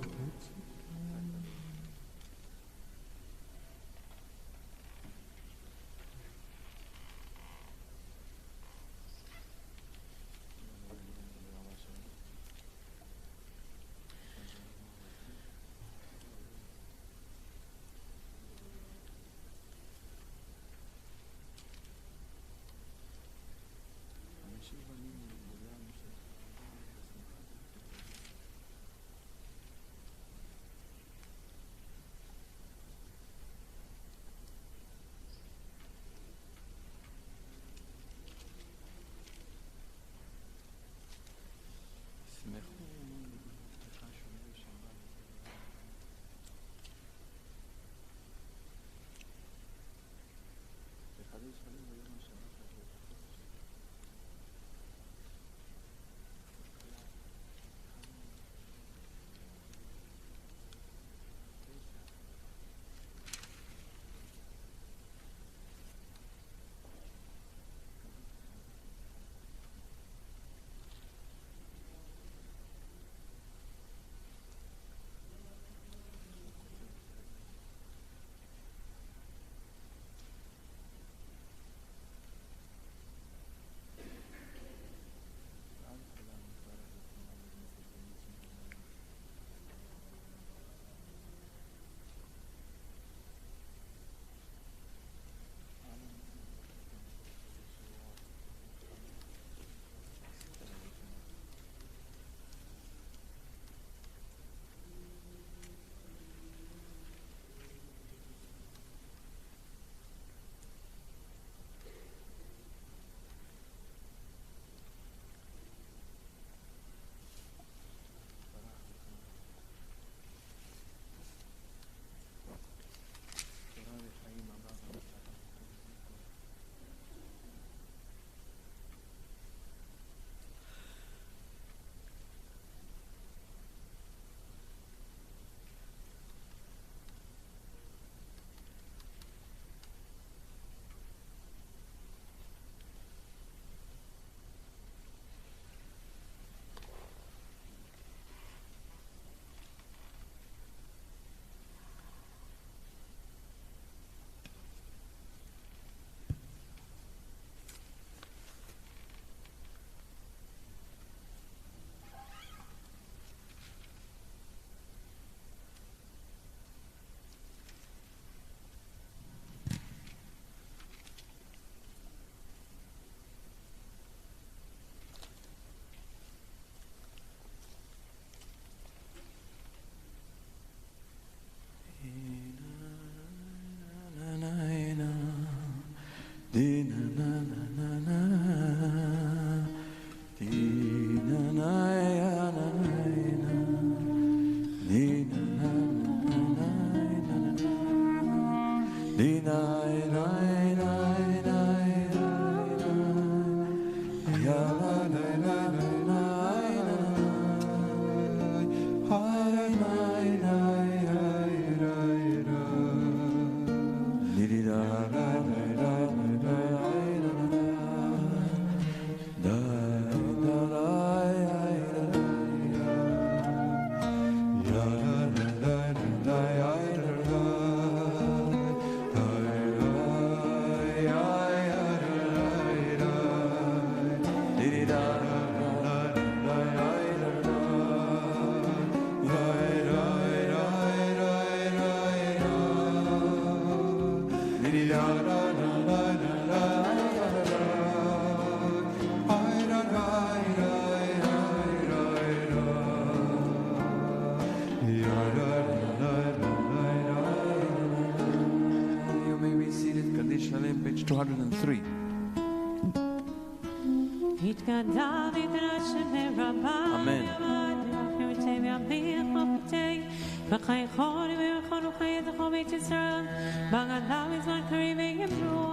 203.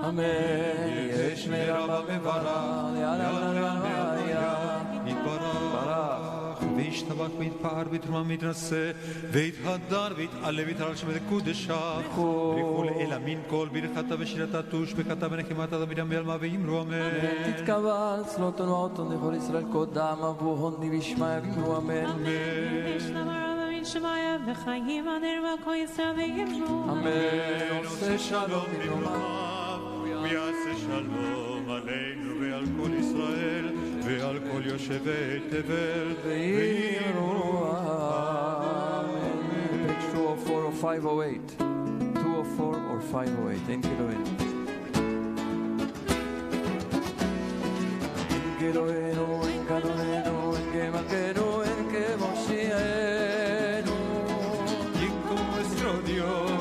Amen. יש מרבה מברך וישתבח ויתפאר ויתרומם ויתנשא ויתהדר ויתעלה ויתהלל שם קודשה ברכו לאל אמין כל ברכתה ושירתה תושבחתה ונחמתה דוד בעלמה ואמרו אמן. תתקבל צלות ונאות לכל ישראל קודם אבו הוני וישמעיה ואמרו אמן. שמעיה וחיים אנר וכל ישראל ואמרו אמן. עושה שלום במרומיו ויעשה שלום עלינו ועל כל ישראל ועל כל יושבי תבל ואמרו אמן. Page 204 or 508. 204 or 508. אין כאלוהינו. אין כאלוהינו, אין כאלוהינו, אין כמלכנו, אין כמושיענו. ¿Quién como nuestro Dios?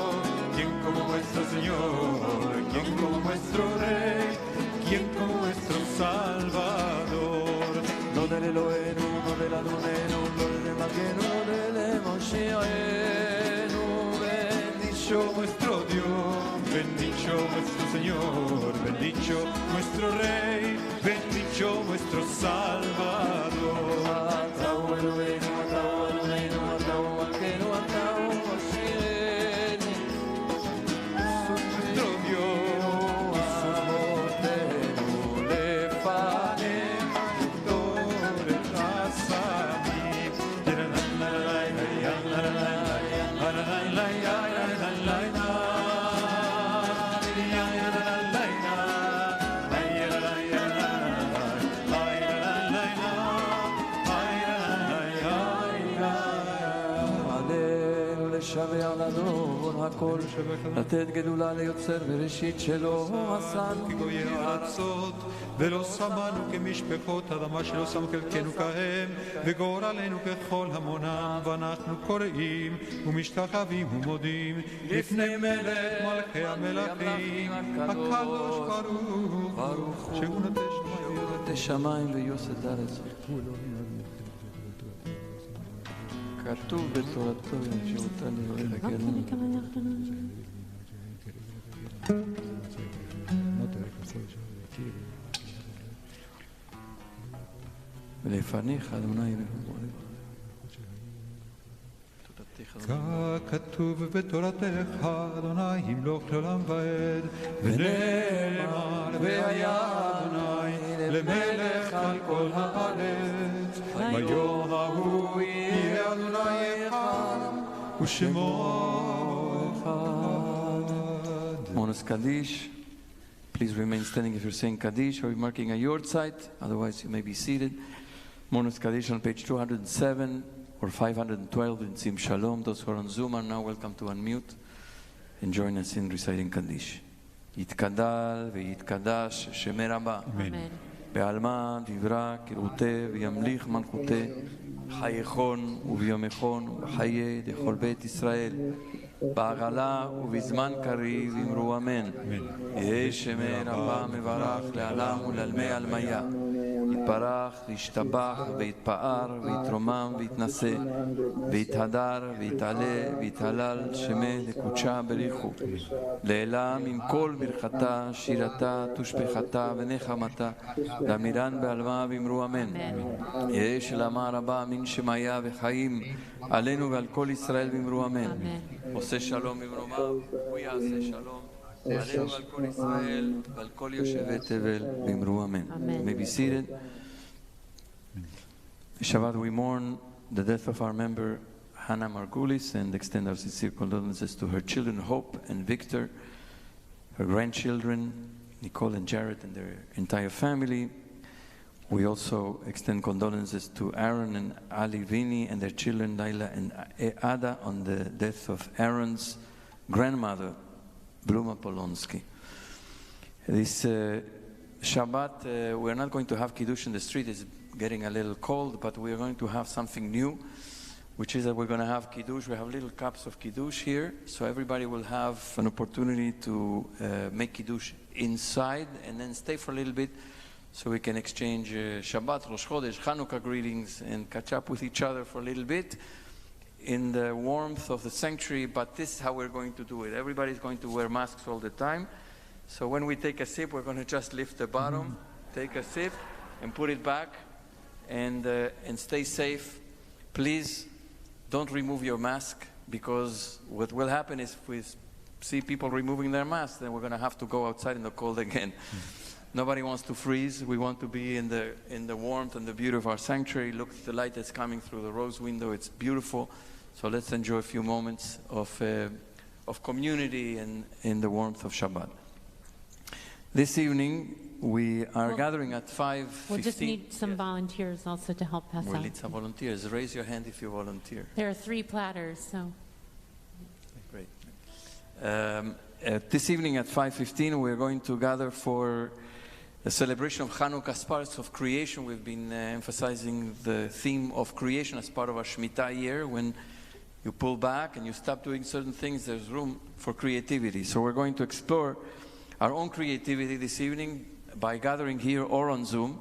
¿Quién como nuestro Señor? ¿Quién como nuestro Rey? ¿Quién como nuestro Salvador? No del Elohenu, no del Adonenu, no del Malkenu, no del Moshiachenu. Bendicho nuestro Dios, bendicho nuestro Señor, bendicho nuestro Rey, bendicho nuestro Salvador. Atau Elohenu, atau Adonenu, atau Malkenu, atau Moshiachenu. Nuestro Dios, Amotenu lefanecha. שווה לנו בור הכל, לתת גדולה ליוצר בראשית שלו עשנו כגויי הארצות, ולא שמנו כמשפחות אדמה שלא שם חלקנו כהם, וגורלנו ככל המונם, ואנחנו קוראים ומשתחווים ומודים לפני מלך מלכי המלכים, הקדוש ברוך שהוא נוטה שמיים ויוסד הארץ. כתוב בתורתו שאותה נראה לגרנו. ולפניך אדוני ככתוב בתורתך אדוני ימלוך לעולם ועד ונאמר והיה אדוני למלך על כל הארץ ביום ההוא יהיה אדוני אחד ושמו אחד. Monos Kaddish. Please remain standing if you're saying Kaddish or you're marking a yard site, otherwise you may be seated. Monos Kaddish on page 207 or 512 in Sim Shalom. Those who are on Zoom are now welcome to unmute and join us in reciting Kaddish. יתקדל ויתקדש שמי רבה. בעלמא דברה כרותי וימליך מלכותי חייכון וביומכון ובחיי דכל בית ישראל בעגלה ובזמן קריב אמרו אמן. יהי שמי רבה מברך לעלם ולעלמי עלמיה יתברך וישתבח ויתפאר ויתרומם ויתנשא ויתהדר ויתעלה ויתהלל שמי לקודשה בריחו לעילם עם כל ברכתה שירתה תושבחתה ונחמתה דמירן בעלמה ואמרו אמן. יהי שלמה רבה מן שמיה וחיים עלינו ועל כל ישראל ואמרו אמן. עושה שלום במרומיו הוא יעשה שלום עלינו ועל כל ישראל ועל כל יושבי תבל ואמרו אמן. May be seated. Shabbat, we mourn the death of our member Hannah Margulis and extend our sincere condolences to her children Hope and Victor, her grandchildren Nicole and Jared and their entire family. We also extend condolences to Aaron and Ali Vini and their children Laila and Ada on the death of Aaron's grandmother Bluma Polonsky. This Shabbat, we're not going to have Kiddush in the street. It's getting a little cold, but we are going to have something new. which is that we're going to have Kiddush. We have little cups of Kiddush here, so everybody will have an opportunity to make Kiddush inside and then stay for a little bit so we can exchange Shabbat, Rosh Chodesh, Hanukkah greetings and catch up with each other for a little bit in the warmth of the sanctuary. But this is how we're going to do it. Everybody's going to wear masks all the time. So when we take a sip, we're going to just lift the bottom, take a sip and put it back and stay safe. Please don't remove your mask, because what will happen is if we see people removing their masks, then we're going to have to go outside in the cold again. Nobody wants to freeze. We want to be in the warmth and the beauty of our sanctuary. Look at the light that's coming through the rose window. It's beautiful. So let's enjoy a few moments of community and in the warmth of Shabbat. This evening, we are gathering at 5:15. We'll just need some volunteers also to help pass We'll out. need some volunteers. Raise your hand if you volunteer. There are 3 platters, so. Great. This evening at 5:15, we're going to gather for the celebration of Hanukkah as part of creation. We've been emphasizing the theme of creation as part of our Shemitah year. When you pull back and you stop doing certain things, there's room for creativity. So we're going to explore our own creativity this evening by gathering here or on Zoom.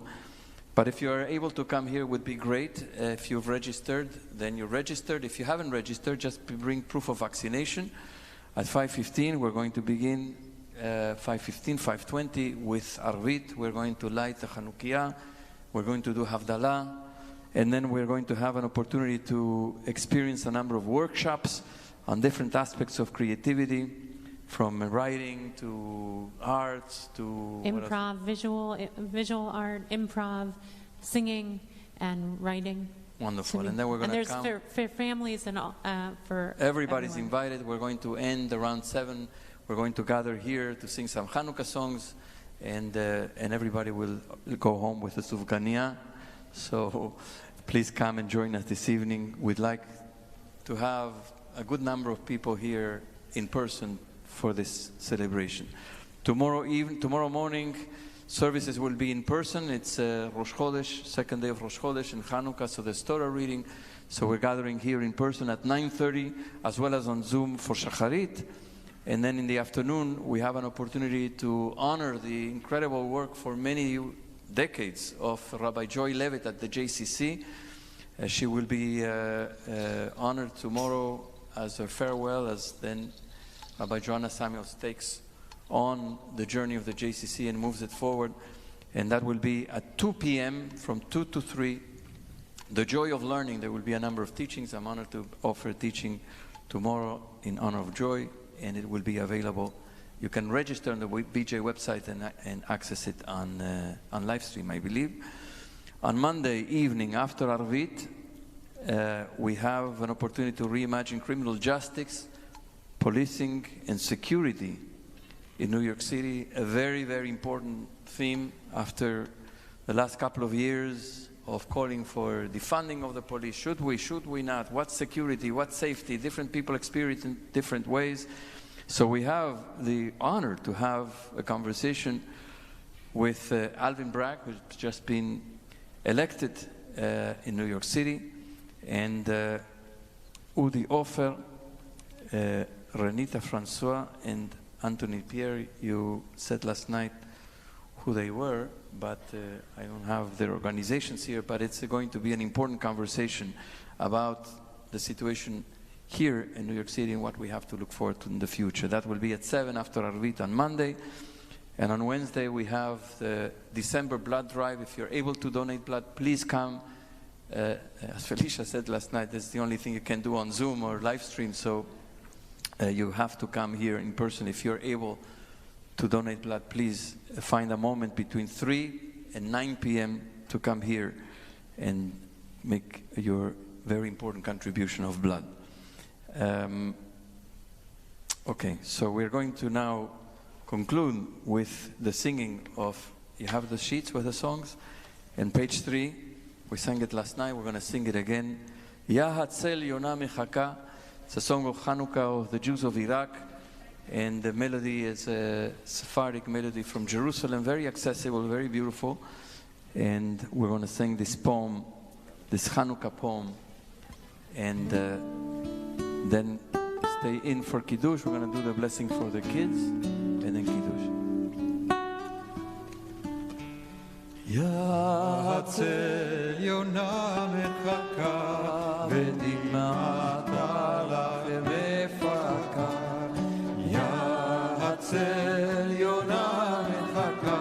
But if you are able to come here, it would be great. If you've registered, then you're registered. If you haven't registered, just bring proof of vaccination. At 5:15, we're going to begin 5:15, 5:20 with Arvit. We're going to light the Hanukkah. We're going to do Havdalah. And then we're going to have an opportunity to experience a number of workshops on different aspects of creativity, from writing to arts to Improv, visual art, improv, singing, and writing. Wonderful. And then we're going to come. And there's for families and all, for everybody's everyone. invited. We're going to end around 7. We're going to gather here to sing some Hanukkah songs, and everybody will go home with a sufganiya. So please come and join us this evening. We'd like to have a good number of people here in person for this celebration. Tomorrow morning, services will be in person. It's Rosh Chodesh, second day of Rosh Chodesh and Hanukkah, so there's Torah reading. So we're gathering here in person at 9:30, as well as on Zoom for Shacharit. And then in the afternoon, we have an opportunity to honor the incredible work for many decades of Rabbi Joy Levitt at the JCC. She will be honored tomorrow as a farewell, as then Rabbi Joanna Samuels takes on the journey of the JCC and moves it forward. And that will be at 2 p.m. from 2 to 3. The Joy of Learning. There will be a number of teachings. I'm honored to offer a teaching tomorrow in honor of Joy, and it will be available. You can register on the BJ website and access it on live stream, I believe. On Monday evening after Arvit, we have an opportunity to reimagine criminal justice, policing, and security in New York City. A very, very important theme after the last couple of years of calling for defunding of the police. Should we not? What security, what safety? Different people experience in different ways. So we have the honor to have a conversation with Alvin Bragg, who's just been elected in New York City, and Udi Ofer, Renita Francois, and Anthony Pierre. You said last night who they were, but I don't have their organizations here, but it's going to be an important conversation about the situation here in New York City and what we have to look forward to in the future. That will be at 7 after Arvit on Monday. And on Wednesday we have the December blood drive. If you're able to donate blood, please come. As Felicia said last night, that's the only thing you can do on Zoom or live stream, so you have to come here in person. If you're able to donate blood, please find a moment between 3 and 9 p.m. to come here and make your very important contribution of blood. Okay, so we're going to now conclude with the singing of, you have the sheets with the songs, and page 3, we sang it last night, we're going to sing it again. Ya Hatzel Yona Mechaka. It's a song of Hanukkah of the Jews of Iraq, and the melody is a Sephardic melody from Jerusalem, very accessible, very beautiful. And we're going to sing this poem, this Hanukkah poem, And then stay in for Kiddush. We're going to do the blessing for the kids, and then Kiddush. Yatzel Yona mechaka v'dima'at alach mefaka. Yatzel Yona mechaka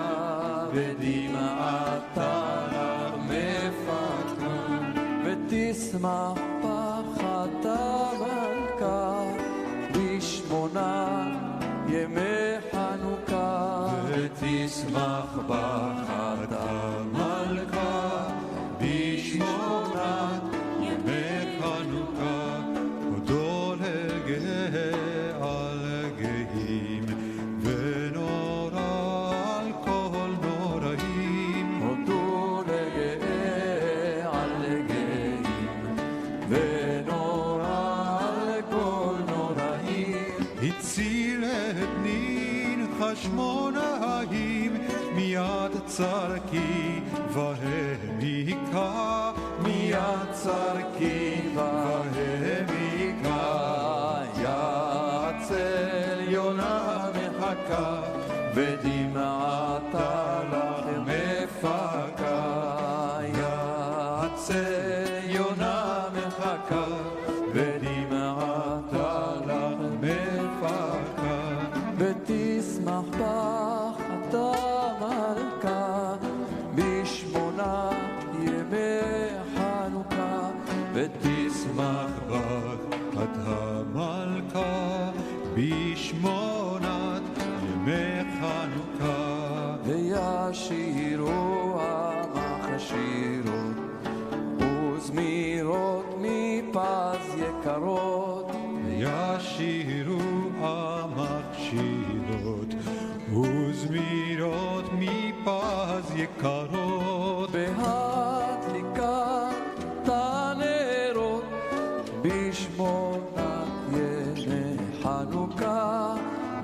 v'dima'at alach mefaka. ותשמח פחת המלכה בשמונה ימי חנוכה. ותשמח פחת המלכה בשמונת ימי חנוכה. הודו לגאה על גאים ונורא על כל נוראים. הודו לגאה על גאים ונורא על כל נוראים. הציל את נין חשמונאים מיד צרקי והם היכה. מיד צרקי והם היכה. יעצל יונה מחכה ודמעת לך מפקה. יעצל יונה מחכה ודמעת לך מפקה. ותשמח פחת המלכה בשמונה ימי חנוכה. ותשמח פחת המלכה בשמונת ימי חנוכה. וישירו עמך שירות וזמירות מפז יקרות. וישירו עמך שירות וזמירות מפז יקרות. בהדליקת הנרות בשמונת ימי חנוכה.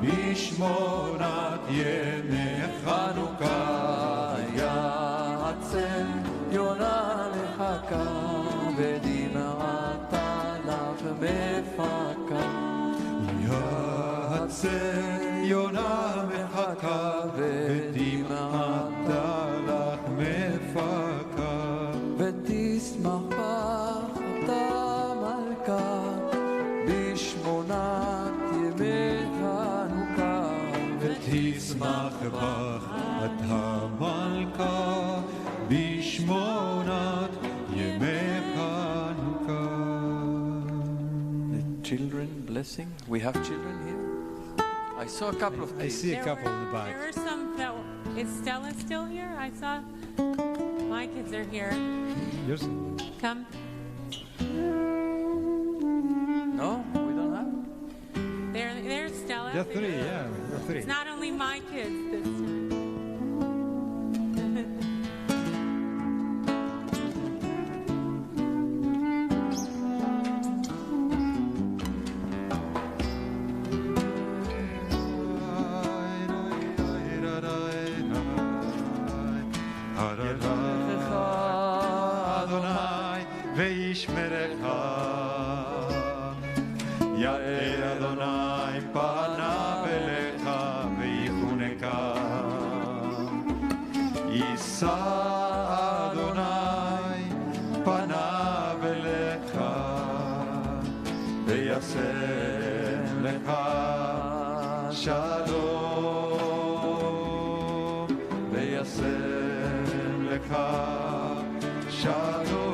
בשמונת ימי חנוכה. יעצל יונה מחכה ודמעת לך מפקה. יעצל יונה מחכה ודמעת לך מפקה. ותשמח פחת המלכה בשמונת ימי חנוכה. ותשמח פחת המלכה בשמונת ימי חנוכה. The children blessing. We have children here. I saw a couple of kids. I see a couple in the back. There were some that is Stella still here? I saw my kids are here. Yours? Come. No, we don't have. There's Stella. There are three, yeah. There are three. It's not only my kids this time. אדוני וישמרך. יאר אדוני פניו אליך ויחונקה. יישא אדוני פניו אליך וישם לך שלום. וישם לך שלום.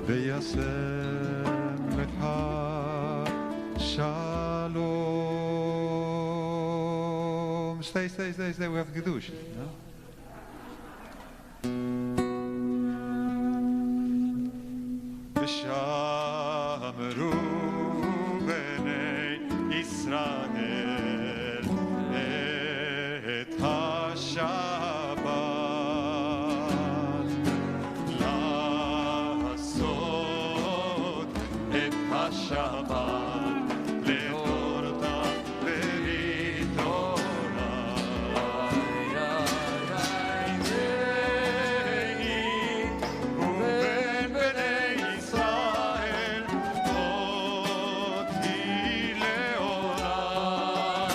וישם לך שלום. Stay, we have Kiddush. No? ושמרו בני ישראל את לעשות את השבת לתורתה ולתורה והיא ובין בני ישראל אותי לעולם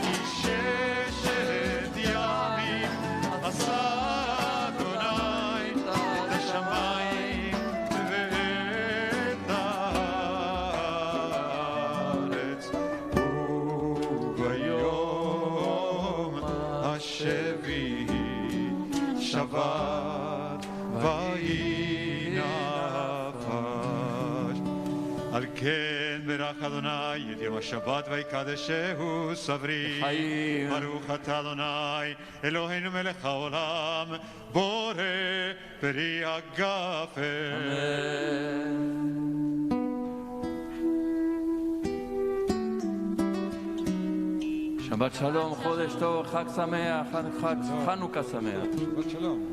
כי ששת ימים עשה אדוני את השמיים ואת הארץ וביום השביעי שבת ויהי נפש על כן ברך אדוני את יום השבת ויקדשהו סברי ברוך אתה אדוני אלוהינו מלך העולם בורא פרי הגפן שבת שלום, חודש טוב, חג שמח, חנוכה שמח. שבת שלום.